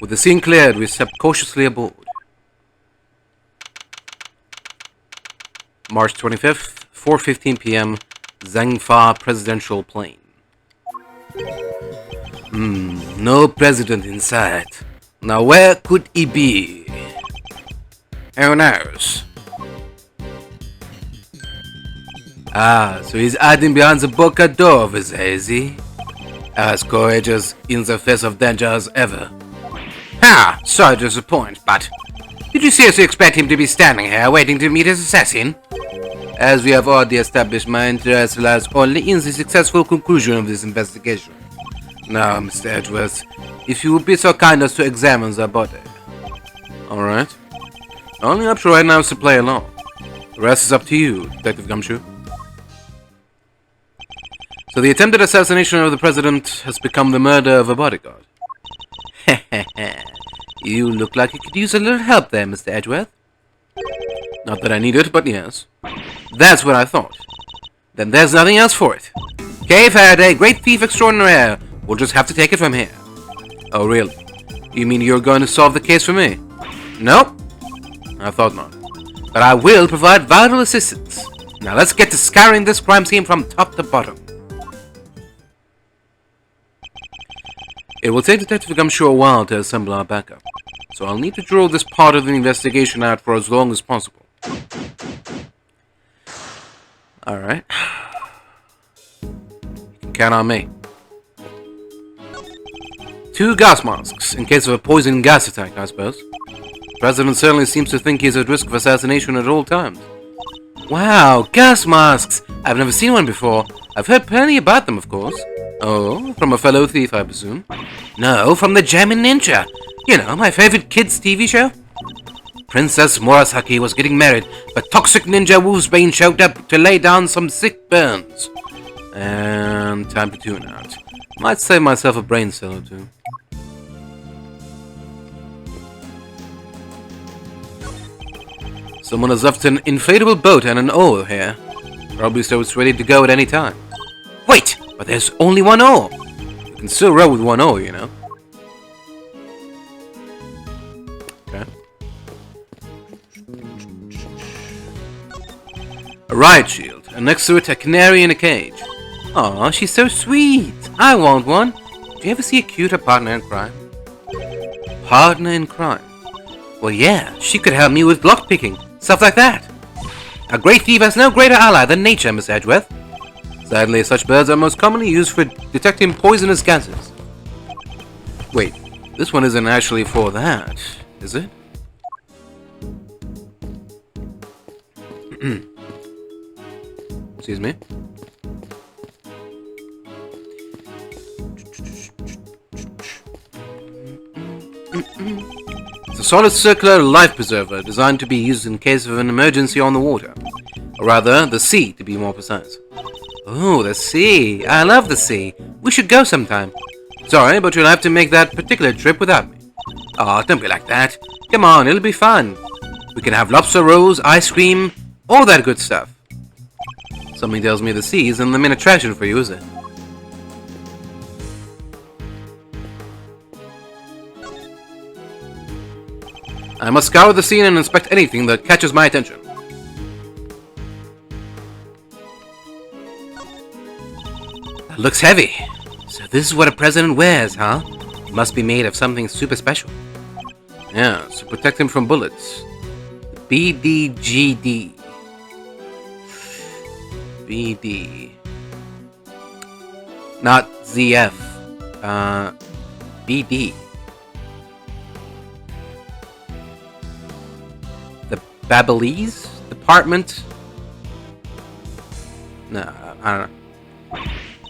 With the scene cleared, we stepped cautiously aboard. March 25th, 4:15 p.m., Zheng Fa presidential plane. No president in sight. Now where could he be? Who knows? So he's hiding behind the Boca door over there, is he? As courageous in the face of danger as ever. Sorry to disappoint, but did you seriously expect him to be standing here waiting to meet his assassin? As we have already established, my interest lies only in the successful conclusion of this investigation. Now, Mr. Edgeworth, if you would be so kind as to examine the body. Alright. The only option right now is to play along. The rest is up to you, Detective Gumshoe. So the attempted assassination of the president has become the murder of a bodyguard. You look like you could use a little help there, Mr. Edgeworth. Not that I need it, but yes. That's what I thought. Then there's nothing else for it. Okay, Faraday, great thief extraordinaire. We'll just have to take it from here. Oh, really? You mean you're going to solve the case for me? Nope. I thought not. But I will provide vital assistance. Now let's get to scouring this crime scene from top to bottom. It will take Detective Gumshoe a while to assemble our backup, so I'll need to draw this part of the investigation out for as long as possible. Alright. You can count on me. 2 gas masks, in case of a poison gas attack, I suppose. The President certainly seems to think he's at risk of assassination at all times. Wow, gas masks! I've never seen one before. I've heard plenty about them, of course. Oh, from a fellow thief, I presume? No, from the German Ninja. You know, my favorite kids' TV show. Princess Murasaki was getting married, but toxic ninja Wolfsbane showed up to lay down some sick burns. And time to tune out. Might save myself a brain cell or two. Someone has left an inflatable boat and an oar here. Probably so it's ready to go at any time. Wait! But there's only one oar. You can still row with one oar, you know. Okay. A riot shield, and next to it a canary in a cage. Aw, she's so sweet. I want one. Do you ever see a cuter partner in crime? Partner in crime? Well, yeah, she could help me with lockpicking, stuff like that. A great thief has no greater ally than nature, Miss Edgeworth. Sadly, such birds are most commonly used for detecting poisonous gases. Wait, this one isn't actually for that, is it? Excuse me. It's a solid circular life preserver designed to be used in case of an emergency on the water. Or rather, the sea, to be more precise. Oh, the sea. I love the sea. We should go sometime. Sorry, but you'll have to make that particular trip without me. Aw, don't be like that. Come on, it'll be fun. We can have lobster rolls, ice cream, all that good stuff. Something tells me the sea isn't the main attraction for you, is it? I must scour the scene and inspect anything that catches my attention. That looks heavy. So this is what a president wears, huh? Must be made of something super special. Yeah, to protect him from bullets. BDGD. BD. Not ZF. BD. The Babalese Department? No, I don't know.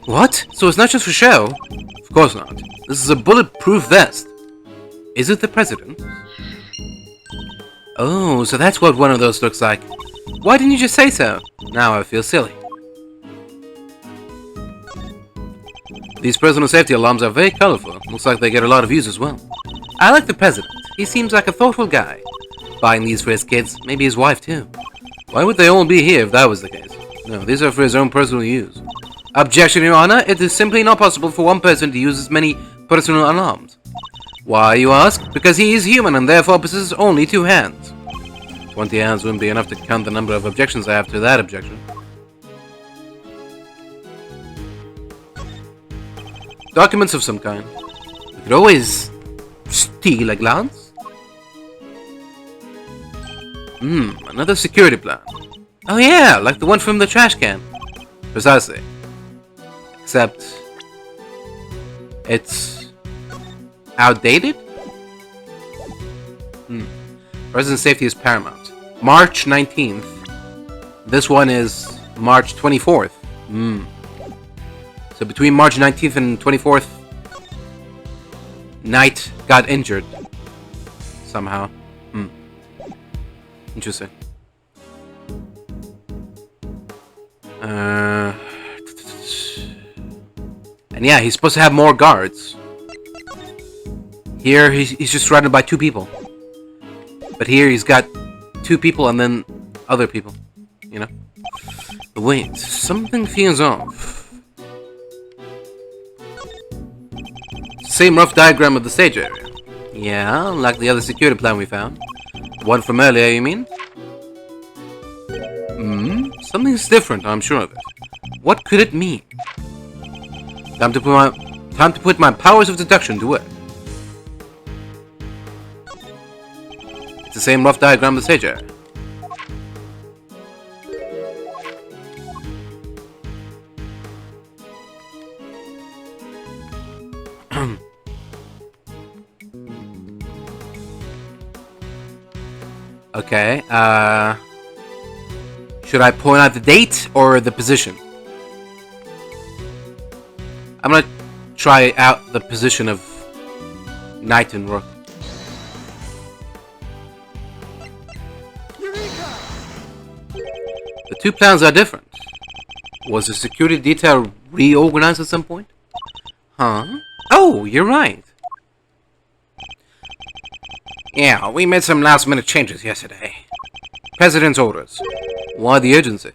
What? So it's not just for show? Of course not. This is a bulletproof vest. Is it the president? Oh, so that's what one of those looks like. Why didn't you just say so? Now I feel silly. These personal safety alarms are very colorful. Looks like they get a lot of use as well. I like the president. He seems like a thoughtful guy. Buying these for his kids, maybe his wife too. Why would they all be here if that was the case? No, these are for his own personal use. Objection, Your Honor. It is simply not possible for one person to use as many personal alarms. Why, you ask? Because he is human and therefore possesses only 2 hands. 20 hands wouldn't be enough to count the number of objections I have to that objection. Documents of some kind. We could always steal a glance. Another security plan. Oh yeah, like the one from the trash can. Precisely. Except it's outdated? President safety is paramount. March 19th. This one is March 24th. So between March 19th and 24th, Knight got injured. Somehow. Interesting. And yeah, he's supposed to have more guards. Here, he's just surrounded by 2 people. But here, he's got 2 people and then other people. You know? But wait, something feels off. Same rough diagram of the stage area. Yeah, like the other security plan we found. The one from earlier, you mean? Something's different, I'm sure of it. What could it mean? Time to put my powers of deduction to work. It's the same rough diagram of the stage area. Okay, should I point out the date or the position? I'm gonna try out the position of Knight and Rook. Eureka! The 2 plans are different. Was the security detail reorganized at some point? Huh? Oh, you're right. Yeah, we made some last-minute changes yesterday. President's orders. Why the urgency?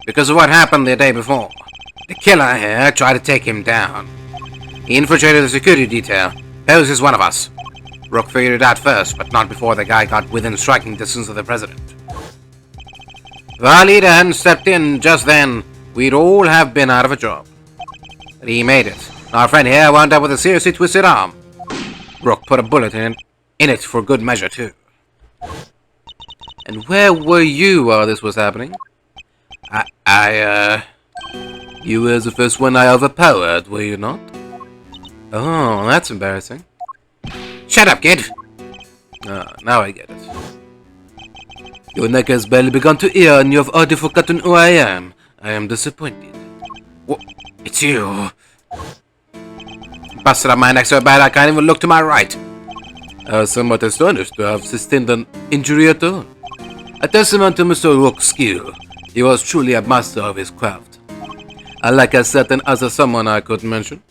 Because of what happened the day before. The killer here tried to take him down. He infiltrated the security detail. Pose is one of us. Rook figured it out first, but not before the guy got within striking distance of the president. If our leader hadn't stepped in just then, we'd all have been out of a job. But he made it. Our friend here wound up with a seriously twisted arm. Rook put a bullet in it for good measure, too. And where were you while this was happening? You were the first one I overpowered, were you not? Oh, that's embarrassing. Shut up, kid! Now I get it. Your neck has barely begun to ear and you have already forgotten who I am. I am disappointed. What? It's you. Busted up my neck so bad I can't even look to my right. I was somewhat astonished to have sustained an injury at all. A testament to Mr. Rook's skill. He was truly a master of his craft. Unlike a certain other someone I could mention.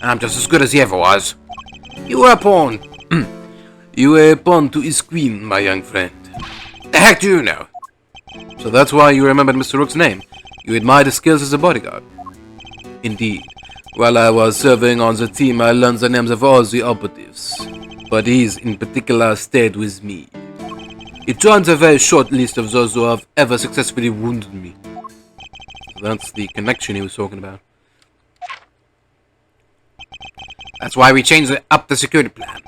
I'm just as good as he ever was. You were a pawn. You were a pawn to his queen, my young friend. The heck do you know? So that's why you remembered Mr. Rook's name. You admired his skills as a bodyguard. Indeed. While I was serving on the team, I learned the names of all the operatives. But his, in particular, stayed with me. It joins a very short list of those who have ever successfully wounded me. That's the connection he was talking about. That's why we changed up the security plan.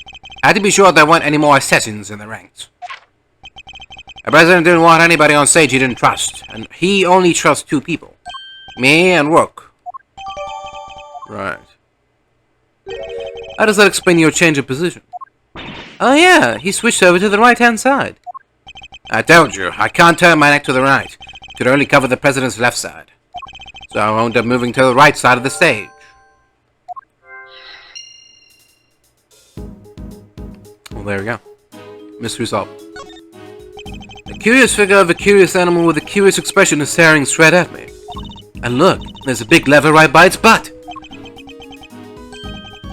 Had to be sure there weren't any more assassins in the ranks. The president didn't want anybody on stage he didn't trust, and he only trusts 2 people. Me and Rook. Right. How does that explain your change of position? Oh yeah, he switched over to the right-hand side. I told you, I can't turn my neck to the right. Could only cover the president's left side. So I wound up moving to the right side of the stage. Well, there we go. Mystery solved. A curious figure of a curious animal with a curious expression is staring straight at me. And look, there's a big lever right by its butt.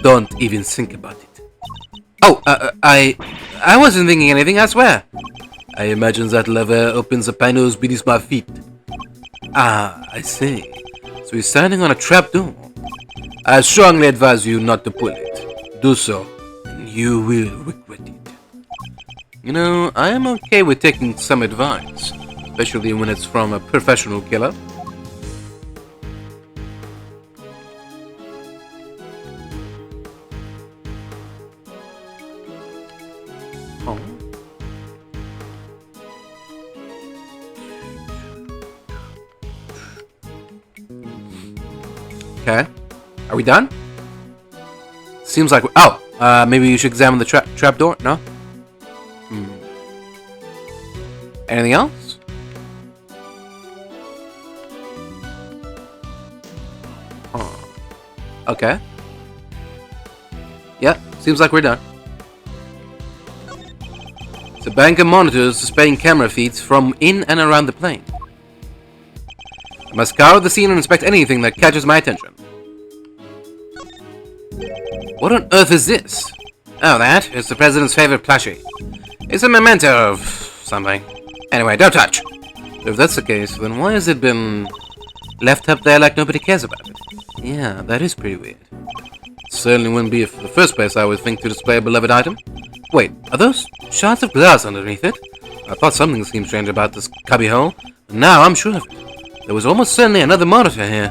Don't even think about it. Oh, I wasn't thinking anything, I swear. I imagine that lever opens the panels beneath my feet. Ah, I see. So he's standing on a trapdoor. I strongly advise you not to pull it. Do so, and you will regret it. You know, I am okay with taking some advice, especially when it's from a professional killer. Oh. Okay. Are we done? Seems like... maybe you should examine the trapdoor? No? Anything else? Okay. Yeah, seems like we're done. It's a bank of monitors displaying camera feeds from in and around the plane. I must scour the scene and inspect anything that catches my attention. What on earth is this? Oh, that is the president's favorite plushie. It's a memento of something. Anyway, don't touch. If that's the case, then why has it been left up there like nobody cares about it? Yeah, that is pretty weird. It certainly wouldn't be the first place I would think to display a beloved item. Wait, are those shards of glass underneath it? I thought something seemed strange about this cubbyhole, but now I'm sure of it. There was almost certainly another monitor here.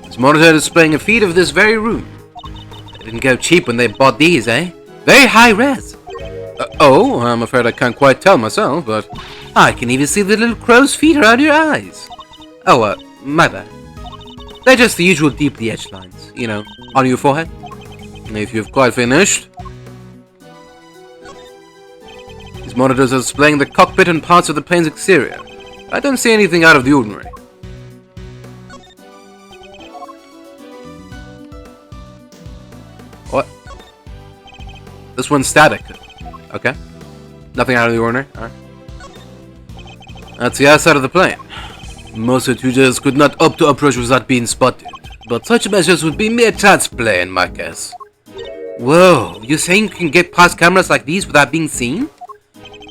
This monitor displaying a feed of this very room. They didn't go cheap when they bought these, eh? Very high res. I'm afraid I can't quite tell myself, but I can even see the little crow's feet around your eyes. My bad. They're just the usual deeply etched lines, you know, on your forehead. If you've quite finished. These monitors are displaying the cockpit and parts of the plane's exterior. I don't see anything out of the ordinary. What? This one's static. Okay. Nothing out of the ordinary. Alright. That's the outside of the plane. Most intruders could not hope to approach without being spotted, but such measures would be mere child's play in my case. Whoa, you saying you can get past cameras like these without being seen?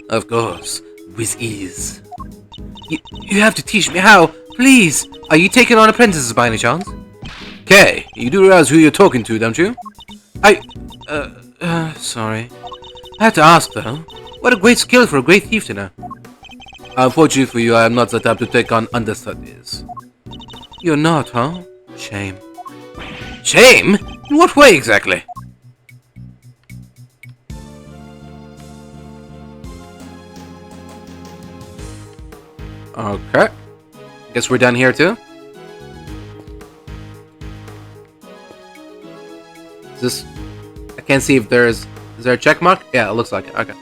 Of course, with ease. You have to teach me how, please. Are you taking on apprentices by any chance? Kay, you do realize who you're talking to, don't you? Sorry. I had to ask, though. What a great skill for a great thief to know. Unfortunately for you, I am not the type to take on understudies. You're not, huh? Shame. Shame? In what way, exactly? Okay. Guess we're done here, too? Is this... I can't see if there's... Is there a check mark? Yeah, it looks like it. Okay.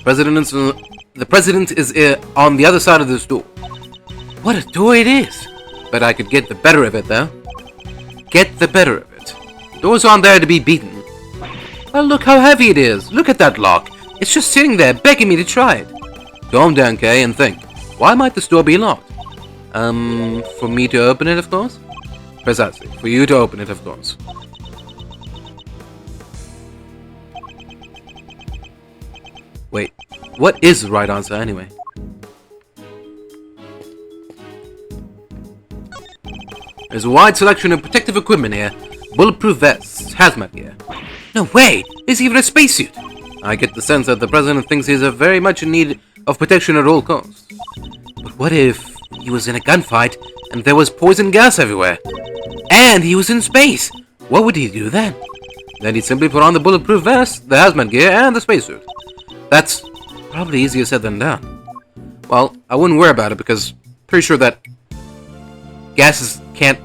The president is on the other side of this door. What a door it is! But I could get the better of it, though. Get the better of it. Doors aren't there to be beaten. Well, look how heavy it is. Look at that lock. It's just sitting there, begging me to try it. Calm down, Kay, and think. Why might this door be locked? For me to open it, of course? Precisely. For you to open it, of course. Wait, what is the right answer anyway? There's a wide selection of protective equipment here. Bulletproof vests, hazmat gear. No way! There's even a spacesuit! I get the sense that the president thinks he's very much in need of protection at all costs. But what if he was in a gunfight and there was poison gas everywhere? And he was in space? What would he do then? Then he'd simply put on the bulletproof vest, the hazmat gear, and the spacesuit. That's probably easier said than done. Well, I wouldn't worry about it because I'm pretty sure that gases can't...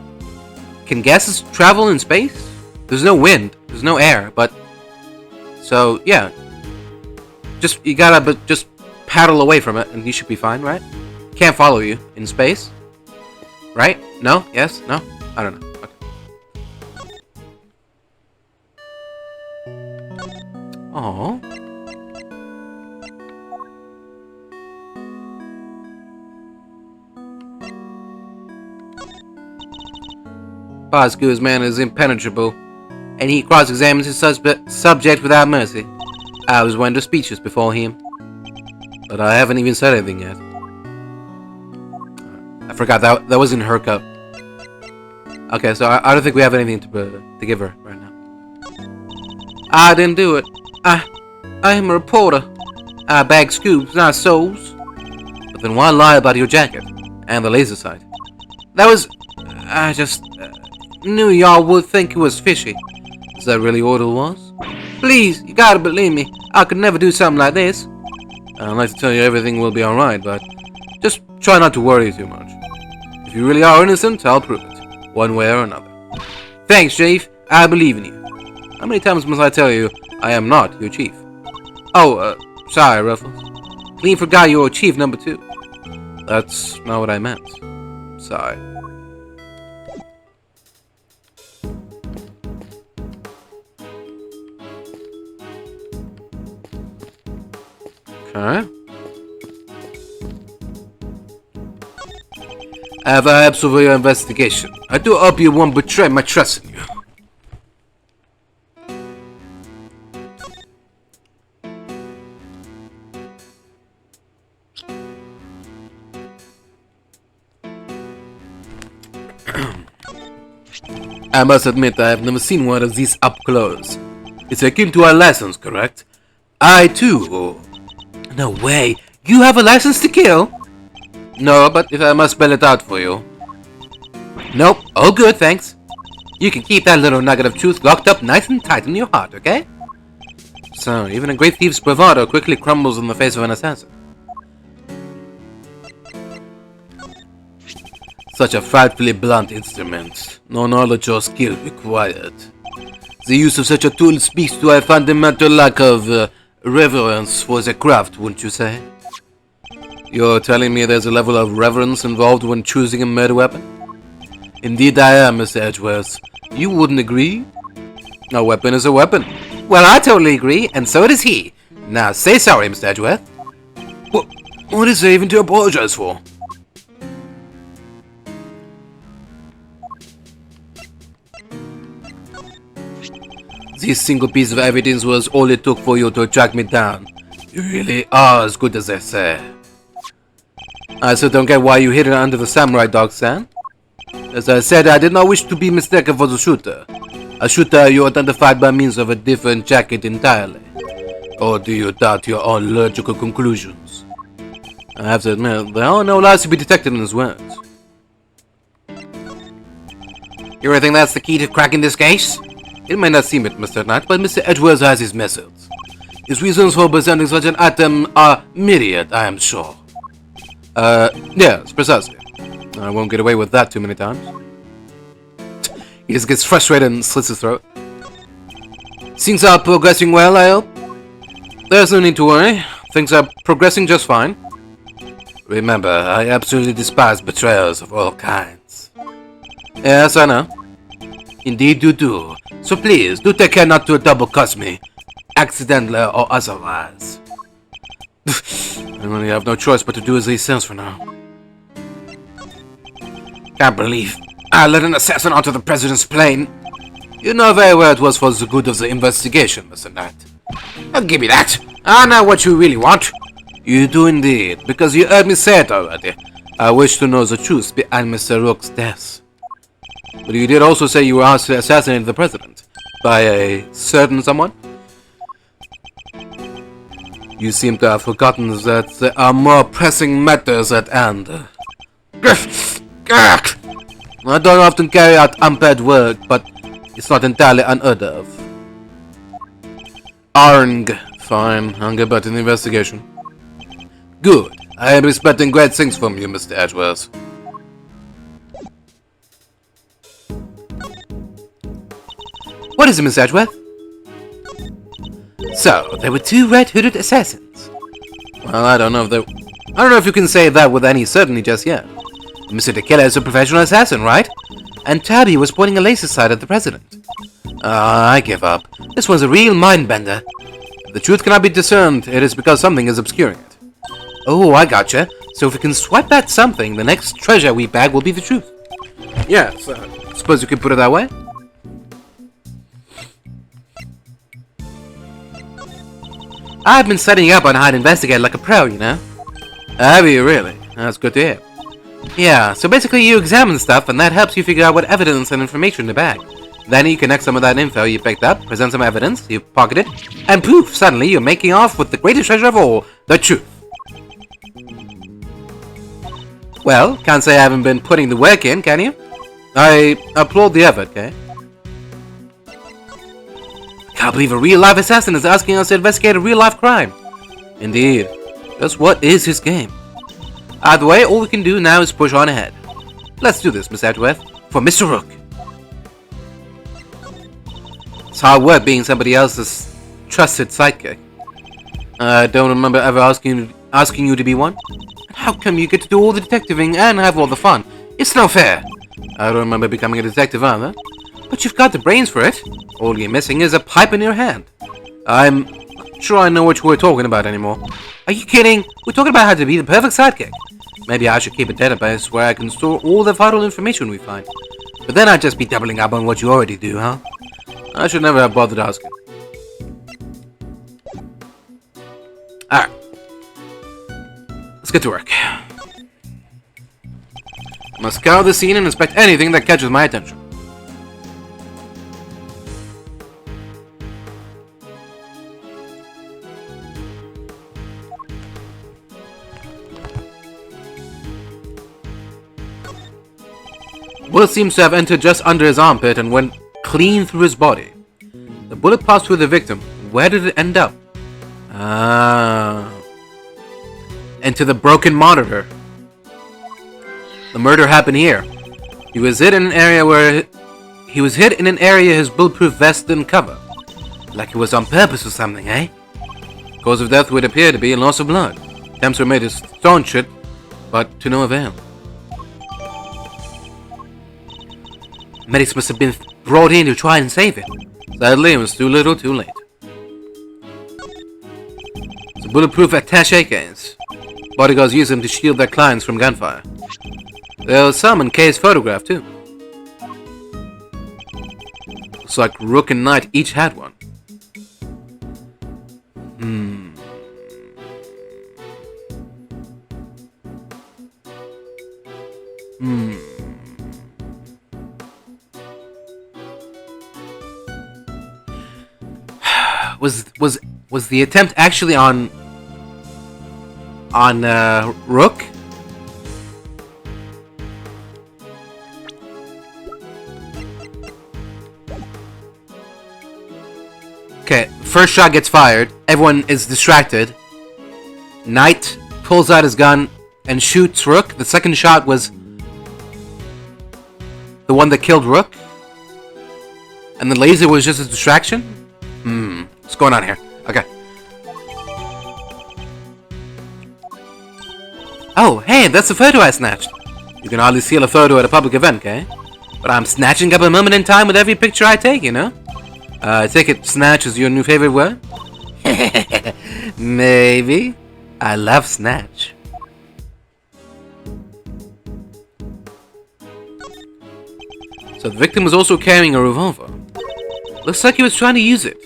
Can gases travel in space? There's no wind, there's no air, but... So, yeah. You gotta just paddle away from it and you should be fine, right? Can't follow you in space. Right? No? Yes? No? I don't know. Okay. Aww. Prosecutor's man is impenetrable, and he cross-examines his subject without mercy. I was rendered speechless before him, but I haven't even said anything yet. I forgot that was in her cup. Okay, so I don't think we have anything to give her right now. I didn't do it. I am a reporter. I bag scoops, not souls. But then why lie about your jacket and the laser sight? That was... I just knew y'all would think it was fishy. Is that really what it was? Please, you gotta believe me. I could never do something like this. I'd like to tell you everything will be alright, but just try not to worry too much. If you really are innocent, I'll prove it, one way or another. Thanks, Chief. I believe in you. How many times must I tell you I am not your chief? Oh, sorry, Ruffles. Clean forgot you're chief number 2. That's not what I meant. Sorry. Okay. I have high hopes for your investigation. I do hope you won't betray my trust in you. I must admit I have never seen one of these up close. It's akin to a license, correct? I too. No way. You have a license to kill? No, but if I must spell it out for you. Nope. Oh good, thanks. You can keep that little nugget of truth locked up nice and tight in your heart, okay? So, even a great thief's bravado quickly crumbles in the face of an assassin. Such a frightfully blunt instrument. No knowledge or skill required. The use of such a tool speaks to a fundamental lack of reverence for the craft, wouldn't you say? You're telling me there's a level of reverence involved when choosing a murder weapon? Indeed I am, Mr. Edgeworth. You wouldn't agree? A weapon is a weapon. Well, I totally agree, and so does he. Now say sorry, Mr. Edgeworth. What is there even to apologize for? This single piece of evidence was all it took for you to track me down. You really are as good as they say. I still don't get why you hid it under the samurai dog stand. As I said, I did not wish to be mistaken for the shooter. A shooter you identified by means of a different jacket entirely. Or do you doubt your own logical conclusions? I have to admit, there are no lies to be detected in his words. You really think that's the key to cracking this case? It may not seem it, Mr. Knight, but Mr. Edgeworth has his methods. His reasons for presenting such an item are myriad, I am sure. Yes, precisely. I won't get away with that too many times. He just gets frustrated and slits his throat. Things are progressing well, I hope? There's no need to worry. Things are progressing just fine. Remember, I absolutely despise betrayals of all kinds. Yes, I know. Indeed you do. So please, do take care not to double-cuss me. Accidentally or otherwise. I really have no choice but to do as he says for now. Can't believe I let an assassin onto the president's plane. You know very well it was for the good of the investigation, Mr. Knight. I'll give you that. I know what you really want. You do indeed, because you heard me say it already. I wish to know the truth behind Mr. Rook's death. But you did also say you were asked to assassinate the president. By a certain someone? You seem to have forgotten that there are more pressing matters at hand. I don't often carry out unpaid work, but it's not entirely unheard of. Arng. Fine, I'll get back to the investigation. Good. I am expecting great things from you, Mr. Edgeworth. What is it, Miss Edgeworth? So, there were two red-hooded assassins. Well, I don't know if you can say that with any certainty just yet. Mr. the Killer is a professional assassin, right? And Tabby was pointing a laser sight at the president. I give up. This one's a real mind-bender. If the truth cannot be discerned, it is because something is obscuring it. Oh, I gotcha. So if we can swipe that something, the next treasure we bag will be the truth. Yes, suppose you could put it that way? I've been studying up on how to investigate like a pro, you know? Have you really? That's good to hear. Yeah, so basically you examine stuff and that helps you figure out what evidence and information to bag. Then you connect some of that info you picked up, present some evidence, you pocket it, and poof, suddenly you're making off with the greatest treasure of all, the truth. Well, can't say I haven't been putting the work in, can you? I applaud the effort, okay? Can't believe a real-life assassin is asking us to investigate a real-life crime. Indeed. Just what is his game? Either way, all we can do now is push on ahead. Let's do this, Miss Edgeworth. For Mr. Rook. It's hard work being somebody else's trusted sidekick. I don't remember ever asking you to be one. How come you get to do all the detectiving and have all the fun? It's no fair. I don't remember becoming a detective either. But you've got the brains for it. All you're missing is a pipe in your hand. I'm not sure I know what we're talking about anymore. Are you kidding? We're talking about how to be the perfect sidekick. Maybe I should keep a database where I can store all the vital information we find. But then I'd just be doubling up on what you already do, huh? I should never have bothered asking. Alright. Let's get to work. I must scour the scene and inspect anything that catches my attention. Bullet seems to have entered just under his armpit and went clean through his body. The bullet passed through the victim. Where did it end up? Into the broken monitor. The murder happened here. He was hit in an area his bulletproof vest didn't cover. Like it was on purpose or something, eh? Cause of death would appear to be a loss of blood. Attempts were made to staunch it, but to no avail. Medics must have been brought in to try and save him. Sadly, it was too little, too late. The bulletproof attaché case. Bodyguards use them to shield their clients from gunfire. There was some in Kay's photograph, too. Looks like Rook and Knight each had one. Was the attempt actually on Rook? Okay, first shot gets fired. Everyone is distracted. Knight pulls out his gun and shoots Rook. The second shot was the one that killed Rook. And the laser was just a distraction? What's going on here? Okay. Oh, hey, that's the photo I snatched. You can hardly steal a photo at a public event, okay? But I'm snatching up a moment in time with every picture I take, you know? I take it snatch is your new favorite word? Maybe. I love snatch. So the victim was also carrying a revolver. Looks like he was trying to use it.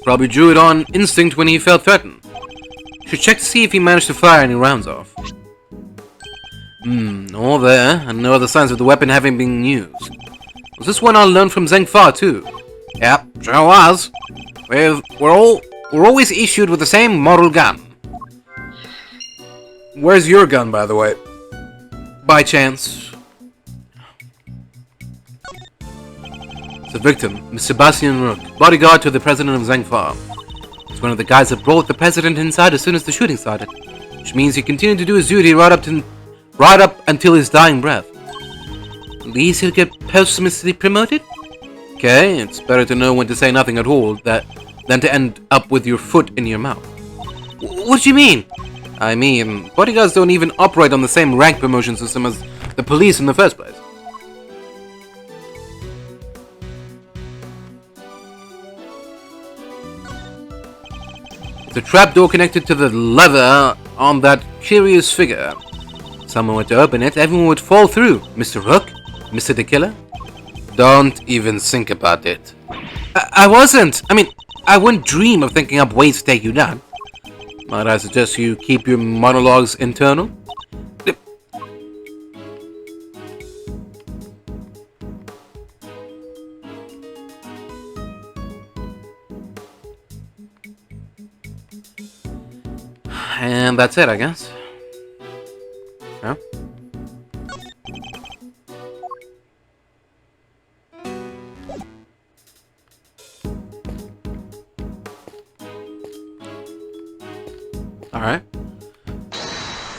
Probably drew it on instinct when he felt threatened. Should check to see if he managed to fire any rounds off. All there, and no other signs of the weapon having been used. Was this one I learned from Zheng Fa too? Yep, sure was. We're all were always issued with the same model gun. Where's your gun, by the way? By chance. The victim, Miss Sebastian Rook, bodyguard to the president of Zheng Fa. He's one of the guys that brought the president inside as soon as the shooting started, which means he continued to do his duty right up until his dying breath. At least he'll get posthumously promoted? Okay, it's better to know when to say nothing at all than to end up with your foot in your mouth. What do you mean? I mean, bodyguards don't even operate on the same rank promotion system as the police in the first place. The trapdoor connected to the lever on that curious figure. Someone were to open it, everyone would fall through. Mr. Rook? Mr. the Killer? Don't even think about it. I wasn't. I mean, I wouldn't dream of thinking up ways to take you down. Might I suggest you keep your monologues internal? And that's it, I guess. Yeah. Alright.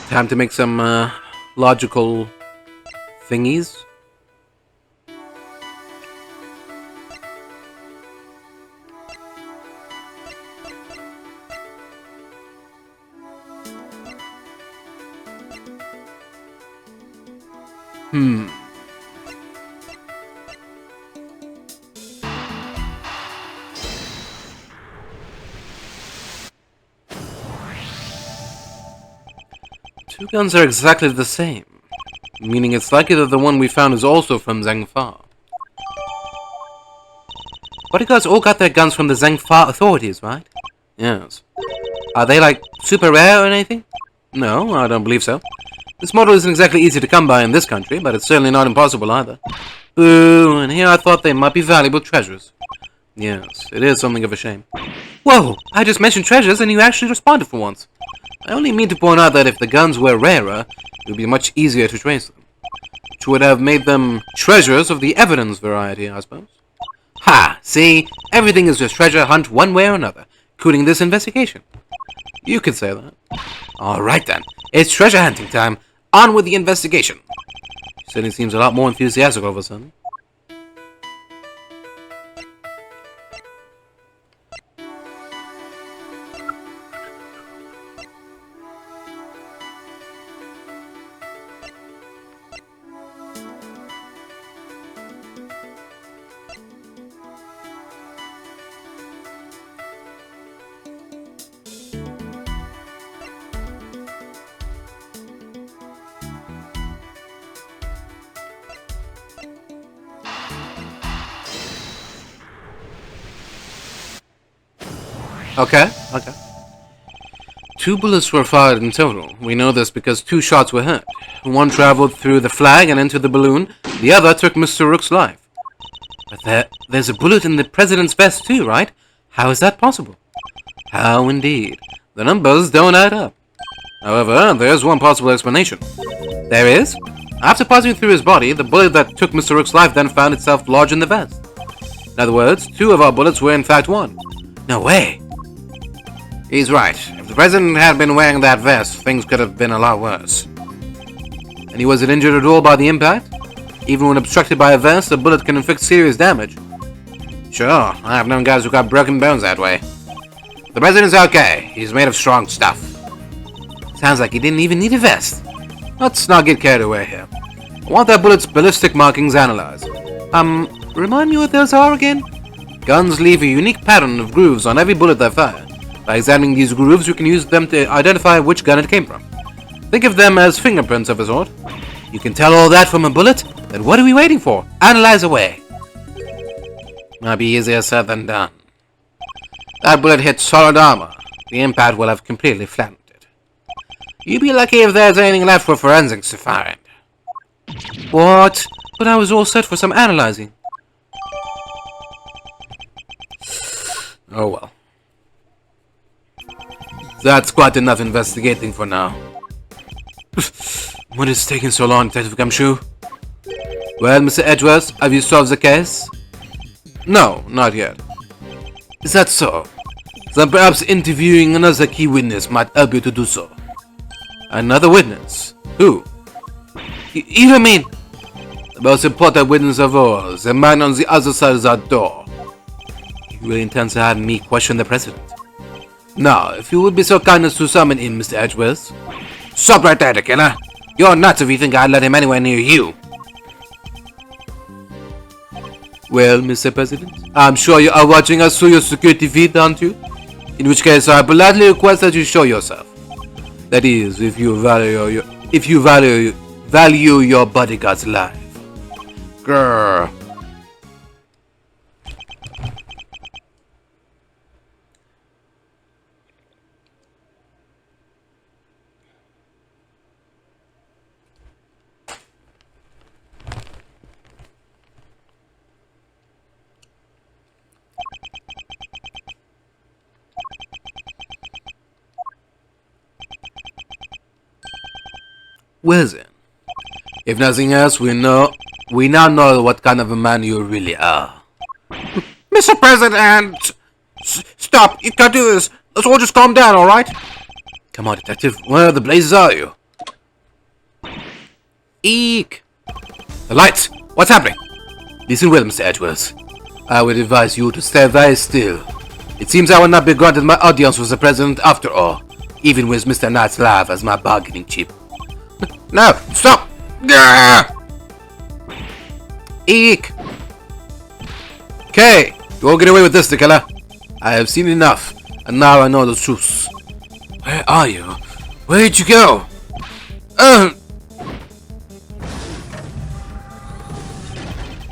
Time to make some logical thingies. Two guns are exactly the same, meaning it's likely that the one we found is also from Zheng Fa. Bodyguards all got their guns from the Zheng Fa authorities, right? Yes. Are they, like, super rare or anything? No, I don't believe so. This model isn't exactly easy to come by in this country, but it's certainly not impossible either. Boo, and here I thought they might be valuable treasures. Yes, it is something of a shame. Whoa, I just mentioned treasures and you actually responded for once. I only mean to point out that if the guns were rarer, it would be much easier to trace them. Which would have made them treasures of the evidence variety, I suppose. Ha! See? Everything is just treasure hunt one way or another, including this investigation. You could say that. Alright then, it's treasure hunting time. On with the investigation. Certainly seems a lot more enthusiastic all of a sudden. Okay. 2 bullets were fired in total. We know this because 2 shots were hit. One traveled through the flag and into the balloon. The other took Mr. Rook's life. But there's a bullet in the president's vest too, right? How is that possible? How indeed. The numbers don't add up. However, there's one possible explanation. There is? After passing through his body, the bullet that took Mr. Rook's life then found itself lodged in the vest. In other words, 2 of our bullets were in fact 1. No way. He's right. If the president had been wearing that vest, things could have been a lot worse. And he wasn't injured at all by the impact? Even when obstructed by a vest, a bullet can inflict serious damage. Sure, I have known guys who got broken bones that way. The president's okay. He's made of strong stuff. Sounds like he didn't even need a vest. Let's not get carried away here. I want that bullet's ballistic markings analyzed. Remind me what those are again? Guns leave a unique pattern of grooves on every bullet they fire. By examining these grooves, you can use them to identify which gun it came from. Think of them as fingerprints of a sort. You can tell all that from a bullet? Then what are we waiting for? Analyze away. Might be easier said than done. That bullet hit solid armor. The impact will have completely flattened it. You'd be lucky if there's anything left for forensics to find. What? But I was all set for some analyzing. Oh well. That's quite enough investigating for now. What is taking so long, Detective Gumshoe? Well, Mr. Edgeworth, have you solved the case? No, not yet. Is that so? Then perhaps interviewing another key witness might help you to do so. Another witness? Who? You mean? The most important witness of all, the man on the other side of that door. You really intend to have me question the president? Now, if you would be so kind as to summon him, Mr. Edgeworth. Stop right there, killer. You're nuts if you think I'd let him anywhere near you. Well, Mr. President, I'm sure you are watching us through your security feed, aren't you? In which case, I politely request that you show yourself. That is, if you value your bodyguard's life. Grrr. Well then, if nothing else, we now know what kind of a man you really are. Mr. President! Stop! You can't do this! Let's all just calm down, alright? Come on, detective. Where the blazes are you? Eek! The lights! What's happening? Listen well, Mr. Edgeworth. I would advise you to stay very still. It seems I will not be granted my audience with the president after all, even with Mr. Knight's life as my bargaining chip. No! Stop! Gah! Eek! Okay, you won't get away with this, the killer. I have seen enough, and now I know the truth. Where are you? Where did you go?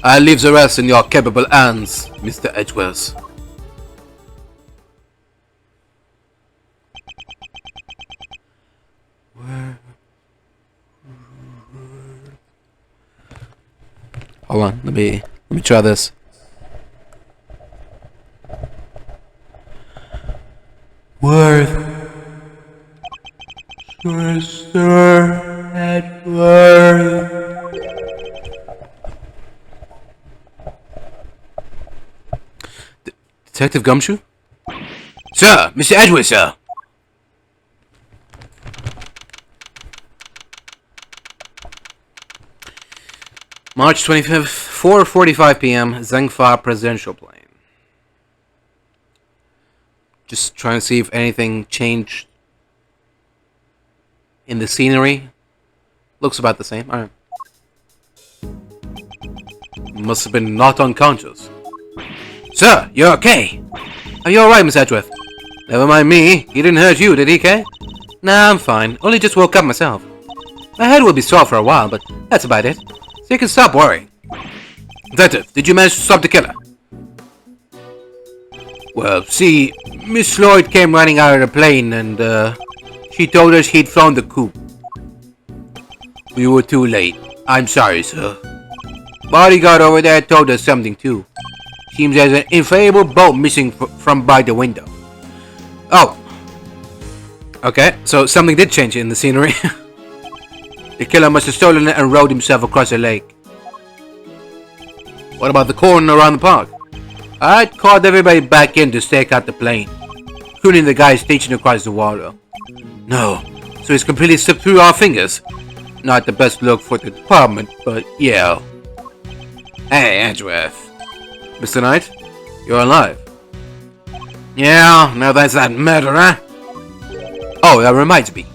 I leave the rest in your capable hands, Mr. Edgeworth. Hold on, let me try this. Worth, Mr. Edgeworth. Detective Gumshoe? Sir, Mr. Edgeworth, sir. March 25th, 4:45 p.m., Zheng Fa presidential plane. Just trying to see if anything changed in the scenery. Looks about the same. Alright. Must have been knocked unconscious. Sir, you're okay. Are you alright, Miss Edgeworth? Never mind me. He didn't hurt you, did he, Kay? Nah, I'm fine. Only just woke up myself. My head will be sore for a while, but that's about it. So you can stop worrying. Detective, did you manage to stop the killer? Well, see, Miss Lloyd came running out of the plane and, she told us he'd flown the coop. We were too late. I'm sorry, sir. Bodyguard over there told us something too. Seems there's an inflatable boat missing from by the window. Oh. Okay, so something did change in the scenery. The killer must have stolen it and rowed himself across the lake. What about the cordon around the park? I'd called everybody back in to stake out the plane, including the guy stationed across the water. No, so he's completely slipped through our fingers. Not the best look for the department, but yeah. Hey, Edgeworth. Mr. Knight, you're alive. Yeah, now that's that murder, huh? Oh, that reminds me.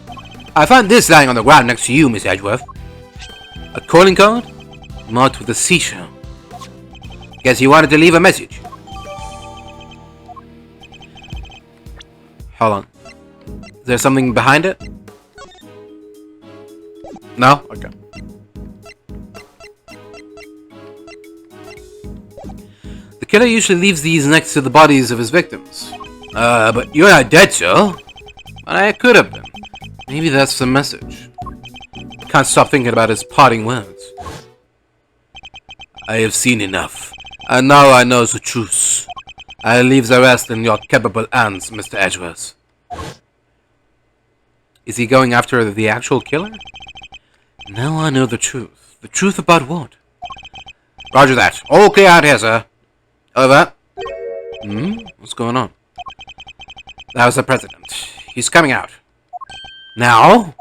I found this lying on the ground next to you, Miss Edgeworth. A calling card? Marked with a seashell. Guess you wanted to leave a message. Hold on. Is there something behind it? No? Okay. The killer usually leaves these next to the bodies of his victims. But you're not dead, sir. But I could have been. Maybe that's the message. Can't stop thinking about his parting words. I have seen enough, and now I know the truth. I leave the rest in your capable hands, Mr. Edgeworth. Is he going after the actual killer? Now I know the truth. The truth about what? Roger that. Okay, out here, sir. Over. What's going on? That was the president. He's coming out. Now?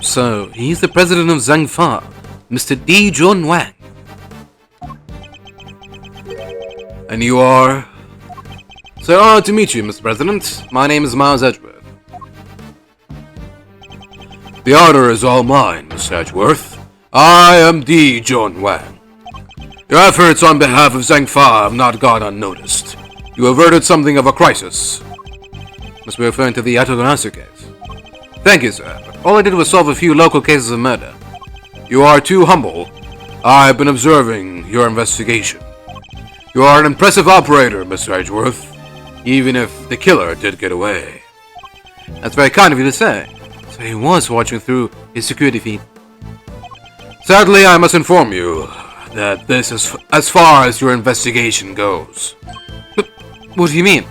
So, he's the president of Zheng Fa, Mr. Di-Jun Wang. And you are? So honored to meet you, Mr. President. My name is Miles Edgeworth. The honor is all mine, Mr. Edgeworth. I am Di-Jun Wang. Your efforts on behalf of Zheng Fa have not gone unnoticed. You averted something of a crisis. Must be referring to the Atogonasa case. Thank you, sir. But all I did was solve a few local cases of murder. You are too humble. I've been observing your investigation. You are an impressive operator, Mr. Edgeworth, even if the killer did get away. That's very kind of you to say. So he was watching through his security feed. Sadly, I must inform you that this is as far as your investigation goes. But what do you mean?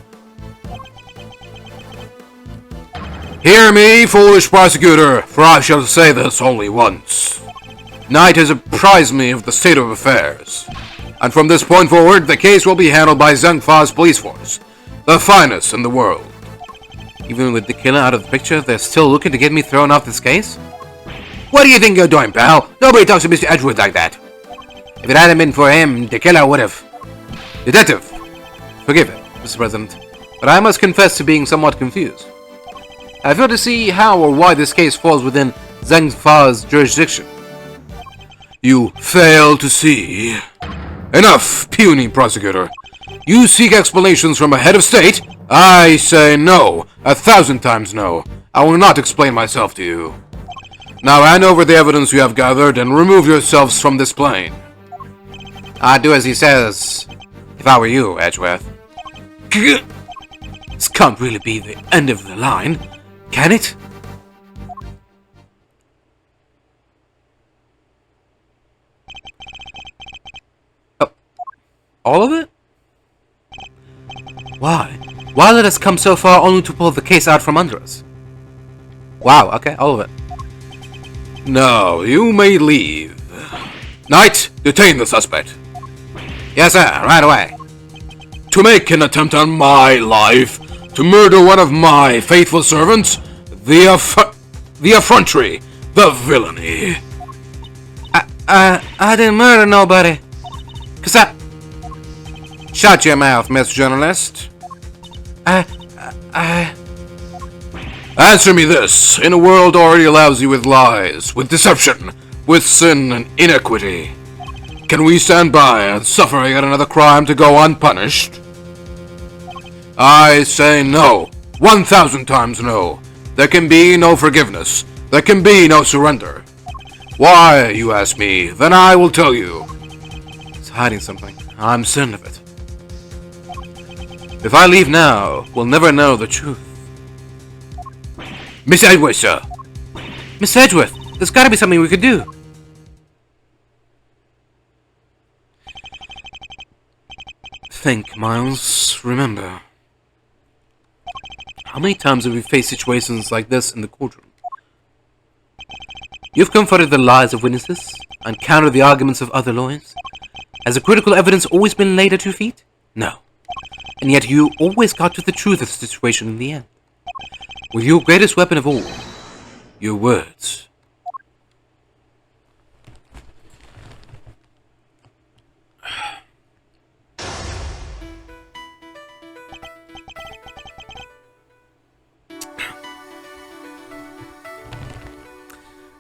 Hear me, foolish prosecutor, for I shall say this only once. Night has apprised me of the state of affairs, and from this point forward, the case will be handled by Zheng Fa's police force, the finest in the world. Even with the killer out of the picture, they're still looking to get me thrown off this case? What do you think you're doing, pal? Nobody talks to Mr. Edgeworth like that. If it hadn't been for him, the killer would have... Detective, forgive it, Mr. President, but I must confess to being somewhat confused. I fail to see how or why this case falls within Zheng Fa's jurisdiction. You fail to see? Enough, puny prosecutor. You seek explanations from a head of state? I say no, 1,000 times no. I will not explain myself to you. Now hand over the evidence you have gathered and remove yourselves from this plane. I'd do as he says, if I were you, Edgeworth. This can't really be the end of the line, can it? Oh, all of it? Why? Why let us come so far only to pull the case out from under us? Wow, okay, all of it. No, you may leave. Knight, detain the suspect. Yes, sir, right away. To make an attempt on my life, to murder one of my faithful servants, the effrontery, the villainy. I didn't murder nobody. Shut your mouth, Miss Journalist. Answer me this. In a world already lousy with lies, with deception, with sin and inequity, can we stand by and suffer yet another crime to go unpunished? I say no. 1,000 times no. There can be no forgiveness. There can be no surrender. Why, you ask me? Then I will tell you. It's hiding something. I'm certain of it. If I leave now, we'll never know the truth. Miss Edgeworth, sir. Miss Edgeworth, there's gotta be something we could do. Think, Miles. Remember. How many times have we faced situations like this in the courtroom? You've confronted the lies of witnesses and countered the arguments of other lawyers. Has the critical evidence always been laid at your feet? No. And yet you always got to the truth of the situation in the end. With your greatest weapon of all, your words.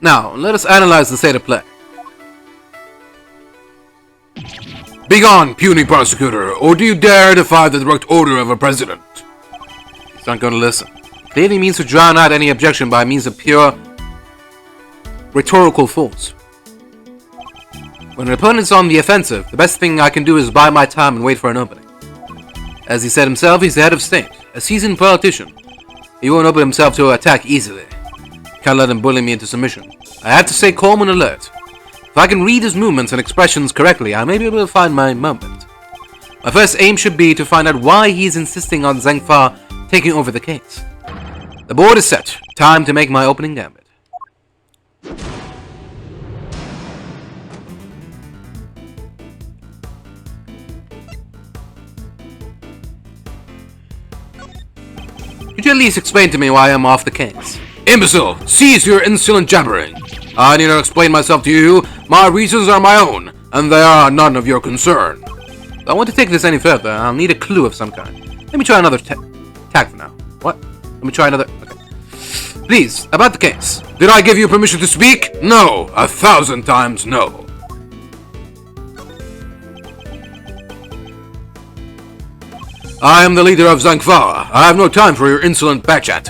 Now, let us analyze the state of play. Begone, puny prosecutor, or do you dare defy the direct order of a president? He's not going to listen. Clearly means to drown out any objection by means of pure rhetorical force. When an opponent is on the offensive, the best thing I can do is buy my time and wait for an opening. As he said himself, he's the head of state, a seasoned politician. He won't open himself to attack easily. Can't let him bully me into submission. I have to stay calm and alert. If I can read his movements and expressions correctly, I may be able to find my moment. My first aim should be to find out why he's insisting on Zheng Fa taking over the case. The board is set. Time to make my opening gambit. Could you at least explain to me why I'm off the case? Imbecile! Cease your insolent jabbering! I need not explain myself to you. My reasons are my own, and they are none of your concern. If I want to take this any further, I'll need a clue of some kind. Let me try another tag for now. What? Let me try another... Okay. Please, about the case. Did I give you permission to speak? No. 1,000 times no. I am the leader of Zheng Fa. I have no time for your insolent backchat.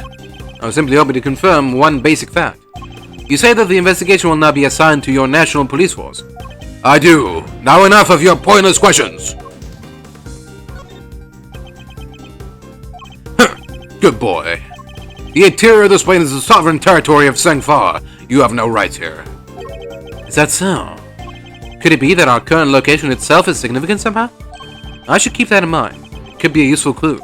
I was simply hoping to confirm one basic fact. You say that the investigation will now be assigned to your national police force. I do. Now enough of your pointless questions. Good boy. The interior of this plane is the sovereign territory of Zheng Fa. You have no rights here. Is that so? Could it be that our current location itself is significant somehow? I should keep that in mind. It could be a useful clue.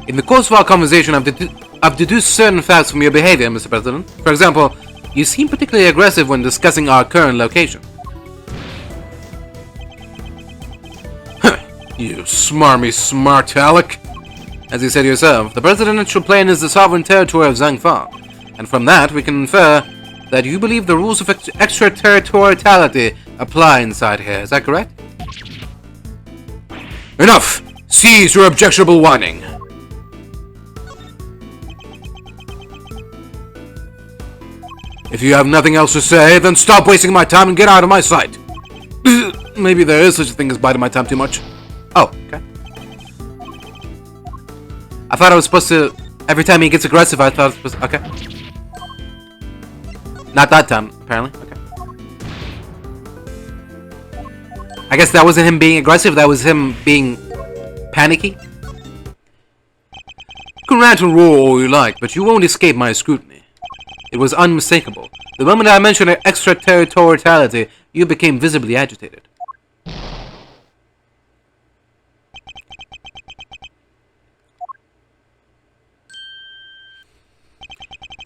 In the course of our conversation, I've deduced certain facts from your behavior, Mr. President. For example, you seem particularly aggressive when discussing our current location. You smarmy smart aleck. As you said yourself, the presidential plane is the sovereign territory of Zheng Fa, and from that we can infer that you believe the rules of extraterritoriality apply inside here. Is that correct? Enough! Cease your objectionable whining. If you have nothing else to say, then stop wasting my time and get out of my sight. Maybe there is such a thing as biding my time too much. Oh, okay. I thought I was supposed to... Every time he gets aggressive, I thought I was supposed to... Okay. Not that time, apparently. Okay. I guess that wasn't him being aggressive, that was him being panicky. You can rant and roar all you like, but you won't escape my scrutiny. It was unmistakable. The moment I mentioned extraterritoriality, you became visibly agitated.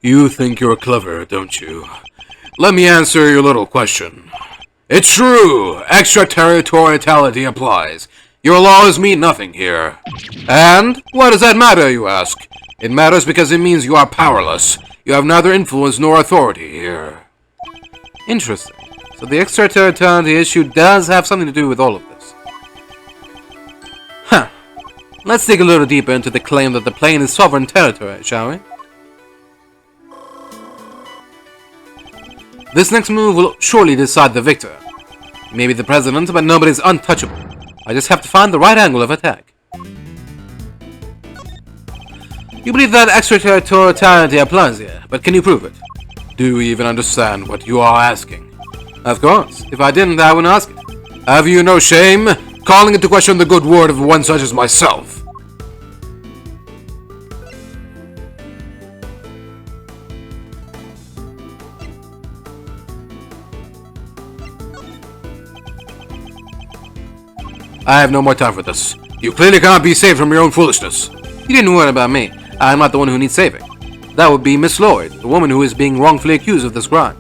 You think you're clever, don't you? Let me answer your little question. It's true! Extraterritoriality applies. Your laws mean nothing here. And? Why does that matter, you ask? It matters because it means you are powerless. You have neither influence nor authority here. Interesting. So the extraterritoriality issue does have something to do with all of this. Huh. Let's dig a little deeper into the claim that the plane is sovereign territory, shall we? This next move will surely decide the victor. Maybe the president, but nobody's untouchable. I just have to find the right angle of attack. You believe that extraterritoriality applies here, but can you prove it? Do you even understand what you are asking? Of course. If I didn't, I wouldn't ask it. Have you no shame? Calling into question the good word of one such as myself. I have no more time for this. You clearly cannot be saved from your own foolishness. You didn't worry about me. I'm not the one who needs saving. That would be Miss Lloyd, the woman who is being wrongfully accused of this crime.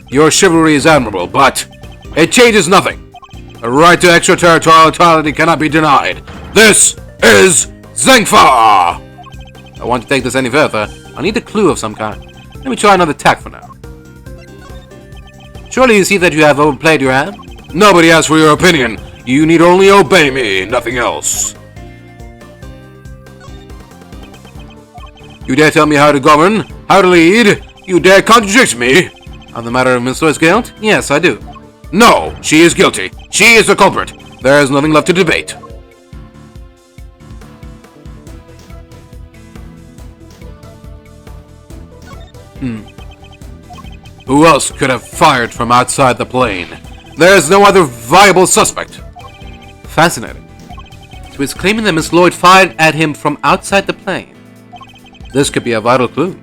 Your chivalry is admirable, but it changes nothing. The right to extraterritoriality cannot be denied. This is Zheng Fa! I want to take this any further. I need a clue of some kind. Let me try another tack for now. Surely you see that you have overplayed your hand? Nobody asks for your opinion. You need only obey me, nothing else. You dare tell me how to govern, how to lead? You dare contradict me? On the matter of Miss Lloyd's guilt? Yes, I do. No, she is guilty. She is the culprit. There is nothing left to debate. Who else could have fired from outside the plane? There is no other viable suspect. Fascinating. He was claiming that Miss Lloyd fired at him from outside the plane. This could be a vital clue.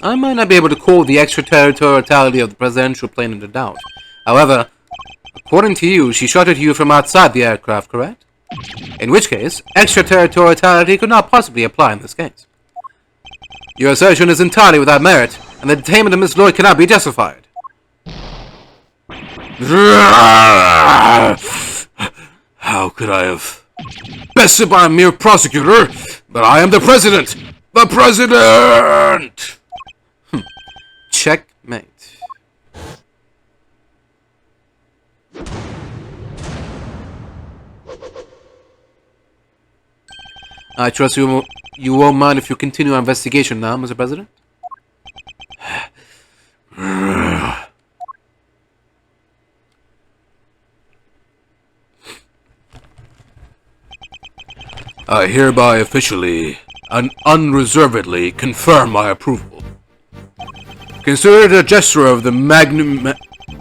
I might not be able to call the extraterritoriality of the presidential plane into doubt. However, according to you, she shot at you from outside the aircraft, correct? In which case, extraterritoriality could not possibly apply in this case. Your assertion is entirely without merit, and the detainment of Miss Lloyd cannot be justified. How could I have bested by a mere prosecutor? But I am the president! The president! Checkmate. I trust you won't mind if you continue our investigation now, Mr. President? I hereby officially and unreservedly confirm my approval. Consider it a gesture of the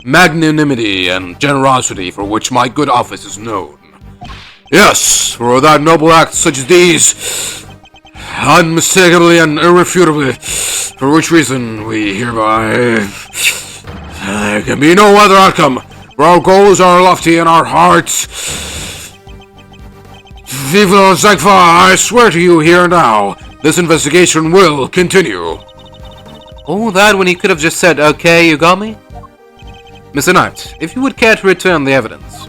magnanimity and generosity for which my good office is known. Yes, for without noble acts such as these, unmistakably and irrefutably, for which reason we hereby... There can be no other outcome, for our goals are lofty and our hearts... Vive Zheng Fa, I swear to you here and now, this investigation will continue. All that when he could have just said, okay, you got me? Mr. Knight, if you would care to return the evidence.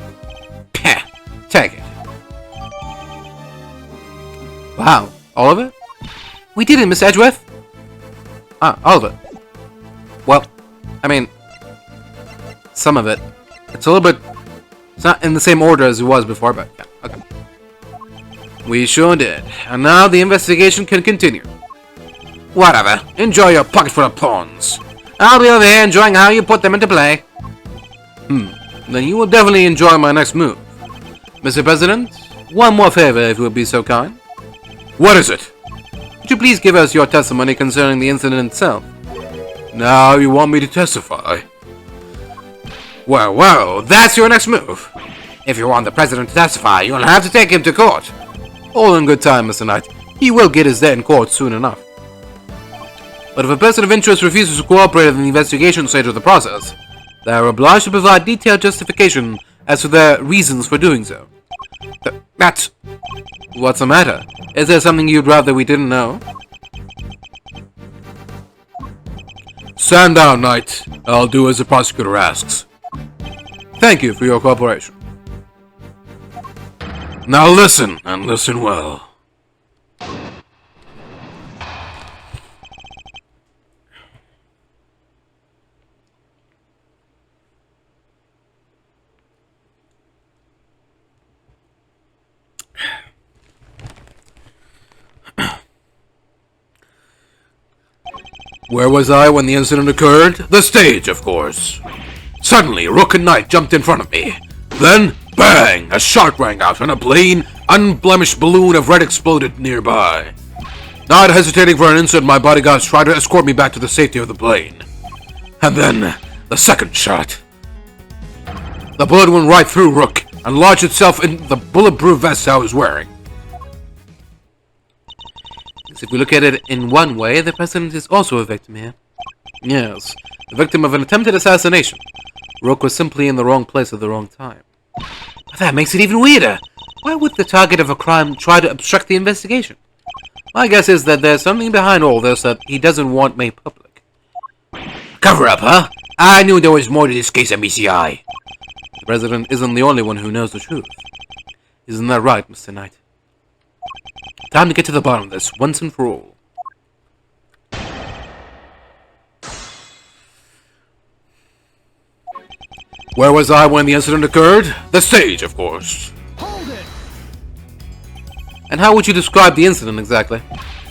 Take it. Wow, all of it? We did it, Miss Edgeworth. Ah, all of it. Well, I mean, some of it. It's a little bit... It's not in the same order as it was before, but yeah, okay. We sure did. And now the investigation can continue. Whatever. Enjoy your pocket full of pawns. I'll be over here enjoying how you put them into play. Then you will definitely enjoy my next move. Mr. President, one more favor if you would be so kind. What is it? Would you please give us your testimony concerning the incident itself? Now you want me to testify? Well, that's your next move. If you want the President to testify, you'll have to take him to court. All in good time, Mr. Knight. He will get his day in court soon enough. But if a person of interest refuses to cooperate in the investigation stage of the process, they are obliged to provide detailed justification as to their reasons for doing so. That's... What's the matter? Is there something you'd rather we didn't know? Stand down, Knight. I'll do as the prosecutor asks. Thank you for your cooperation. Now listen, and listen well. Where was I when the incident occurred? The stage, of course. Suddenly, Rook and Knight jumped in front of me. Then, bang! A shot rang out and a plain, unblemished balloon of red exploded nearby. Not hesitating for an instant, my bodyguards tried to escort me back to the safety of the plane. And then, the second shot. The bullet went right through Rook and lodged itself in the bulletproof vest I was wearing. If we look at it in one way, the President is also a victim here. Yes, the victim of an attempted assassination. Rook was simply in the wrong place at the wrong time. But that makes it even weirder. Why would the target of a crime try to obstruct the investigation? My guess is that there's something behind all this that he doesn't want made public. Cover up, huh? I knew there was more to this case than BCI. The President isn't the only one who knows the truth. Isn't that right, Mr. Knight? Time to get to the bottom of this, once and for all. Where was I when the incident occurred? The stage, of course. Hold it! And how would you describe the incident exactly?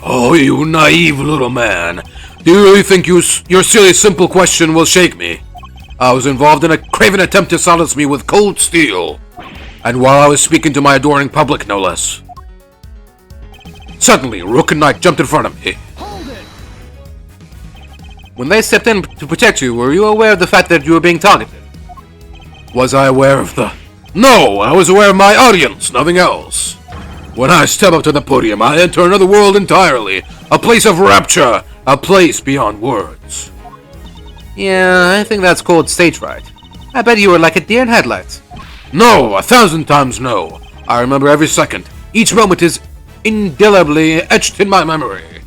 Oh, you naive little man. Do you really think your silly simple question will shake me? I was involved in a craven attempt to silence me with cold steel. And while I was speaking to my adoring public, no less. Suddenly, Rook and Knight jumped in front of me. Hold it! When they stepped in to protect you, were you aware of the fact that you were being targeted? Was I aware of the... No, I was aware of my audience, nothing else. When I step up to the podium, I enter another world entirely. A place of rapture. A place beyond words. Yeah, I think that's called stage fright. I bet you were like a deer in headlights. No, 1,000 times no. I remember every second. Each moment is indelibly etched in my memory.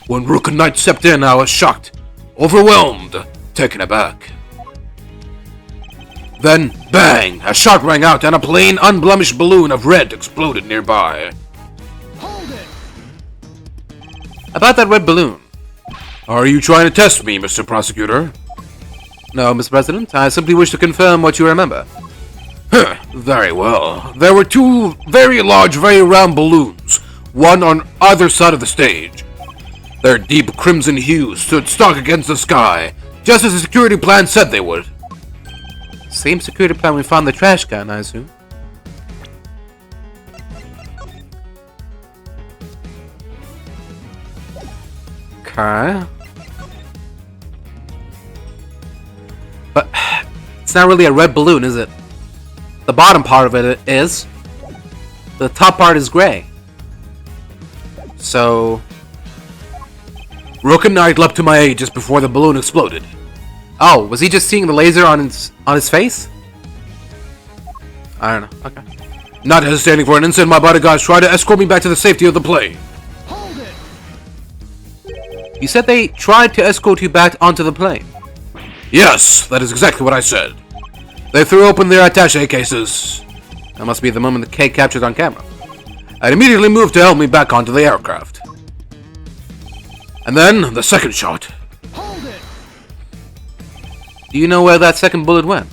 When Rook and Knight stepped in, I was shocked, overwhelmed, taken aback. Then, bang! A shot rang out and a plain, unblemished balloon of red exploded nearby. Hold it! About that red balloon. Are you trying to test me, Mr. Prosecutor? No, Mr. President. I simply wish to confirm what you remember. Very well. There were two very large, very round balloons, one on either side of the stage. Their deep crimson hues stood stark against the sky, just as the security plan said they would. Same security plan we found the trash can, I assume. Okay. But it's not really a red balloon, is it? The bottom part of it is. The top part is gray. So... Rook and Knight leapt to my aid just before the balloon exploded. Oh, was he just seeing the laser on his face? I don't know. Okay. Not hesitating for an instant, my bodyguards tried to escort me back to the safety of the plane. Hold it! You said they tried to escort you back onto the plane? Yes, that is exactly what I said. They threw open their attaché cases. That must be the moment the cake captured on camera. I immediately moved to help me back onto the aircraft. And then, the second shot. Hold it! Do you know where that second bullet went?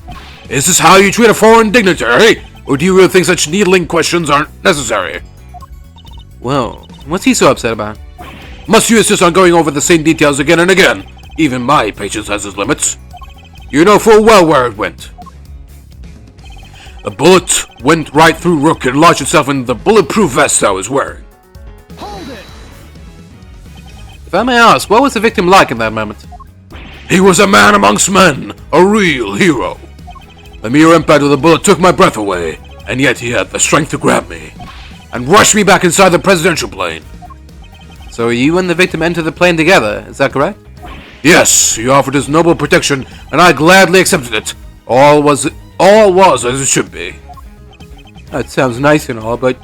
Is this how you treat a foreign dignitary? Or do you really think such needling questions aren't necessary? Well, what's he so upset about? Must you insist on going over the same details again and again? Even my patience has its limits. You know full well where it went. The bullet went right through Rook and lodged itself in the bulletproof vest I was wearing. Hold it! If I may ask, what was the victim like in that moment? He was a man amongst men, a real hero. The mere impact of the bullet took my breath away, and yet he had the strength to grab me and rush me back inside the presidential plane. So you and the victim entered the plane together, is that correct? Yes, he offered his noble protection, and I gladly accepted it. All was as it should be. That sounds nice and all, but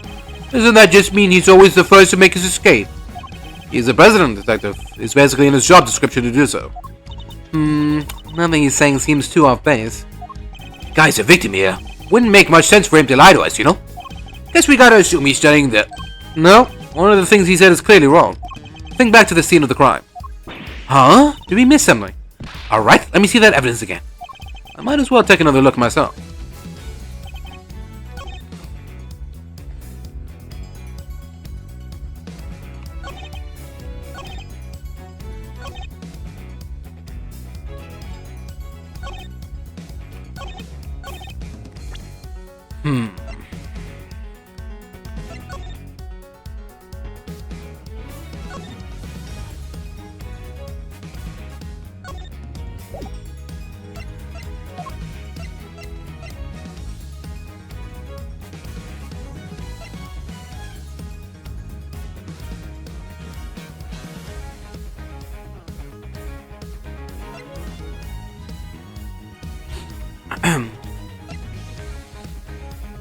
doesn't that just mean he's always the first to make his escape? He's a president, detective. It's basically in his job description to do so. Nothing he's saying seems too off base. Guy's a victim here. Wouldn't make much sense for him to lie to us, you know? Guess we gotta assume he's studying the... No, one of the things he said is clearly wrong. Think back to the scene of the crime. Huh? Did we miss something? Alright, let me see that evidence again. I might as well take another look myself.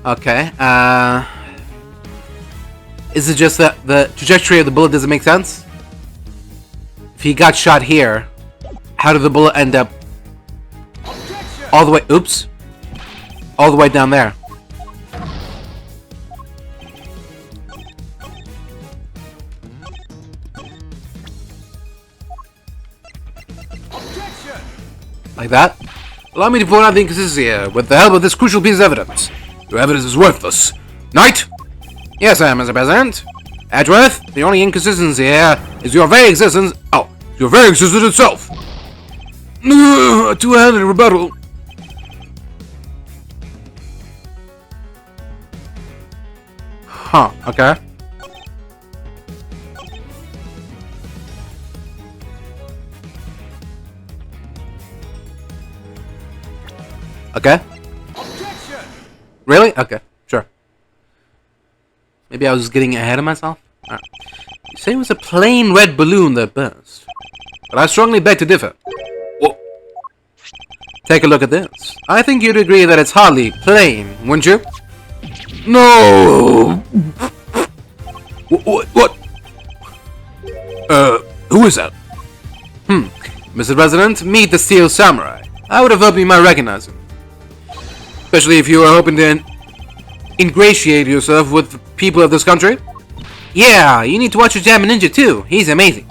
Okay, is it just that the trajectory of the bullet doesn't make sense? If he got shot here, how did the bullet end up all the way, oops, all the way down there? Objection! Like that? Allow me to point out the inconsistency here. With the help of this crucial piece of evidence. Your evidence is worthless. Knight? Yes, sir, Mr. President. Edgeworth, the only inconsistency here is your very existence. Oh, your very existence itself. A two-handed rebuttal. Huh, okay. Okay. Objection! Really? Okay, sure. Maybe I was just getting ahead of myself? Alright. You say it was a plain red balloon that burst. But I strongly beg to differ. Whoa. Take a look at this. I think you'd agree that it's hardly plain, wouldn't you? No! What? Who is that? Mr. President, meet the Steel Samurai. I would have hoped you might recognize him. Especially if you were hoping to ingratiate yourself with the people of this country. Yeah, you need to watch your Jammin' Ninja too. He's amazing.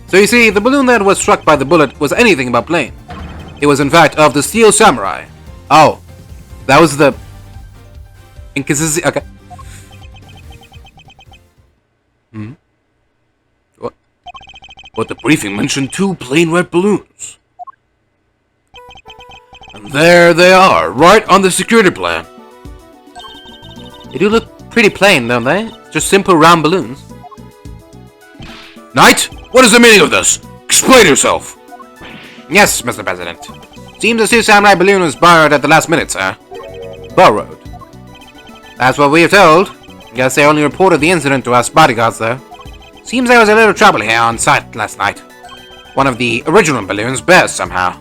So you see, the balloon that was struck by the bullet was anything but plain. It was in fact of the Steel Samurai. Oh, that was the inconsistency. Okay. What? But the briefing mentioned 2 plain red balloons. And there they are, right on the security plan. They do look pretty plain, don't they? Just simple round balloons. Knight, what is the meaning of this? Explain yourself. Yes, Mr. President. Seems the Steel Samurai balloon was borrowed at the last minute, sir. Borrowed? That's what we are told. Guess they only reported the incident to us bodyguards, though. Seems there was a little trouble here on site last night. One of the original balloons burst somehow.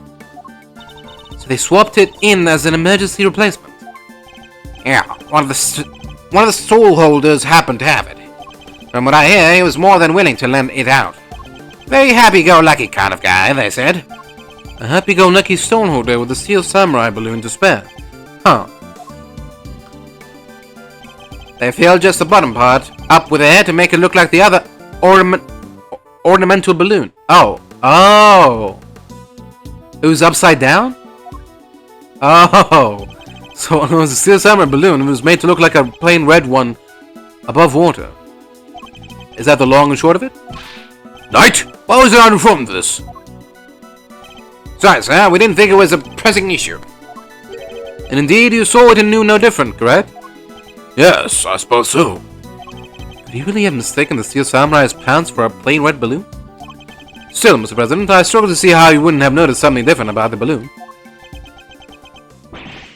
So they swapped it in as an emergency replacement. Yeah, one of the stall holders happened to have it. From what I hear, he was more than willing to lend it out. Very happy-go-lucky kind of guy, they said. A happy-go-lucky stone holder with a Steel Samurai balloon to spare. Huh. They filled just the bottom part up with air to make it look like the other ornamental balloon. Oh. It was upside down? Oh. So it was a Steel Samurai balloon. It was made to look like a plain red one above water. Is that the long and short of it? Knight, why was I informed of this? Sorry, sir, we didn't think it was a pressing issue. And indeed, you saw it and knew no different, correct? Yes, I suppose so. Could you really have mistaken the Steel Samurai's pants for a plain red balloon? Still, Mr. President, I struggle to see how you wouldn't have noticed something different about the balloon.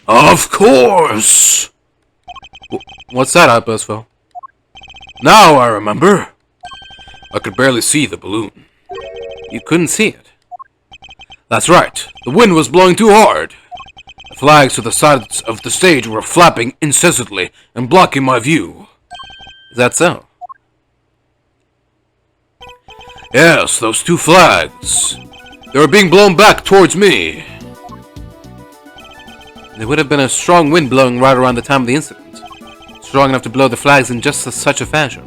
Of course! What's that outburst for? Now I remember. I could barely see the balloon. You couldn't see it? That's right. The wind was blowing too hard. The flags to the sides of the stage were flapping incessantly and blocking my view. Is that so? Yes, those 2 flags. They were being blown back towards me. There would have been a strong wind blowing right around the time of the incident. Strong enough to blow the flags in just such a fashion.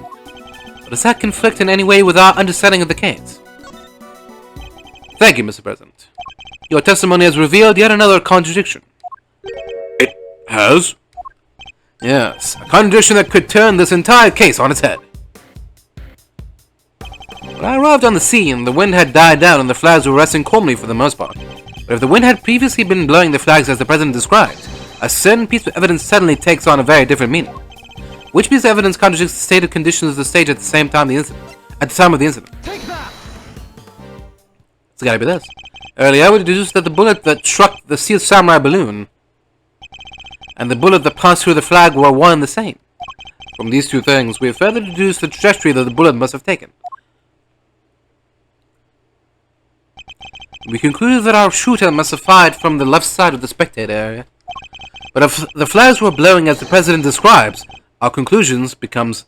But does that conflict in any way with our understanding of the case? Thank you, Mr. President. Your testimony has revealed yet another contradiction. It has? Yes, a contradiction that could turn this entire case on its head. When I arrived on the scene, the wind had died down and the flags were resting calmly for the most part. But if the wind had previously been blowing the flags as the President described, a certain piece of evidence suddenly takes on a very different meaning. Which piece of evidence contradicts the stated conditions of the stage at the same time of the incident? Take that! It's gotta be this. Earlier, we deduced that the bullet that struck the Steel Samurai balloon and the bullet that passed through the flag were one and the same. From these 2 things, we have further deduced the trajectory that the bullet must have taken. We concluded that our shooter must have fired from the left side of the spectator area. But if the flags were blowing as the President describes, our conclusion becomes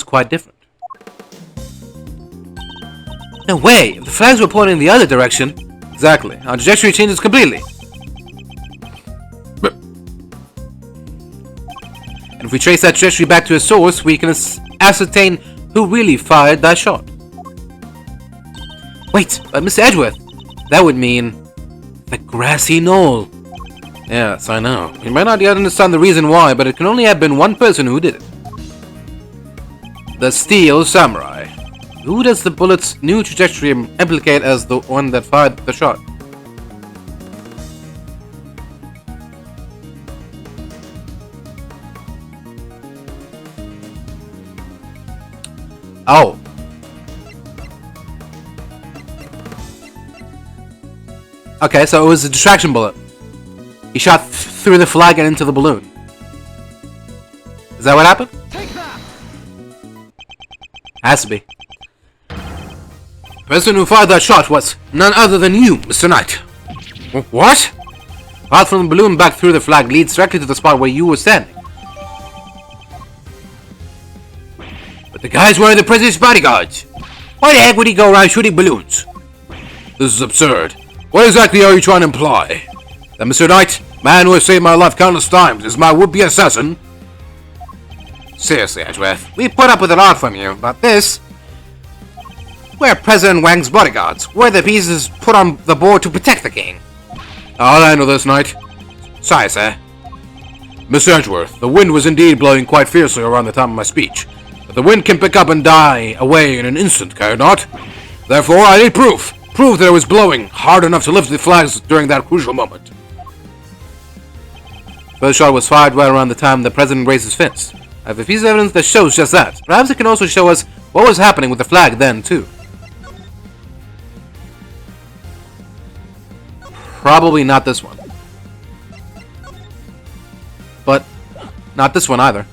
quite different. No way! If the flags were pointing in the other direction... Exactly. Our trajectory changes completely. And if we trace that trajectory back to a source, we can ascertain who really fired that shot. Wait, but Mr. Edgeworth, that would mean the grassy knoll. Yes, I know. You might not yet understand the reason why, but it can only have been one person who did it. The Steel Samurai. Who does the bullet's new trajectory implicate as the one that fired the shot? Oh. Okay, so it was a distraction bullet. He shot through the flag and into the balloon. Is that what happened? Take that! Has to be. The person who fired that shot was none other than you, Mr. Knight. What? The path from the balloon back through the flag leads directly to the spot where you were standing. But the guy's wearing the president's bodyguards. Why the heck would he go around shooting balloons? This is absurd. What exactly are you trying to imply? That Mr. Knight, man who has saved my life countless times, is my would-be assassin? Seriously, Edgeworth, we put up with a lot from you, but this... We're President Wang's bodyguards. We're the pieces put on the board to protect the king. I'll handle this, Knight. Sorry, sir. Mr. Edgeworth, the wind was indeed blowing quite fiercely around the time of my speech. But the wind can pick up and die away in an instant, can it not? Therefore, I need proof. Proof that it was blowing hard enough to lift the flags during that crucial moment. First shot was fired right around the time the president raised his fist. I have a piece of evidence that shows just that. Perhaps it can also show us what was happening with the flag then, too. Probably not this one. But not this one either.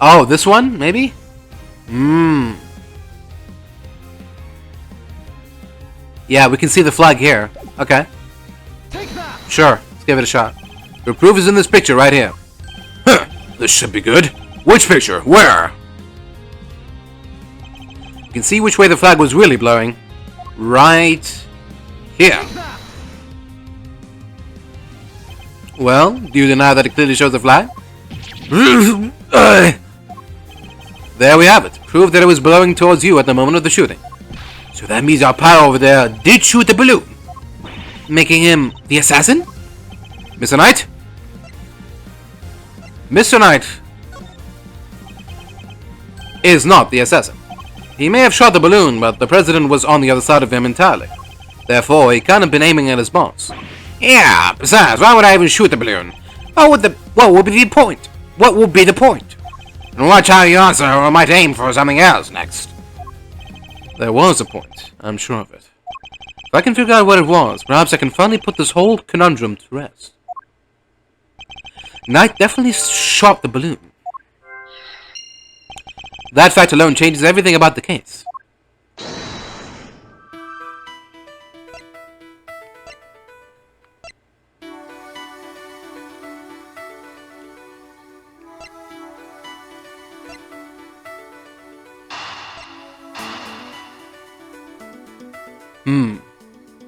Oh, this one, maybe? Yeah, we can see the flag here. Okay. Take that! Sure, let's give it a shot. The proof is in this picture right here. Huh, this should be good. Which picture? Where? You can see which way the flag was really blowing. Right here. Take that! Well, do you deny that it clearly shows the flag? There we have it. Proof that it was blowing towards you at the moment of the shooting. So that means our pal over there did shoot the balloon, making him the assassin? Mr. Knight? Mr. Knight is not the assassin. He may have shot the balloon, but the president was on the other side of him entirely. Therefore, he can't have been aiming at his boss. Yeah, besides, why would I even shoot the balloon? What would be the point? What would be the point? And watch how you answer, or I might aim for something else next. There was a point, I'm sure of it. If I can figure out what it was, perhaps I can finally put this whole conundrum to rest. Knight definitely shot the balloon. That fact alone changes everything about the case.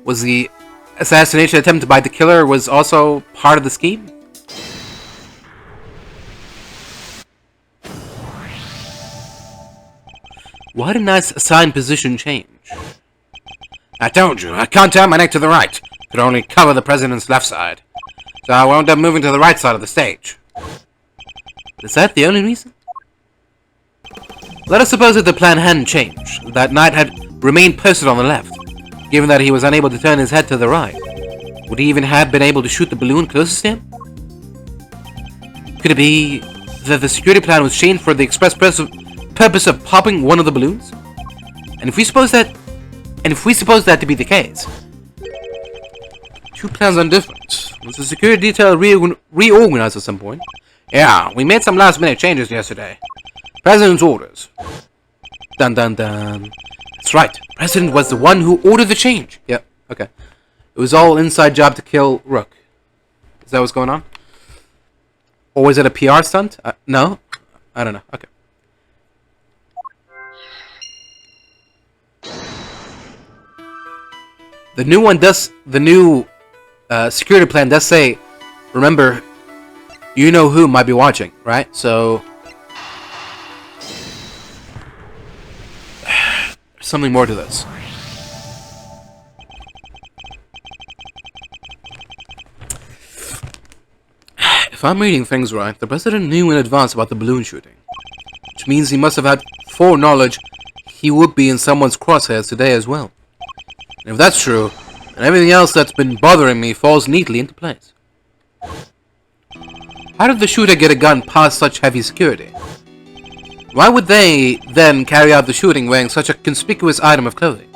Was the assassination attempt by the killer was also part of the scheme? Why did Knight's assigned position change? I told you, I can't turn my neck to the right. Could only cover the president's left side. So I wound up moving to the right side of the stage. Is that the only reason? Let us suppose that the plan hadn't changed, that Knight had remained posted on the left. Given that he was unable to turn his head to the right, would he even have been able to shoot the balloon closest to him? Could it be that the security plan was changed for the express purpose of popping one of the balloons? And if we suppose that to be the case, two plans are different. Was the security detail reorganized at some point? Yeah, we made some last-minute changes yesterday. President's orders. Dun dun dun. That's right. The president was the one who ordered the change. Yep. Okay. It was all inside job to kill Rook. Is that what's going on? Or was it a PR stunt? No? I don't know. Okay. The new security plan does say, remember, you know who might be watching, right? So, there's something more to this. If I'm reading things right, the president knew in advance about the balloon shooting. Which means he must have had foreknowledge he would be in someone's crosshairs today as well. And if that's true, then everything else that's been bothering me falls neatly into place. How did the shooter get a gun past such heavy security? Why would they then carry out the shooting wearing such a conspicuous item of clothing?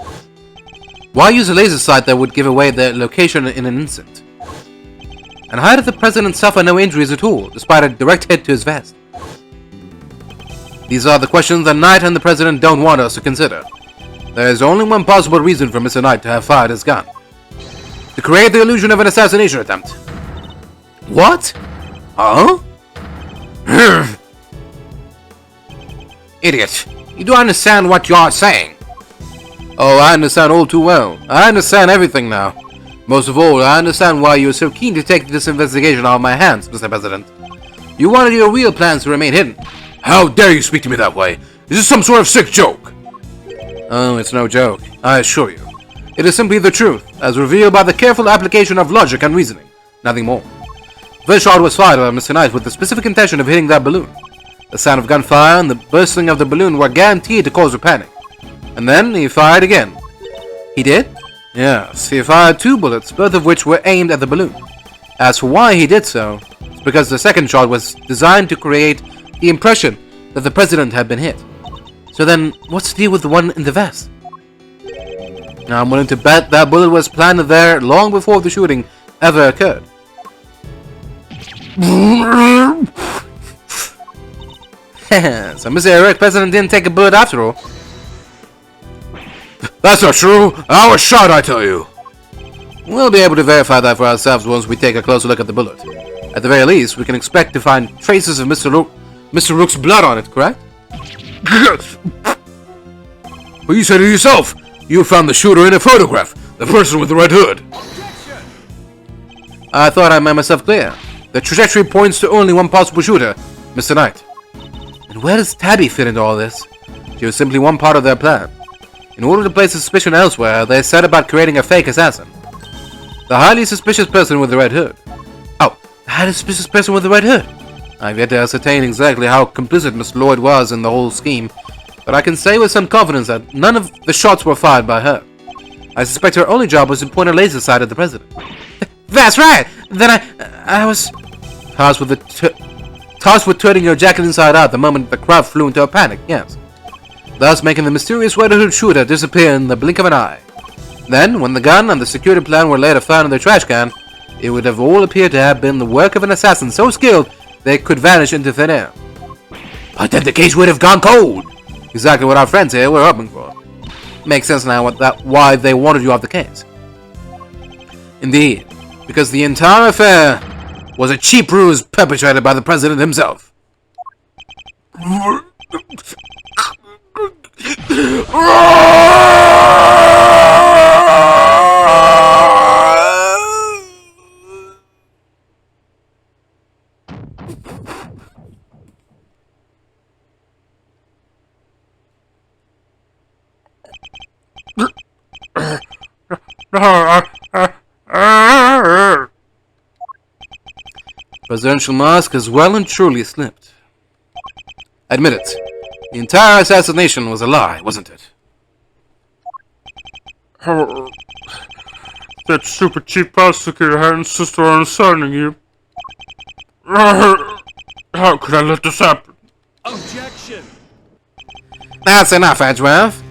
Why use a laser sight that would give away their location in an instant? And how did the president suffer no injuries at all, despite a direct hit to his vest? These are the questions that Knight and the president don't want us to consider. There is only one possible reason for Mr. Knight to have fired his gun. To create the illusion of an assassination attempt. What? Huh? Idiot. You don't understand what you're saying. Oh, I understand all too well. I understand everything now. Most of all, I understand why you are so keen to take this investigation out of my hands, Mr. President. You wanted your real plans to remain hidden. How dare you speak to me that way? Is this some sort of sick joke? Oh, it's no joke, I assure you. It is simply the truth, as revealed by the careful application of logic and reasoning. Nothing more. The shot was fired by Mr. Knight with the specific intention of hitting that balloon. The sound of gunfire and the bursting of the balloon were guaranteed to cause a panic. And then he fired again. He did? Yes, he fired 2 bullets, both of which were aimed at the balloon. As for why he did so, it's because the second shot was designed to create the impression that the president had been hit. So then, what's the deal with the one in the vest? Now, I'm willing to bet that bullet was planted there long before the shooting ever occurred. So Mr. Eric, president didn't take a bullet after all. That's not true. I was shot, I tell you. We'll be able to verify that for ourselves once we take a closer look at the bullet. At the very least, we can expect to find traces of Mr. Rook's blood on it, correct? Well, you said it yourself. You found the shooter in a photograph. The person with the red hood. I thought I made myself clear. The trajectory points to only one possible shooter, Mr. Knight. And where does Tabby fit into all this? She was simply one part of their plan. In order to place suspicion elsewhere, they set about creating a fake assassin. The highly suspicious person with the red hood. Oh, the highly suspicious person with the red hood. I've yet to ascertain exactly how complicit Miss Lloyd was in the whole scheme, but I can say with some confidence that none of the shots were fired by her. I suspect her only job was to point a laser sight at the president. That's right! Then I was... Tasked with turning your jacket inside out the moment the crowd flew into a panic, yes. Thus making the mysterious red hood shooter disappear in the blink of an eye. Then, when the gun and the security plan were later found in the trash can, it would have all appeared to have been the work of an assassin so skilled they could vanish into thin air. But then the case would have gone cold! Exactly what our friends here were hoping for. Makes sense now why they wanted you off the case. Indeed, because the entire affair was a cheap ruse perpetrated by the president himself. Presidential mask has well and truly slipped. Admit it. The entire assassination was a lie, wasn't it? That stupid chief prosecutor had insisted on assigning you. How could I let this happen? Objection! That's enough, Edgeworth.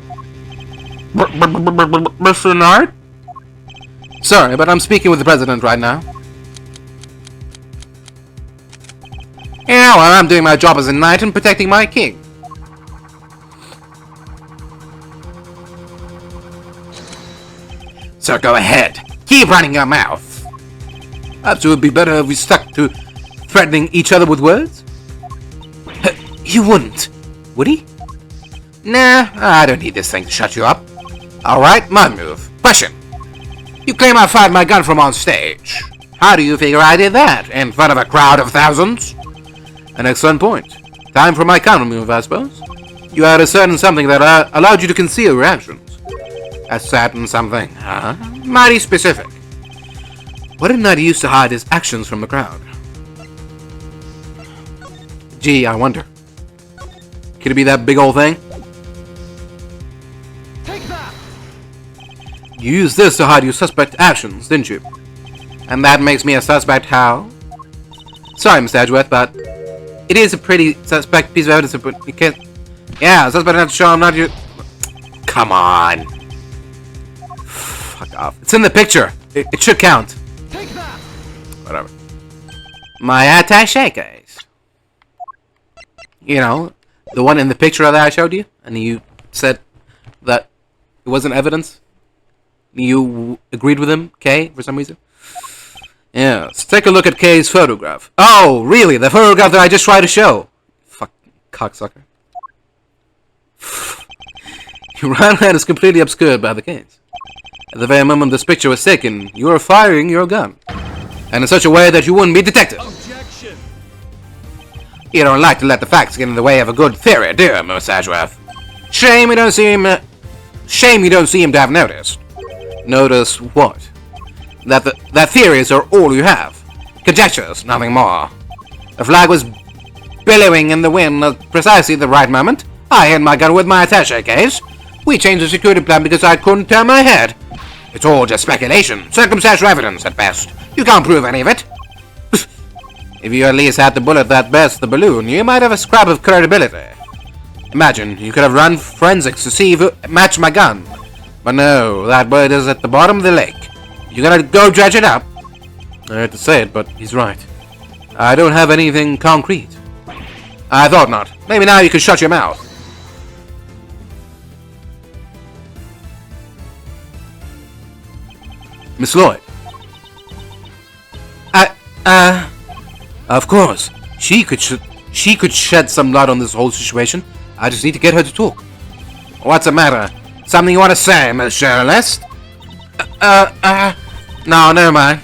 Mr. Knight? Sorry, but I'm speaking with the president right now. Yeah, well, I'm doing my job as a knight and protecting my king. So go ahead. Keep running your mouth. Perhaps it would be better if we stuck to threatening each other with words. He wouldn't, would he? Nah, I don't need this thing to shut you up. Alright, my move. Question. You claim I fired my gun from on stage. How do you figure I did that in front of a crowd of thousands? An excellent point. Time for my counter move, I suppose. You had a certain something that allowed you to conceal your actions. A certain something, huh? Mighty specific. What did Knight use to hide his actions from the crowd? Gee, I wonder. Could it be that big old thing? Take that! You used this to hide your suspect actions, didn't you? And that makes me a suspect how? Sorry, Mr. Edgeworth, but it is a pretty suspect piece of evidence, but you can't... Yeah, suspect enough to show I'm not you... Come on. Fuck off. It's in the picture. It should count. Take that! Whatever. My attaché case. You know, the one in the picture that I showed you, and you said that it wasn't evidence. You agreed with him, Kay, for some reason. Yeah, let's take a look at Kay's photograph. Oh, really? The photograph that I just tried to show. Fuck, cocksucker. Your right hand is completely obscured by the case. At the very moment this picture was taken, you were firing your gun. And in such a way that you wouldn't be detected. Objection! You don't like to let the facts get in the way of a good theory, do you, Mr. Edgeworth? Shame you don't seem to have noticed. Notice what? That theories are all you have. Conjectures, nothing more. The flag was billowing in the wind at precisely the right moment. I hid my gun with my attaché case. We changed the security plan because I couldn't turn my head. It's all just speculation, circumstantial evidence at best. You can't prove any of it. If you at least had the bullet that burst the balloon, you might have a scrap of credibility. Imagine, you could have run forensics to see if it matched my gun. But no, that bird is at the bottom of the lake. You gotta go dredge it up. I hate to say it, but he's right. I don't have anything concrete. I thought not. Maybe now you can shut your mouth. Miss Lloyd. Of course. She could shed some light on this whole situation. I just need to get her to talk. What's the matter? Something you want to say, Miss Journalist? No, never mind.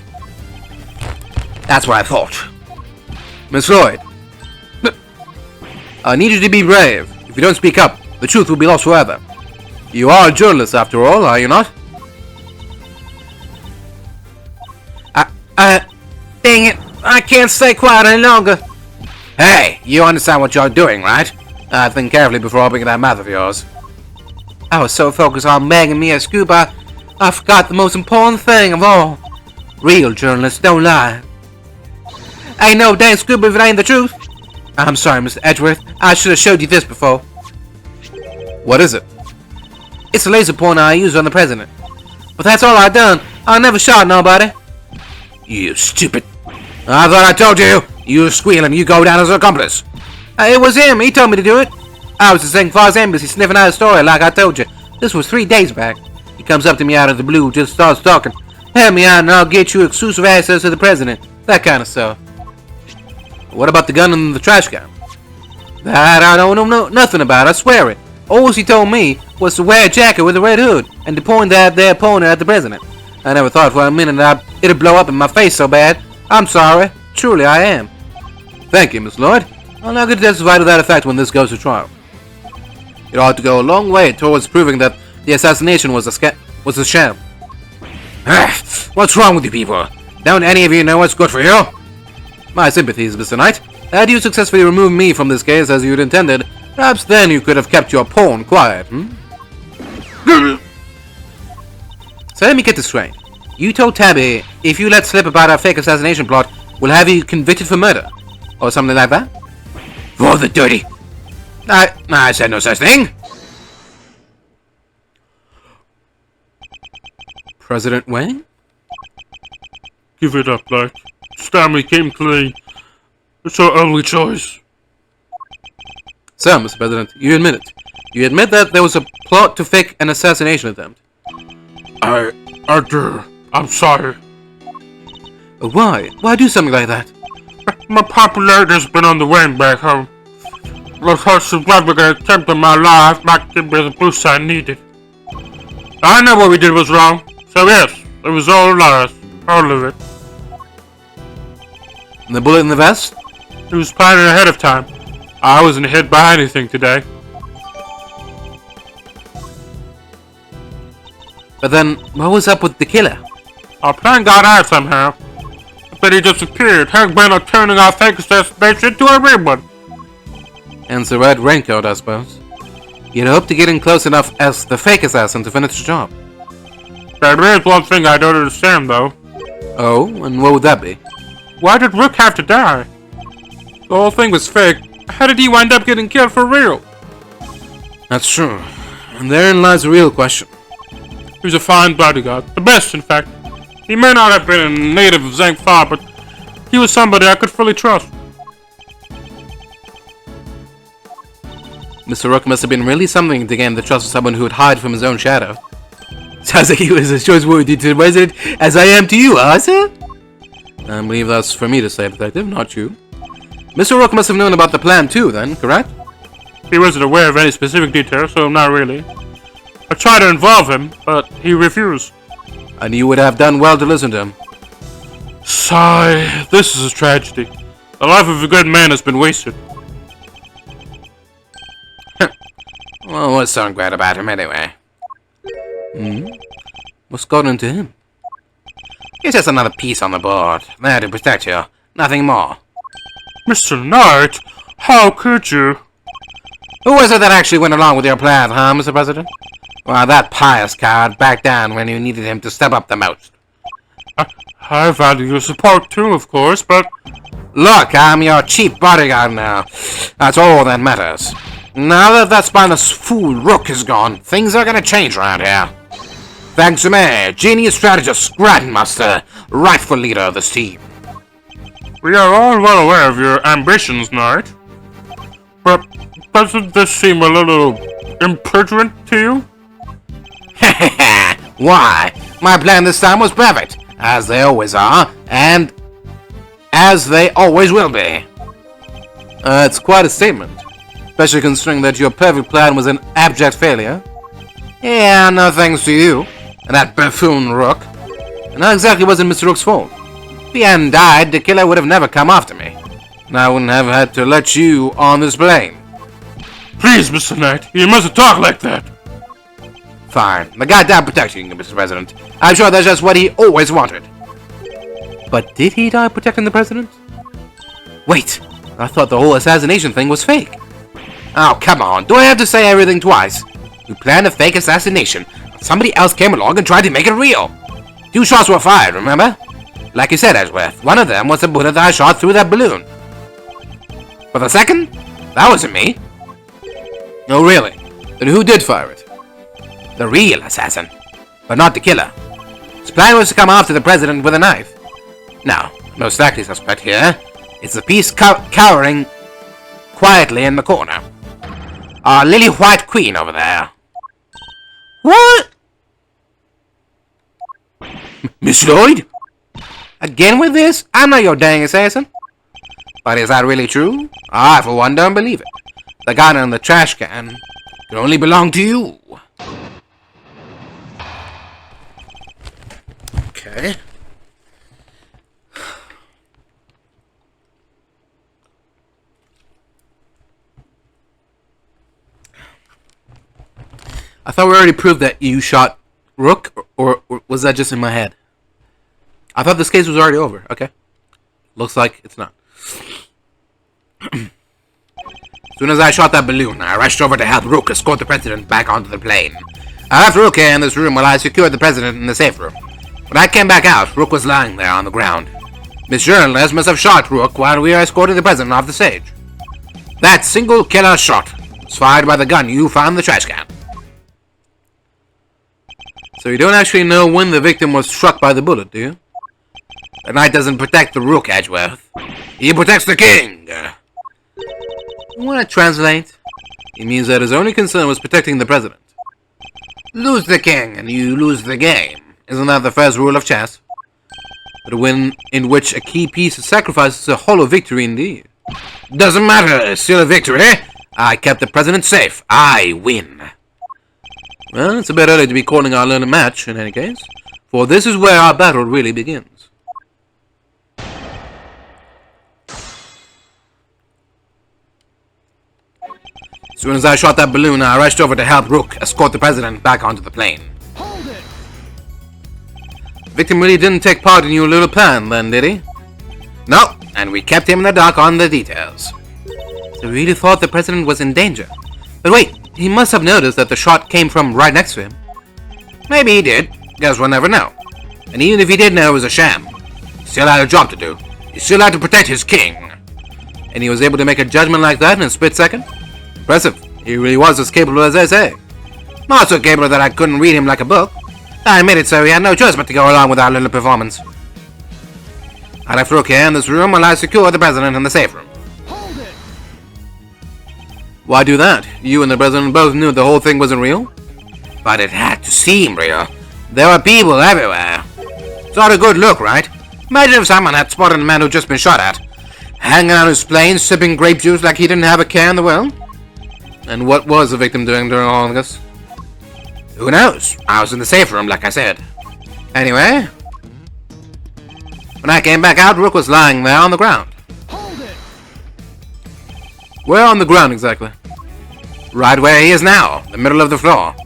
That's what I thought. Miss Lloyd. I need you to be brave. If you don't speak up, the truth will be lost forever. You are a journalist after all, are you not? Dang it. I can't stay quiet any longer. Hey, you understand what you're doing, right? Think carefully before opening that mouth of yours. I was so focused on begging me a scoop, I forgot the most important thing of all. Real journalists don't lie. Ain't no dang scoop if it ain't the truth. I'm sorry, Mr. Edgeworth. I should have showed you this before. What is it? It's a laser pointer I used on the president. But that's all I done. I never shot nobody. You stupid. I thought I told you. You squeal and you go down as an accomplice. It was him. He told me to do it. I was at Zheng Fa's embassy sniffing out a story like I told you. This was 3 days back. He comes up to me out of the blue, just starts talking. Help me out and I'll get you exclusive access to the president. That kind of stuff. What about the gun in the trash can? That I don't know nothing about, I swear it. All he told me was to wear a jacket with a red hood and to point at their opponent at the president. I never thought for a minute that it'd blow up in my face so bad. I'm sorry. Truly I am. Thank you, Miss Lloyd. I'll now get to testify to that effect when this goes to trial. It ought to go a long way towards proving that the assassination was a sham. What's wrong with you people? Don't any of you know what's good for you? My sympathies, Mr. Knight. Had you successfully removed me from this case as you'd intended, perhaps then you could have kept your pawn quiet, So let me get this straight. You told Tabby, if you let slip about our fake assassination plot, we'll have you convicted for murder. Or something like that? For the dirty. I said no such thing. President Wang? Give it up, Black. Stanley came clean. It's our only choice. So, Mr. President, you admit it. You admit that there was a plot to fake an assassination attempt. I do. I'm sorry. Why? Why do something like that? My popularity has been on the wane back home. The first extravagant attempt in my life might give me the boost I needed. I know what we did was wrong, so yes, it was all lies. All of it. And the bullet in the vest? It was planning ahead of time. I wasn't hit by anything today. But then, what was up with the killer? Our plan got out somehow. But he disappeared. Hank Banner turning our fake assassination into a real one. Hence the red raincoat, I suppose. You'd hope to get in close enough as the fake assassin to finish the job. There is one thing I don't understand, though. Oh, and what would that be? Why did Rook have to die? The whole thing was fake. How did he wind up getting killed for real? That's true. And therein lies the real question. He was a fine bodyguard. The best, in fact. He may not have been a native of Zheng Fa, but he was somebody I could fully trust. Mr. Rook must have been really something to gain the trust of someone who would hide from his own shadow. Sounds like he was as trustworthy to the president as I am to you, huh, sir? I believe that's for me to say, Detective, not you. Mr. Rook must have known about the plan too, then, correct? He wasn't aware of any specific details, so not really. I tried to involve him, but he refused. And you would have done well to listen to him. Sigh, this is a tragedy. The life of a good man has been wasted. Well, what's so great about him anyway? What's got into him? He's just another piece on the board, there to protect you, nothing more. Mr. Knight, how could you? Who was it that actually went along with your plan, huh, Mr. President? Well, that pious coward backed down when you needed him to step up the most. I value your support too, of course, but... Look, I'm your chief bodyguard now. That's all that matters. Now that spineless fool Rook is gone, things are gonna change around here. Thanks to me, genius strategist, grandmaster, rightful leader of this team. We are all well aware of your ambitions, Knight. But doesn't this seem a little impertinent to you? Why? My plan this time was perfect, as they always are, and as they always will be. It's quite a statement. Especially considering that your perfect plan was an abject failure. Yeah, no thanks to you, and that buffoon Rook. And that exactly wasn't Mr. Rook's fault. If he hadn't died, the killer would have never come after me. And I wouldn't have had to let you on this plane. Please, Mr. Knight, you mustn't talk like that. Fine. The guy died protecting you, Mr. President. I'm sure that's just what he always wanted. But did he die protecting the president? Wait, I thought the whole assassination thing was fake. Oh, come on. Do I have to say everything twice? You planned a fake assassination, but somebody else came along and tried to make it real. 2 shots were fired, remember? Like you said, Edgeworth, one of them was the bullet that I shot through that balloon. But the second? That wasn't me. Oh, really? Then who did fire it? The real assassin, but not the killer. His plan was to come after the president with a knife. Now, most likely suspect here is the piece cowering quietly in the corner. Our lily white queen over there. What? Miss Lloyd? Again with this? I'm not your dang assassin. But is that really true? I, for one, don't believe it. The gun and the trash can can only belong to you. Okay. I thought we already proved that you shot Rook, or was that just in my head? I thought this case was already over. Okay. Looks like it's not. As soon as I shot that balloon, I rushed over to help Rook escort the president back onto the plane. I left Rook here in this room while I secured the president in the safe room. When I came back out, Rook was lying there on the ground. This journalist must have shot Rook while we were escorting the president off the stage. That single killer shot was fired by the gun you found in the trash can. So you don't actually know when the victim was struck by the bullet, do you? The knight doesn't protect the Rook, Edgeworth. He protects the king. You want to translate? It means that his only concern was protecting the president. Lose the king and you lose the game. Isn't that the first rule of chess? But a win in which a key piece is sacrificed is a hollow victory indeed. Doesn't matter, it's still a victory. I kept the president safe. I win. Well, it's a bit early to be calling our lone a match, in any case, for this is where our battle really begins. As soon as I shot that balloon, I rushed over to help Rook escort the president back onto the plane. Hold it! The victim really didn't take part in your little plan, then, did he? No, and we kept him in the dark on the details. So he really thought the president was in danger. But wait, he must have noticed that the shot came from right next to him. Maybe he did. Guess we'll never know. And even if he did know it was a sham, he still had a job to do. He still had to protect his king. And he was able to make a judgment like that in a split second? Impressive. He really was as capable as they say. Not so capable that I couldn't read him like a book. I admit it, so he had no choice but to go along with our little performance. I left Rook here in this room while I secured the president in the safe room. Hold it! Why do that? You and the president both knew the whole thing wasn't real? But it had to seem real. There were people everywhere. It's not a good look, right? Imagine if someone had spotted a man who'd just been shot at, hanging on his plane, sipping grape juice like he didn't have a care in the world. And what was the victim doing during all of this? Who knows? I was in the safe room, like I said. Anyway, when I came back out, Rook was lying there on the ground. Hold it! Where on the ground exactly? Right where he is now, the middle of the floor.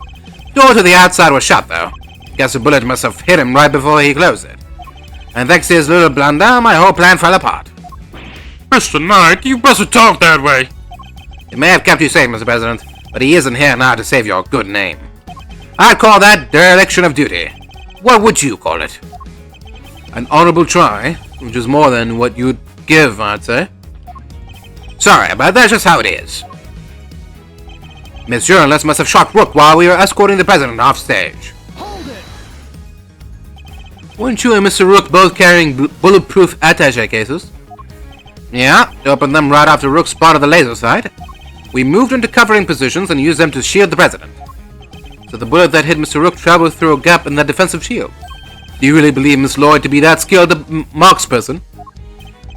Door to the outside was shut, though. Guess a bullet must have hit him right before he closed it. And thanks to his little blunder, my whole plan fell apart. Mr. Knight, you mustn't talk that way. It may have kept you safe, Mr. President, but he isn't here now to save your good name. I'd call that dereliction of duty. What would you call it? An honorable try, which is more than what you'd give, I'd say. Sorry, but that's just how it is. Miss Journalist must have shot Rook while we were escorting the president off stage. Hold it! Weren't you and Mr. Rook both carrying bulletproof attaché cases? Yeah, opened them right after Rook spotted the laser sight. We moved into covering positions and used them to shield the president. So the bullet that hit Mr. Rook traveled through a gap in that defensive shield. Do you really believe Miss Lloyd to be that skilled a marksperson?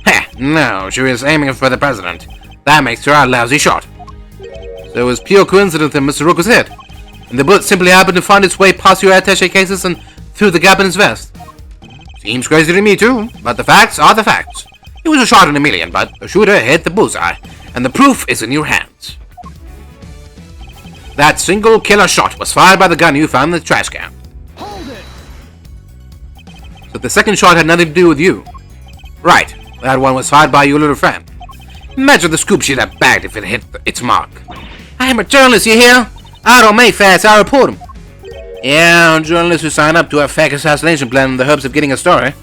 Heh, no, she was aiming for the president. That makes her a lousy shot. So it was pure coincidence that Mr. Rook was hit, and the bullet simply happened to find its way past your attaché cases and through the gap in his vest. Seems crazy to me too, but the facts are the facts. It was a shot in a million, but the shooter hit the bullseye, and the proof is in your hands. That single killer shot was fired by the gun you found in the trash can. Hold it! So the second shot had nothing to do with you. Right, that one was fired by your little friend. Imagine the scoop she'd have bagged if it hit its mark. I'm a journalist, you hear? I don't make facts, I report them. Yeah, journalists who sign up to a fake assassination plan in the hopes of getting a story.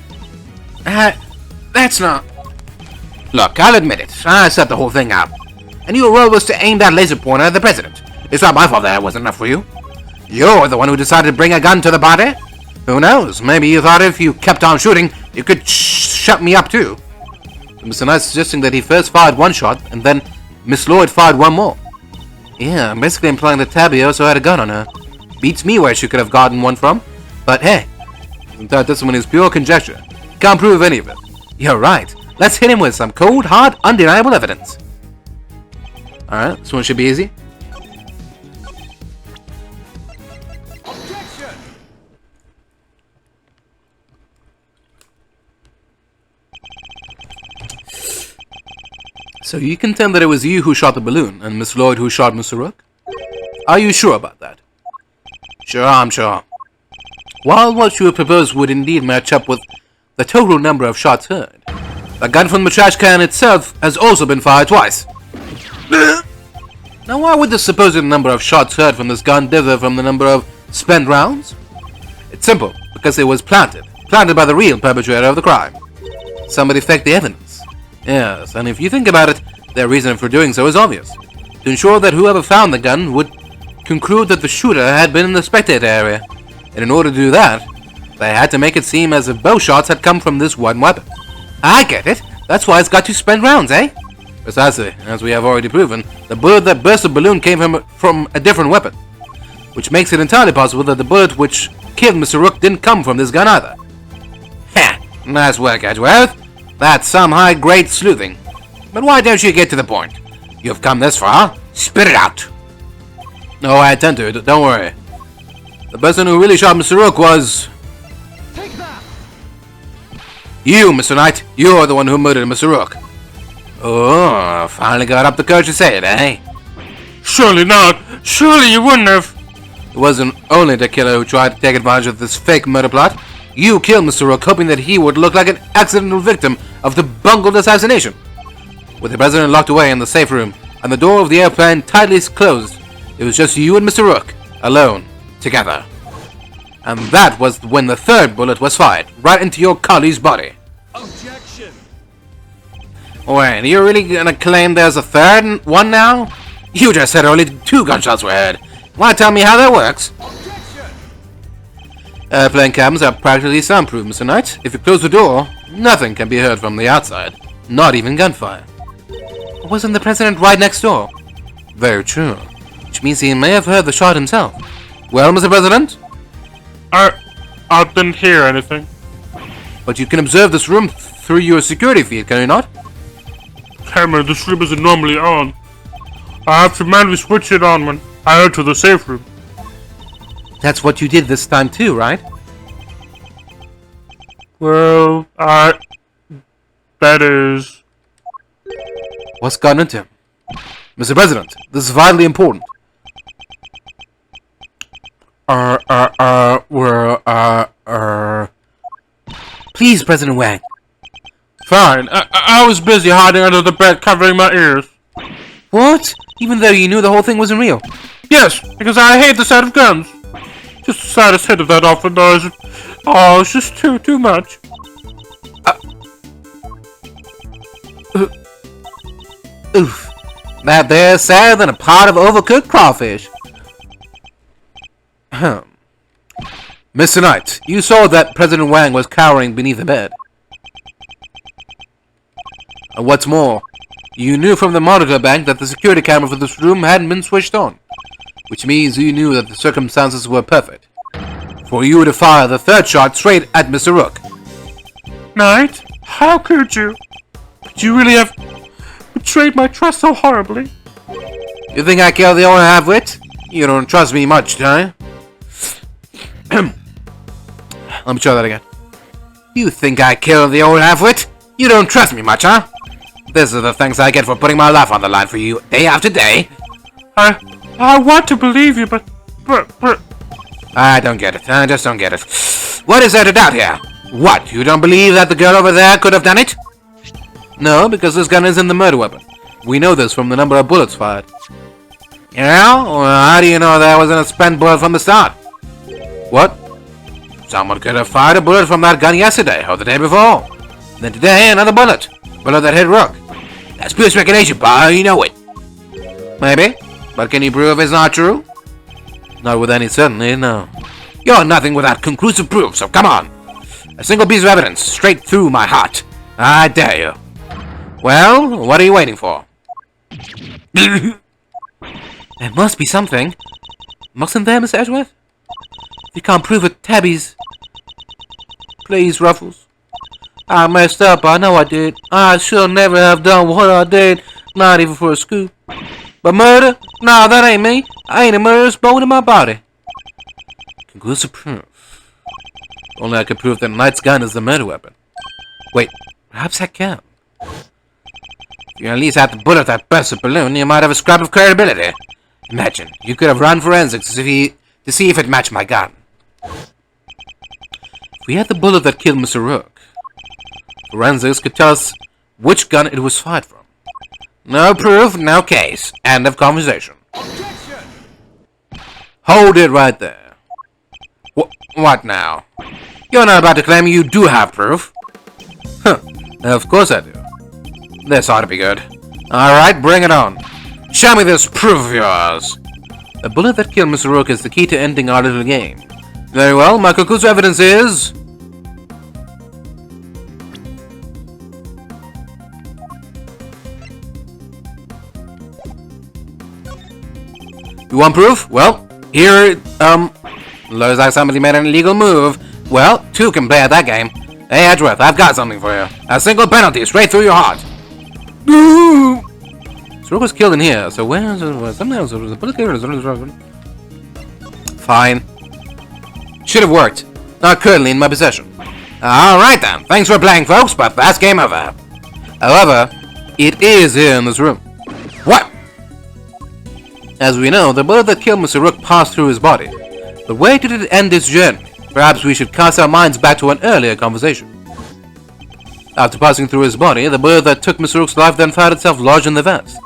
That's not... Look, I'll admit it, I set the whole thing up. And your role was to aim that laser pointer at the president. It's not my fault that wasn't enough for you. You're the one who decided to bring a gun to the body. Who knows, maybe you thought if you kept on shooting, you could shut me up too. So Mr. Knight's suggesting that he first fired one shot, and then Miss Lloyd fired one more. Yeah, basically implying that Tabby also had a gun on her. Beats me where she could have gotten one from. But hey, this one is pure conjecture. Can't prove any of it. You're right. Let's hit him with some cold, hard, undeniable evidence. Alright, this one should be easy. Objection! So you contend that it was you who shot the balloon, and Miss Lloyd who shot Mr. Rook? Are you sure about that? Sure, I'm sure. While what you have proposed would indeed match up with the total number of shots heard, the gun from the trash can itself has also been fired twice. Now why would the supposed number of shots heard from this gun differ from the number of spent rounds? It's simple, because it was planted by the real perpetrator of the crime. Somebody faked the evidence. Yes, and if you think about it, their reason for doing so is obvious. To ensure that whoever found the gun would conclude that the shooter had been in the spectator area. And in order to do that, they had to make it seem as if both shots had come from this one weapon. I get it. That's why it's got 2 spent rounds, eh? Precisely. As we have already proven, the bullet that burst the balloon came from a different weapon. Which makes it entirely possible that the bullet which killed Mr. Rook didn't come from this gun either. Heh, nice work, Edgeworth. That's some high-grade sleuthing. But why don't you get to the point? You've come this far. Spit it out. No, I intend to. Don't worry. The person who really shot Mr. Rook was... Take that! You, Mr. Knight. You're the one who murdered Mr. Rook. Oh, finally got up the courage to say it, eh? Surely not. Surely you wouldn't have. It wasn't only the killer who tried to take advantage of this fake murder plot. You killed Mr. Rook hoping that he would look like an accidental victim of the bungled assassination. With the president locked away in the safe room, and the door of the airplane tightly closed. It was just you and Mr. Rook, alone, together. And that was when the third bullet was fired, right into your colleague's body. Objection! Wait, are you really gonna claim there's a third one now? You just said only 2 gunshots were heard. Wanna tell me how that works? Objection! Airplane cabins are practically soundproof, Mr. Knight. If you close the door, nothing can be heard from the outside. Not even gunfire. Wasn't the president right next door? Very true. Which means he may have heard the shot himself. Well, Mr. President? I didn't hear anything. But you can observe this room through your security feed, can you not? Camera, this room isn't normally on. I have to manually switch it on when I head to the safe room. That's what you did this time too, right? Well, that is... What's gotten into him? Mr. President, this is vitally important. Please, President Wang. Fine. I was busy hiding under the bed covering my ears. What? Even though you knew the whole thing wasn't real? Yes, because I hate the sight of guns. Just the slightest hit of that awful noise. Oh, it's just too much. Oof. That there's sadder than a pot of overcooked crawfish. Mr. Knight, you saw that President Wang was cowering beneath the bed. And what's more, you knew from the monitor bank that the security camera for this room hadn't been switched on. Which means you knew that the circumstances were perfect for you to fire the third shot straight at Mr. Rook. Knight, how could you? Could you really have betrayed my trust so horribly? You think I killed the old half-wit? You don't trust me much, huh? Let me try that again. You think I killed the old half-wit? You don't trust me much, huh? These are the thanks I get for putting my life on the line for you day after day. I want to believe you, but... I don't get it. I just don't get it. What is there to doubt here? What, you don't believe that the girl over there could have done it? No, because this gun isn't the murder weapon. We know this from the number of bullets fired. Yeah? Well, how do you know there wasn't a spent bullet from the start? What? Someone could have fired a bullet from that gun yesterday, or the day before. Then today, another bullet. Bullet that hit Rook. That's pure speculation, pal. You know it. Maybe. But can you prove it's not true? Not with any certainty, no. You're nothing without conclusive proof, so come on. A single piece of evidence, straight through my heart. I dare you. Well, what are you waiting for? There must be something. Mustn't there, Mr. Edgeworth? If you can't prove it, Tabby's... Please, Ruffles. I messed up, I know I did. I should never have done what I did, not even for a scoop. But murder? Nah, that ain't me. I ain't a murderous bone in my body. Conclusive proof. Only I could prove that Knight's gun is the murder weapon. Wait, perhaps I can. If you at least had the bullet that burst the balloon, you might have a scrap of credibility. Imagine, you could have run forensics to see if it matched my gun. If we had the bullet that killed Mr. Rook, forensics could tell us which gun it was fired from. No proof, no case. End of conversation. Objection! Hold it right there. What now? You're not about to claim you do have proof? Huh. Of course I do. This ought to be good. Alright, bring it on. Show me this proof of yours. A bullet that killed Mr. Rook is the key to ending our little game. Very well, my conclusive evidence is... You want proof? Well, here, looks like somebody made an illegal move. Well, 2 can play at that game. Hey, Edgeworth, I've got something for you. A single penalty straight through your heart. Rook was killed in here, so where's something else? Fine. Should have worked. Not currently in my possession. Alright then, thanks for playing, folks, but that's game over. However, it is here in this room. What? As we know, the bullet that killed Mr. Rook passed through his body. But where did it end its journey? Perhaps we should cast our minds back to an earlier conversation. After passing through his body, the bullet that took Mr. Rook's life then found itself lodged in the vest.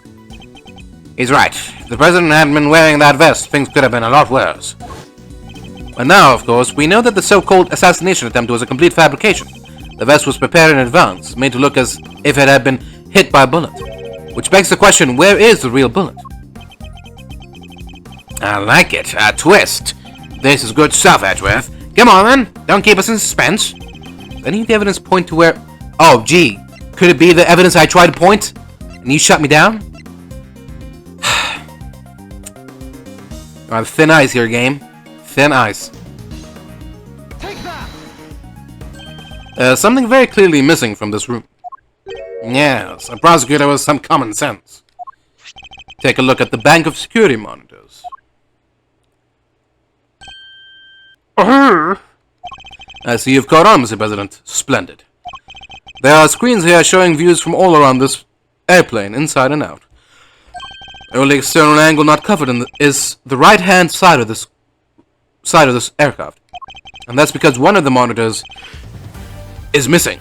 He's right. If the president hadn't been wearing that vest, things could have been a lot worse. But now, of course, we know that the so-called assassination attempt was a complete fabrication. The vest was prepared in advance, made to look as if it had been hit by a bullet. Which begs the question, where is the real bullet? I like it. A twist. This is good stuff, Edgeworth. Come on, then. Don't keep us in suspense. Any of the evidence point to where... Oh, gee. Could it be the evidence I tried to point? And you shut me down? On thin ice here, game. Thin ice. Take that! Something very clearly missing from this room. Yes, a prosecutor with some common sense. Take a look at the bank of security monitors. I see you've caught on, Mr. President. Splendid. There are screens here showing views from all around this airplane, inside and out. The only external angle not covered is the right-hand side of this aircraft, and that's because one of the monitors is missing.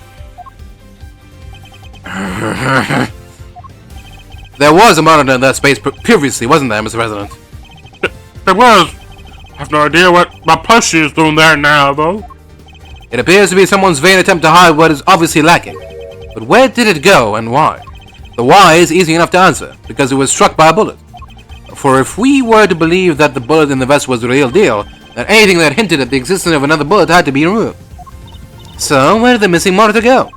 There was a monitor in that space previously, wasn't there, Mr. President? There was. I have no idea what my plushie is doing there now, though. It appears to be someone's vain attempt to hide what is obviously lacking. But where did it go and why? The why is easy enough to answer, because it was struck by a bullet. For if we were to believe that the bullet in the vest was the real deal, then anything that hinted at the existence of another bullet had to be removed. So, where did the missing monitor go?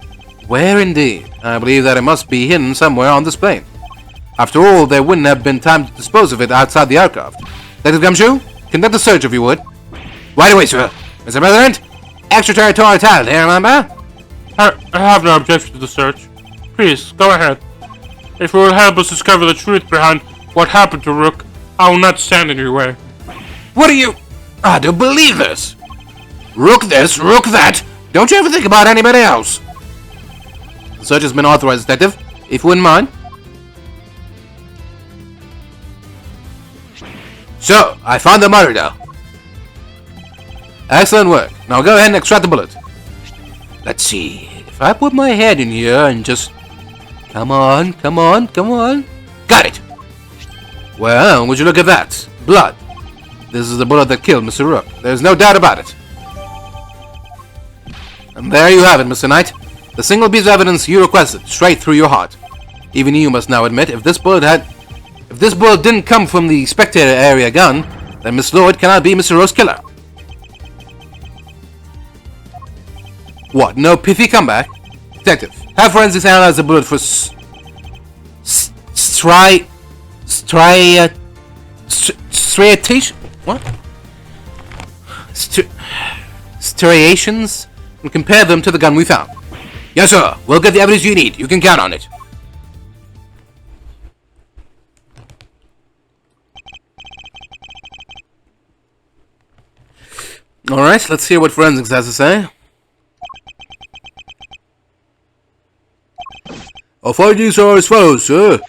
Where indeed? I believe that it must be hidden somewhere on this plane. After all, there wouldn't have been time to dispose of it outside the aircraft. Detective Gumshoe, conduct a search if you would. Right away, sir. Mr. President, extraterritoriality, remember? I have no objection to the search. Please, go ahead. If it will help us discover the truth behind what happened to Rook, I will not stand in your way. What are you... I don't believe this. Rook this, rook that. Don't you ever think about anybody else? The search has been authorized, Detective. If you wouldn't mind. So, I found the monitor. Excellent work. Now go ahead and extract the bullet. Let's see. If I put my head in here and just... Come on, come on, come on. Got it. Well, would you look at that? Blood. This is the bullet that killed Mr. Rook. There's no doubt about it. And there you have it, Mr. Knight. The single piece of evidence you requested, straight through your heart. Even you must now admit, if this bullet didn't come from the spectator area gun, then Miss Lloyd cannot be Mr. Rook's killer. What, no pithy comeback? Detective, have forensics analyze the bullet for striatation? What? Striations? And compare them to the gun we found. Yes, sir. We'll get the evidence you need. You can count on it. Alright, let's hear what forensics has to say. Our findings are as follows, sir.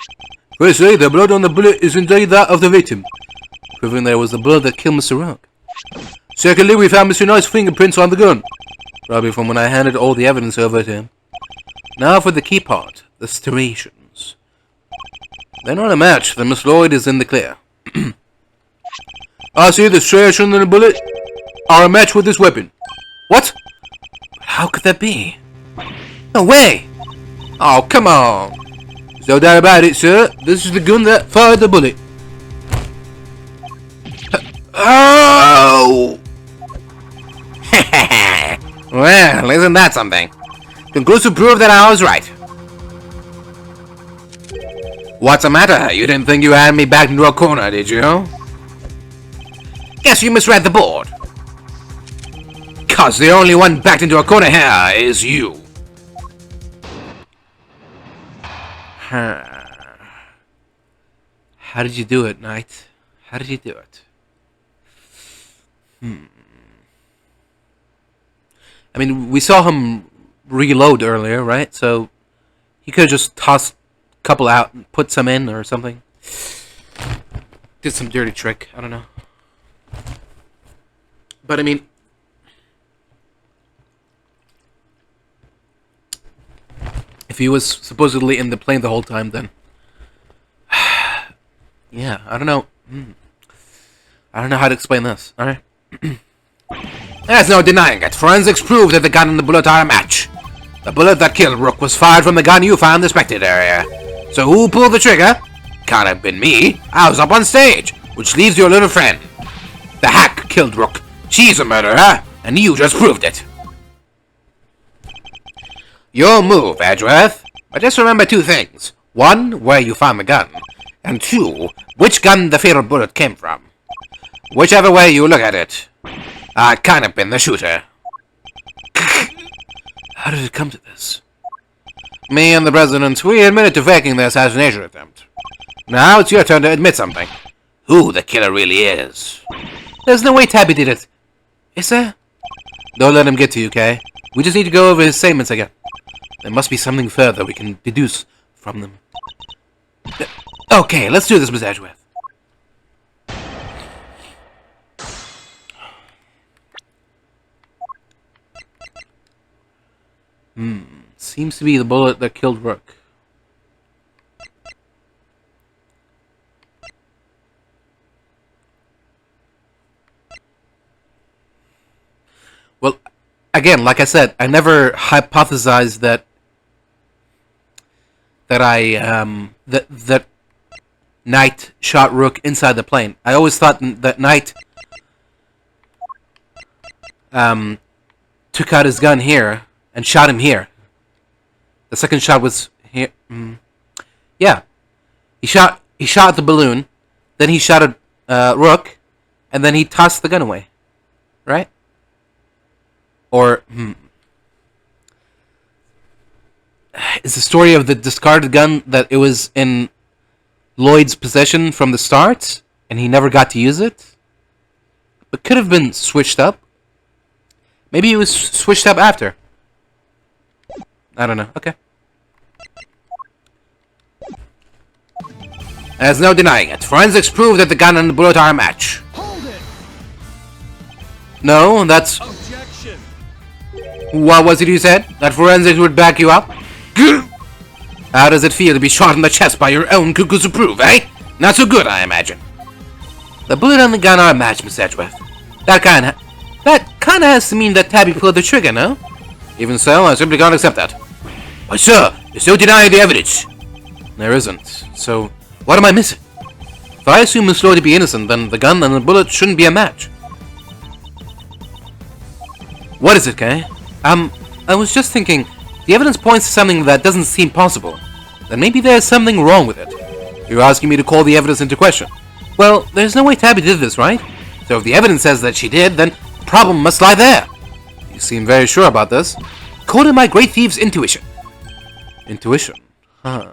Firstly, the blood on the bullet is indeed that of the victim, proving there was the blood that killed Mr. Rook. Secondly, we found Mr. Knight's fingerprints on the gun, probably from when I handed all the evidence over to him. Now for the key part, the striations. They're not a match, then Miss Lloyd is in the clear. I see the striations in the bullet are a match with this weapon. What? How could that be? No way! Oh, come on! There's no doubt about it, sir. This is the gun that fired the bullet. Oh! Well, isn't that something? Conclusive proof that I was right. What's the matter? You didn't think you had me backed into a corner, did you? Guess you misread the board. 'Cause the only one backed into a corner here is you. How did you do it, Knight? How did you do it? I mean, we saw him reload earlier, right? So he could have just tossed a couple out and put some in or something. Did some dirty trick. I don't know. But I mean, if he was supposedly in the plane the whole time, then yeah, I don't know. I don't know how to explain this. Alright. There's no denying it. Forensics prove that the gun and the bullet are a match. The bullet that killed Rook was fired from the gun you found in the spectator area. So who pulled the trigger? Can't have been me. I was up on stage, which leaves your little friend. The hack killed Rook. She's a murderer, and you just proved it. Your move, Edgeworth. But just remember two things. One, where you found the gun. And two, which gun the fatal bullet came from. Whichever way you look at it, I'd kind of been the shooter. How did it come to this? Me and the President, we admitted to faking the assassination attempt. Now it's your turn to admit something. Who the killer really is. There's no way Tabby did it. Is there? Don't let him get to you, okay? We just need to go over his statements again. There must be something further we can deduce from them. Okay, let's do this, Miss Edgeworth. Seems to be the bullet that killed Rook. Well, again, like I said, I never hypothesized that Knight shot Rook inside the plane. I always thought that Knight took out his gun here and shot him here. The second shot was here. Yeah, he shot the balloon, then he shot at Rook, and then he tossed the gun away. Right? Or is the story of the discarded gun that it was in Lloyd's possession from the start, and he never got to use it? It could have been switched up. Maybe it was switched up after. I don't know. Okay. There's no denying it. Forensics prove that the gun and the bullet are a match. Hold it! No, that's... Objection! What was it you said? That forensics would back you up? How does it feel to be shot in the chest by your own cuckoos approve, eh? Not so good, I imagine. The bullet and the gun are a match, Miss Edgeworth. That kinda has to mean that Tabby pulled the trigger, no? Even so, I simply can't accept that. Why, sir, you still deny the evidence. There isn't. So, what am I missing? If I assume Miss Lloyd to be innocent, then the gun and the bullet shouldn't be a match. What is it, Kay? I was just thinking, the evidence points to something that doesn't seem possible. Then maybe there's something wrong with it. You're asking me to call the evidence into question. Well, there's no way Tabby did this, right? So if the evidence says that she did, then the problem must lie there. You seem very sure about this. Call it my great thief's intuition. Intuition? Huh.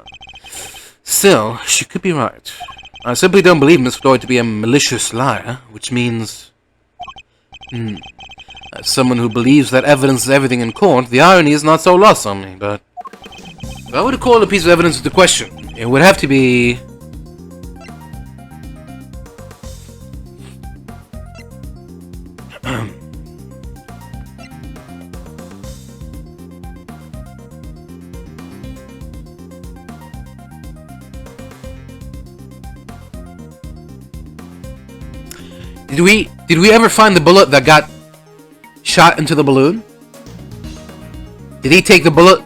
Still, she could be right. I simply don't believe Miss Lloyd to be a malicious liar, which means... As someone who believes that evidence is everything in court, the irony is not so lost on me, but... If I were to call a piece of evidence into question, it would have to be... Did we ever find the bullet that got shot into the balloon? Did he take the bullet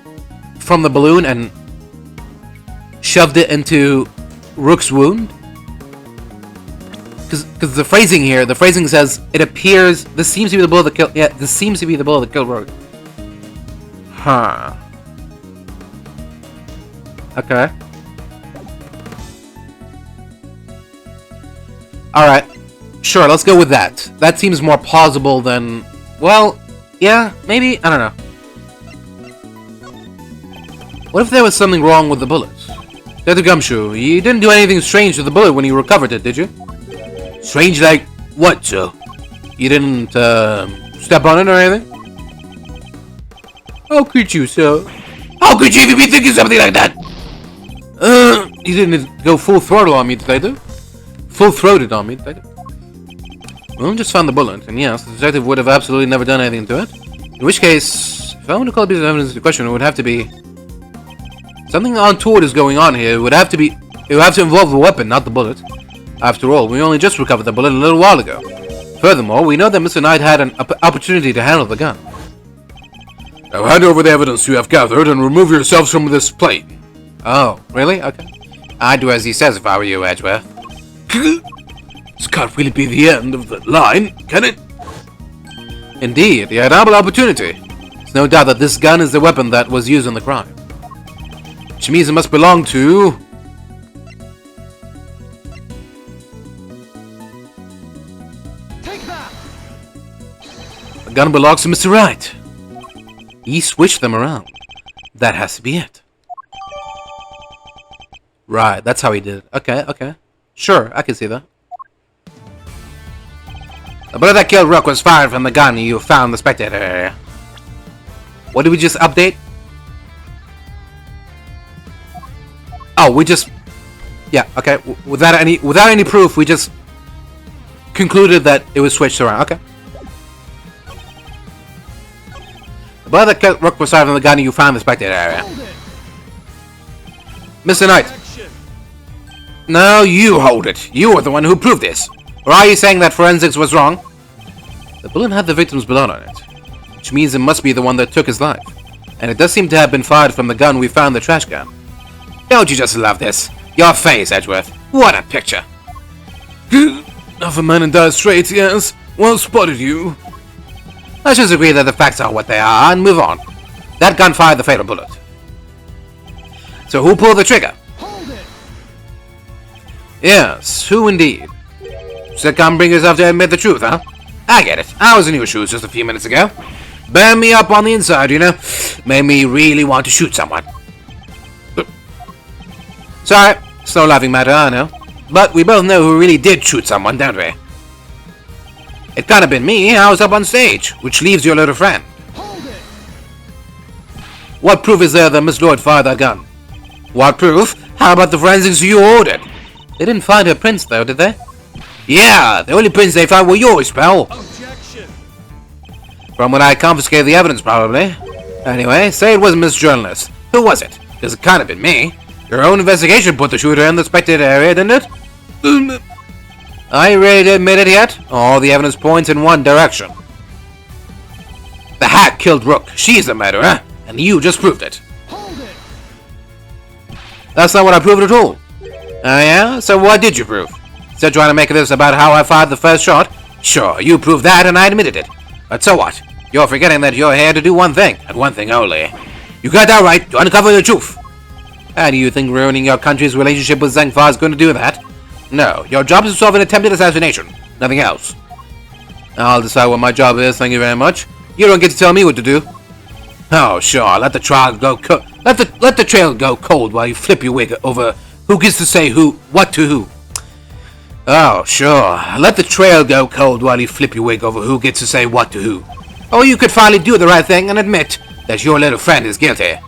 from the balloon and shoved it into Rook's wound? Because the phrasing says, it appears, this seems to be the bullet that killed, yeah, this seems to be the bullet that killed Rook. Huh. Okay. Alright. Sure, let's go with that. That seems more plausible than... Well, yeah, maybe? I don't know. What if there was something wrong with the bullet? Dr. Gumshoe, you didn't do anything strange to the bullet when you recovered it, did you? Strange like what, sir? You didn't, step on it or anything? How could you, sir? How could you even be thinking something like that? You didn't go full throttle on me, detective. Full-throated on me, detective. Well, just found the bullet, and yes, the detective would have absolutely never done anything to it. In which case, if I want to call a piece of evidence into question, it would have to be... Something untoward is going on here. It would have to involve the weapon, not the bullet. After all, we only just recovered the bullet a little while ago. Furthermore, we know that Mr. Knight had an opportunity to handle the gun. Now hand over the evidence you have gathered and remove yourselves from this plane. Oh, really? Okay. I'd do as he says if I were you, Edgeworth. This can't really be the end of the line, can it? Indeed, he had ample opportunity. There's no doubt that this gun is the weapon that was used in the crime. Which means it must belong to... Take that! The gun belongs to Mr. Wright. He switched them around. That has to be it. Right, that's how he did it. Okay. Sure, I can see that. The bullet that killed Rook was fired from the gun you found in the spectator area. What did we just update? Oh, we just... Yeah, okay. Without any proof, we just concluded that it was switched around. Okay. The bullet that killed Rook was fired from the gun you found in the spectator area. Mr. Knight. No, you hold it. You are the one who proved this. Or are you saying that forensics was wrong? The bullet had the victim's blood on it, which means it must be the one that took his life. And it does seem to have been fired from the gun we found in the trash can. Don't you just love this? Your face, Edgeworth. What a picture. Of a man in dire straits, yes. Well spotted, you. Let's just agree that the facts are what they are and move on. That gun fired the fatal bullet. So who pulled the trigger? Hold it! Yes, who indeed? So come bring yourself to admit the truth, huh? I get it. I was in your shoes just a few minutes ago. Burned me up on the inside, you know. Made me really want to shoot someone. Sorry, it's no laughing matter, I know. But we both know who really did shoot someone, don't we? It can't have been me. I was up on stage, which leaves your little friend. Hold it! What proof is there that Miss Lloyd fired that gun? What proof? How about the forensics you ordered? They didn't find her prints, though, did they? Yeah, the only prints they found were yours, pal. Objection! From when I confiscated the evidence, probably. Anyway, say it wasn't Miss Journalist. Who was it? Because it can't have been me. Your own investigation put the shooter in the spectator area, didn't it? Are you ready to admit it yet? All the evidence points in one direction. The hack killed Rook. She's the murderer, and you just proved it. Hold it! That's not what I proved at all. Oh yeah? So what did you prove? Still trying to make this about how I fired the first shot? Sure, you proved that and I admitted it. But so what? You're forgetting that you're here to do one thing, and one thing only. You got that right, to uncover the truth. And do you think ruining your country's relationship with Zheng Fa is going to do that? No, your job is to solve an attempted assassination. Nothing else. I'll decide what my job is, thank you very much. You don't get to tell me what to do. Oh, sure, let the trail go let the trail go cold while you flip your wig over who gets to say what to who. Oh, sure, let the trail go cold while you flip your wig over who gets to say what to who. Or you could finally do the right thing and admit that your little friend is guilty.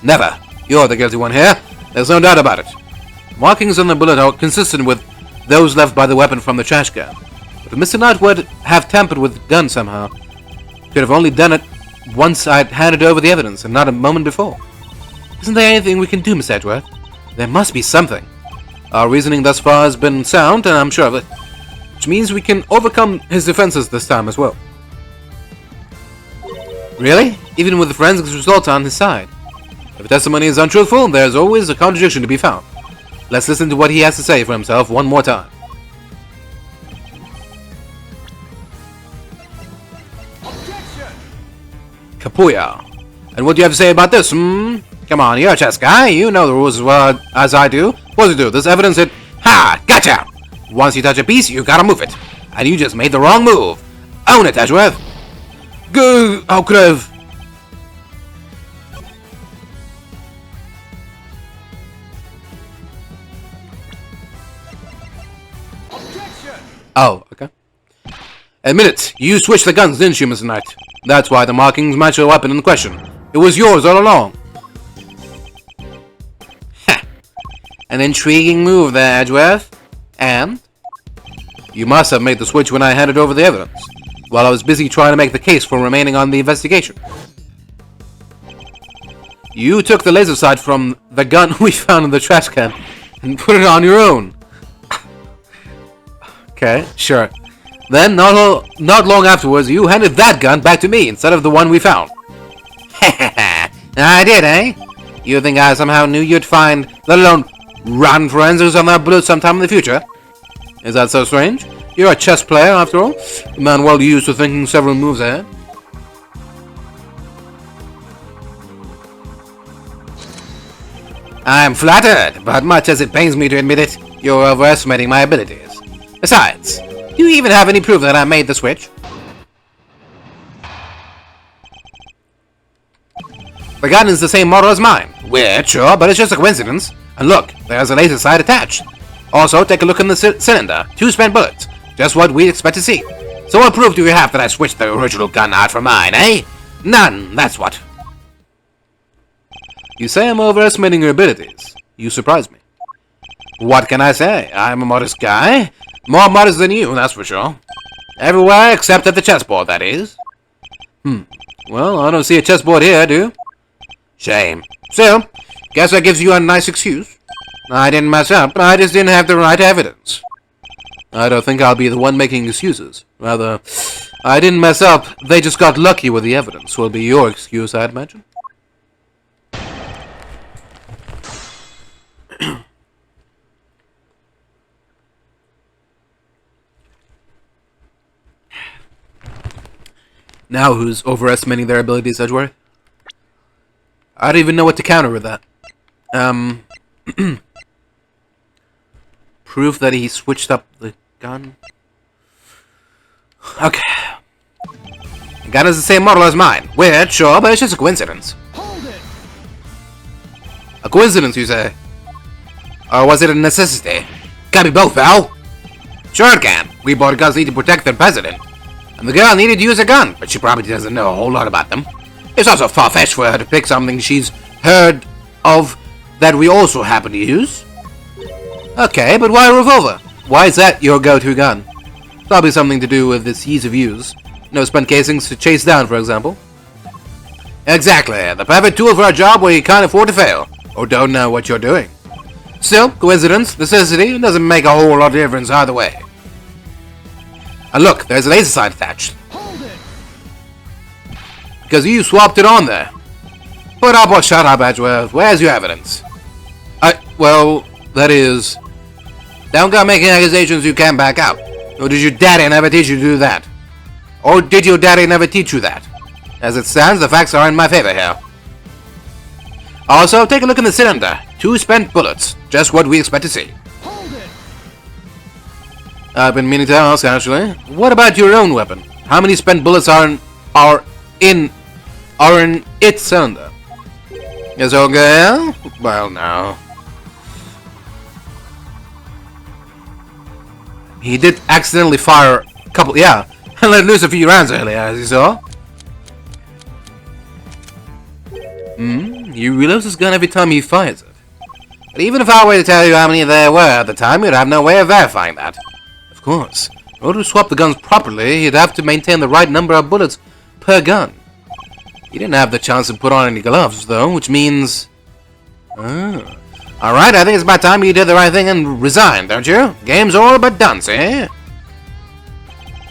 Never. You're the guilty one here. There's no doubt about it. Markings on the bullet are consistent with those left by the weapon from the trash can. But if Mr. Knight would have tampered with the gun somehow, could have only done it once I'd handed over the evidence and not a moment before. Isn't there anything we can do, Miss Edgeworth? There must be something. Our reasoning thus far has been sound, and I'm sure of it. Which means we can overcome his defenses this time as well. Really? Even with the forensics result on his side? If the testimony is untruthful, there's always a contradiction to be found. Let's listen to what he has to say for himself one more time. Objection! Kapuya. And what do you have to say about this, hmm? Come on, you're a chess guy. You know the rules as well as I do. What to do? This evidence it... Ha! Gotcha! Once you touch a piece, you gotta move it. And you just made the wrong move. Own it, Edgeworth. Go... How could I have... Objection! Oh, okay. Admit it. You switched the guns, didn't you, Mr. Knight? That's why the markings match the weapon in question. It was yours all along. An intriguing move there, Edgeworth. And? You must have made the switch when I handed over the evidence, while I was busy trying to make the case for remaining on the investigation. You took the laser sight from the gun we found in the trash can and put it on your own. Okay, sure. Then, not long afterwards, you handed that gun back to me instead of the one we found. I did, eh? You think I somehow knew you'd find, let alone run forensics on that bullet sometime in the future? Is that so strange? You're a chess player, after all. A man well used to thinking several moves ahead. I'm flattered, but much as it pains me to admit it, you're overestimating my abilities. Besides, do you even have any proof that I made the switch? The gun is the same model as mine. Weird, sure, but it's just a coincidence. And look, there's a laser sight attached. Also, take a look in the cylinder. 2 spent bullets. Just what we'd expect to see. So what proof do you have that I switched the original gun out for mine, eh? None, that's what. You say I'm overestimating your abilities. You surprise me. What can I say? I'm a modest guy. More modest than you, that's for sure. Everywhere except at the chessboard, that is. Well, I don't see a chessboard here, do you? Shame. Still, guess that gives you a nice excuse. I didn't mess up, I just didn't have the right evidence. I don't think I'll be the one making excuses. Rather, I didn't mess up, they just got lucky with the evidence. Will be your excuse, I'd imagine. Now who's overestimating their abilities, Edgeworth? I don't even know what to counter with that. Proof that he switched up the gun? Okay. The gun is the same model as mine. Weird, sure, but it's just a coincidence. Hold it! A coincidence, you say? Or was it a necessity? Can't be both, pal. Sure it can. We bought guns need to protect the president. And the girl needed to use a gun, but she probably doesn't know a whole lot about them. It's also far-fetched for her to pick something she's heard of that we also happen to use. Okay, but why a revolver? Why is that your go-to gun? Probably something to do with its ease of use. No spent casings to chase down, for example. Exactly, the perfect tool for a job where you can't afford to fail, or don't know what you're doing. Still, coincidence, necessity, doesn't make a whole lot of difference either way. And look, there's a laser sight attached. Hold it! Because you swapped it on there. Put up or shut up, Edgeworth. Where's your evidence? Well, that is... Don't go making accusations you can't back out. Or did your daddy never teach you to do that? Or did your daddy never teach you that? As it stands, the facts are in my favor here. Also, take a look in the cylinder. 2 spent bullets. Just what we expect to see. Hold it! I've been meaning to ask, actually. What about your own weapon? How many spent bullets are in its cylinder? Is it okay? Well, no. He did accidentally fire a couple, yeah, and let loose a few rounds earlier, as you saw. He reloads his gun every time he fires it. But even if I were to tell you how many there were at the time, you'd have no way of verifying that. Of course, in order to swap the guns properly, he'd have to maintain the right number of bullets per gun. He didn't have the chance to put on any gloves, though, which means... Alright, I think it's about time you did the right thing and resigned, don't you? Game's all but done, see?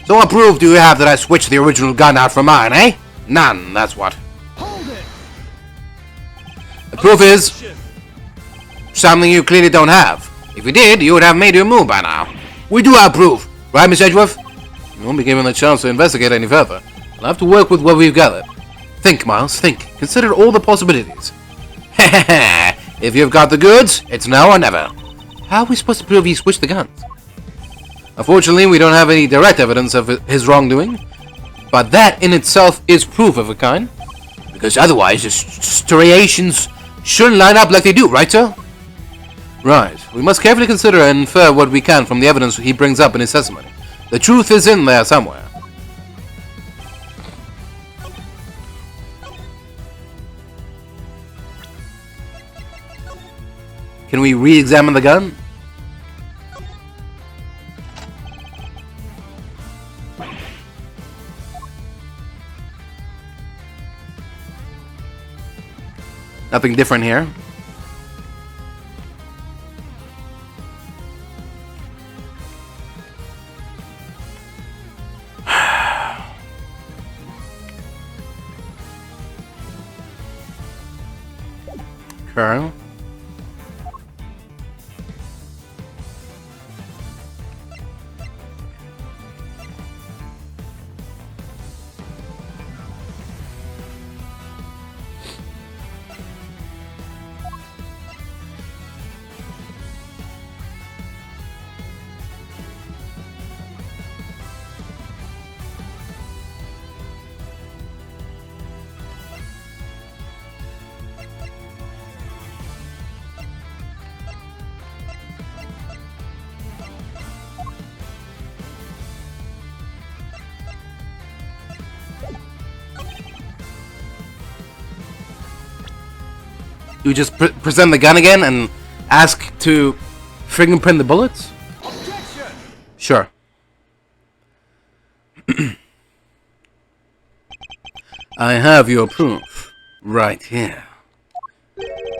So what proof do you have that I switched the original gun out for mine, eh? None, that's what. Hold it! The proof is... something you clearly don't have. If you did, you would have made your move by now. We do have proof, right, Miss Edgeworth? You won't be given the chance to investigate any further. We'll have to work with what we've gathered. Think, Miles, think. Consider all the possibilities. Hehehe. If you've got the goods, it's now or never. How are we supposed to prove he switched the guns? Unfortunately, we don't have any direct evidence of his wrongdoing, but that in itself is proof of a kind. Because otherwise, the striations shouldn't line up like they do, right, sir? Right. We must carefully consider and infer what we can from the evidence he brings up in his testimony. The truth is in there somewhere. Can we re-examine the gun? Nothing different here. Okay. You just present the gun again and ask to fingerprint the bullets? Objection! Sure. I have your proof right here.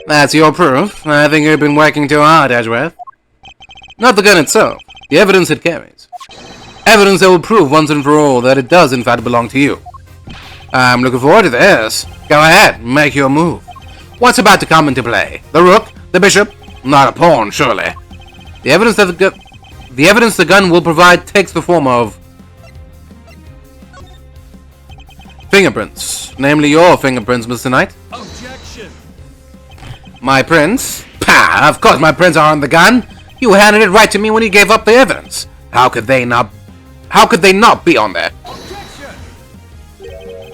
That's your proof. I think you've been working too hard, Edgeworth. Not the gun itself, the evidence it carries. Evidence that will prove once and for all that it does in fact belong to you. I'm looking forward to this. Go ahead, make your move. What's about to come into play? The rook? The bishop? Not a pawn, surely. The evidence that the gun will provide takes the form of fingerprints, namely your fingerprints, Mr. Knight. Objection! My prints? Pah! Of course my prints are on the gun. You handed it right to me when you gave up the evidence. How could they not be on there? Objection!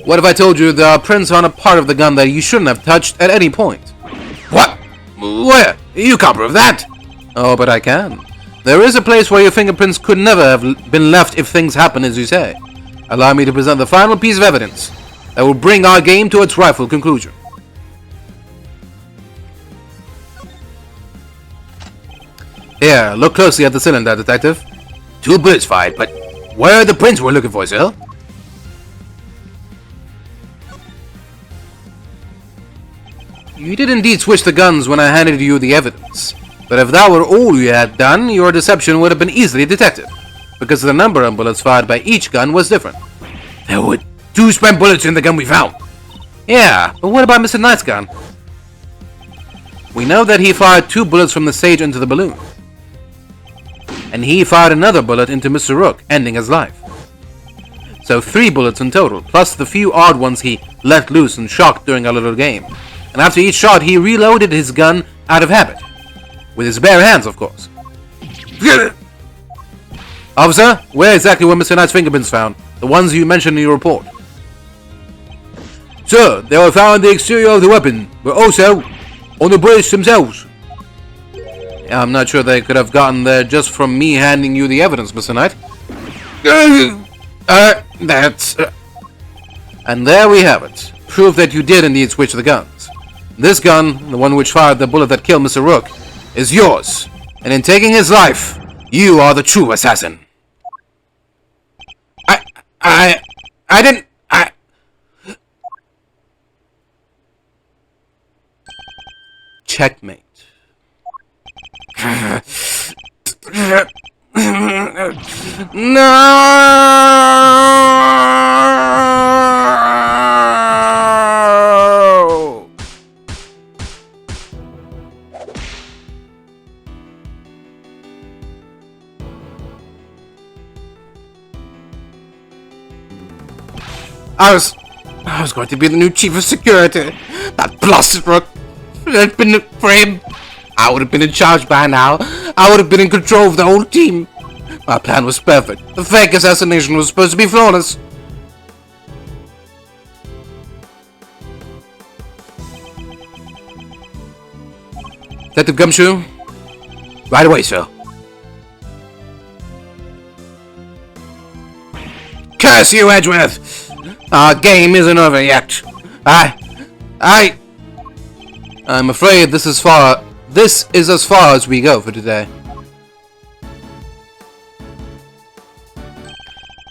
What if I told you there are prints on a part of the gun that you shouldn't have touched at any point? What? Where? You can't prove that! Oh, but I can. There is a place where your fingerprints could never have been left if things happen as you say. Allow me to present the final piece of evidence that will bring our game to its rightful conclusion. Here, look closely at the cylinder, Detective. 2 bullets fired, but where are the prints we're looking for, sir? You did indeed switch the guns when I handed you the evidence. But if that were all you had done, your deception would have been easily detected, because the number of bullets fired by each gun was different. There were 2 spent bullets in the gun we found. Yeah, but what about Mr. Knight's gun? We know that he fired 2 bullets from the sage into the balloon. And he fired another bullet into Mr. Rook, ending his life. So 3 bullets in total, plus the few odd ones he let loose and shocked during our little game. And after each shot, he reloaded his gun out of habit. With his bare hands, of course. Officer, where exactly were Mr. Knight's fingerprints found? The ones you mentioned in your report. Sir, they were found on the exterior of the weapon, but also on the bullets themselves. I'm not sure they could have gotten there just from me handing you the evidence, Mr. Knight. And there we have it. Proof that you did indeed switch the guns. This gun, the one which fired the bullet that killed Mr. Rook, is yours. And in taking his life, you are the true assassin. I didn't... Checkmate. No! I was going to be the new chief of security. That blasted Rook. If it had been for him, I would have been in charge by now. I would have been in control of the whole team. My plan was perfect. The fake assassination was supposed to be flawless. Detective Gumshoe? Right away, sir. Curse you, Edgeworth! Our game isn't over yet. I'm afraid this is as far as we go for today.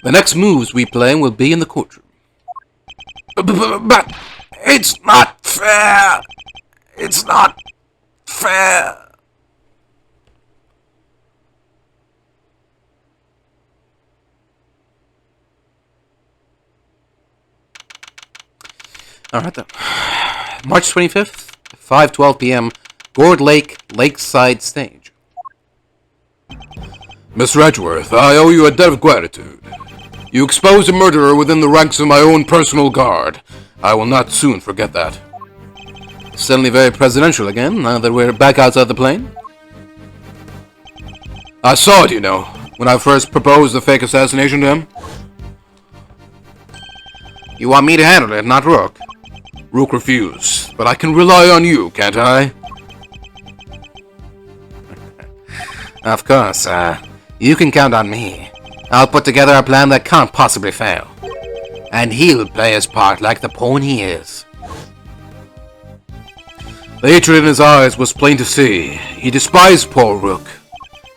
The next moves we play will be in the courtroom. But it's not fair. It's not fair. Alright then. March 25th, 5:12 p.m., Gourd Lake, Lakeside Stage. Mr. Edgeworth, I owe you a debt of gratitude. You exposed a murderer within the ranks of my own personal guard. I will not soon forget that. Suddenly very presidential again, now that we're back outside the plane. I saw it, you know, when I first proposed the fake assassination to him. You want me to handle it, not Rook? Rook refused, but I can rely on you, can't I? Of course, you can count on me. I'll put together a plan that can't possibly fail. And he'll play his part like the pawn he is. The hatred in his eyes was plain to see. He despised poor Rook.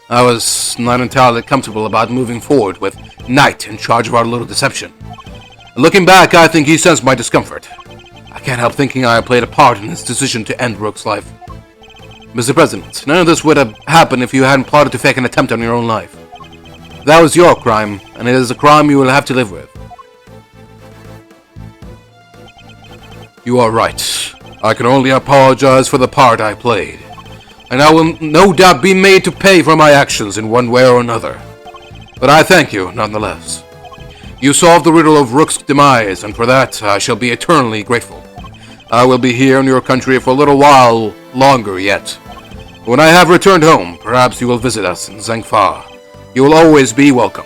I was not entirely comfortable about moving forward with Knight in charge of our little deception. Looking back, I think he sensed my discomfort. I can't help thinking I played a part in his decision to end Rook's life. Mr. President, none of this would have happened if you hadn't plotted to fake an attempt on your own life. That was your crime, and it is a crime you will have to live with. You are right. I can only apologize for the part I played, and I will no doubt be made to pay for my actions in one way or another. But I thank you, nonetheless. You solved the riddle of Rook's demise, and for that I shall be eternally grateful. I will be here in your country for a little while longer yet. When I have returned home, perhaps you will visit us in Zheng Fa. You will always be welcome.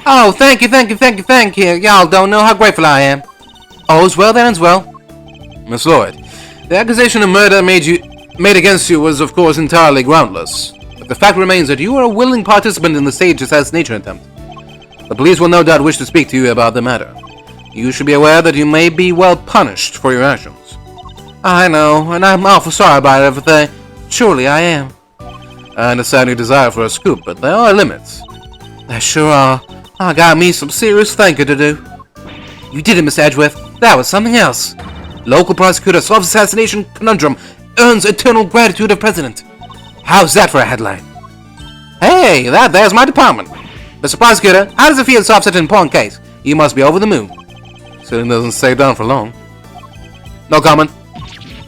Oh, thank you. Y'all don't know how grateful I am. All's well that ends well. Miss Lloyd, the accusation of murder made against you was of course entirely groundless. But the fact remains that you were a willing participant in the staged assassination attempt. The police will no doubt wish to speak to you about the matter. You should be aware that you may be well punished for your actions. I know, and I'm awful sorry about everything. Surely I am. I understand your desire for a scoop, but there are limits. There sure are. I got me some serious thinking to do. You did it, Mr. Edgeworth. That was something else. Local prosecutor solves assassination conundrum. Earns eternal gratitude of president. How's that for a headline? Hey, there's my department. Mr. Prosecutor, how does it feel to solve such an important case? You must be over the moon. Certainly doesn't stay down for long. No comment.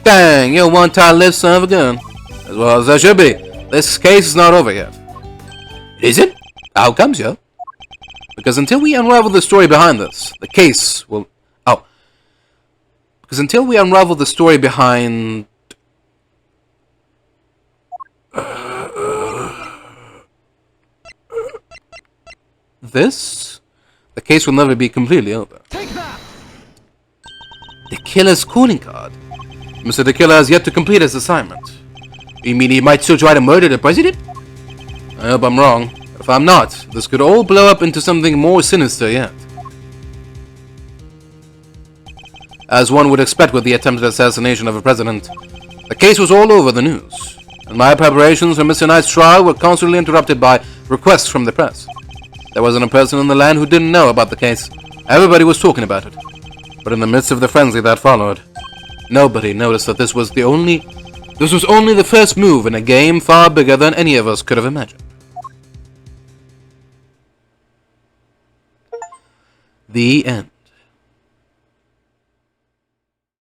Dang, you're one tight-lipped son of a gun. As well as I should be. This case is not over yet. Is it? How comes, yo? Because until we unravel the story behind this, the case will... Oh. Because until we unravel the story behind... this, the case will never be completely over. Take that! The killer's calling card. Mr. The Killer has yet to complete his assignment. You mean he might still try to murder the president? I hope I'm wrong. If I'm not, this could all blow up into something more sinister yet. As one would expect with the attempted assassination of a president, the case was all over the news, and my preparations for Mr. Knight's trial were constantly interrupted by requests from the press. There wasn't a person in the land who didn't know about the case. Everybody was talking about it. But in the midst of the frenzy that followed, nobody noticed that this was only the first move in a game far bigger than any of us could have imagined. The end.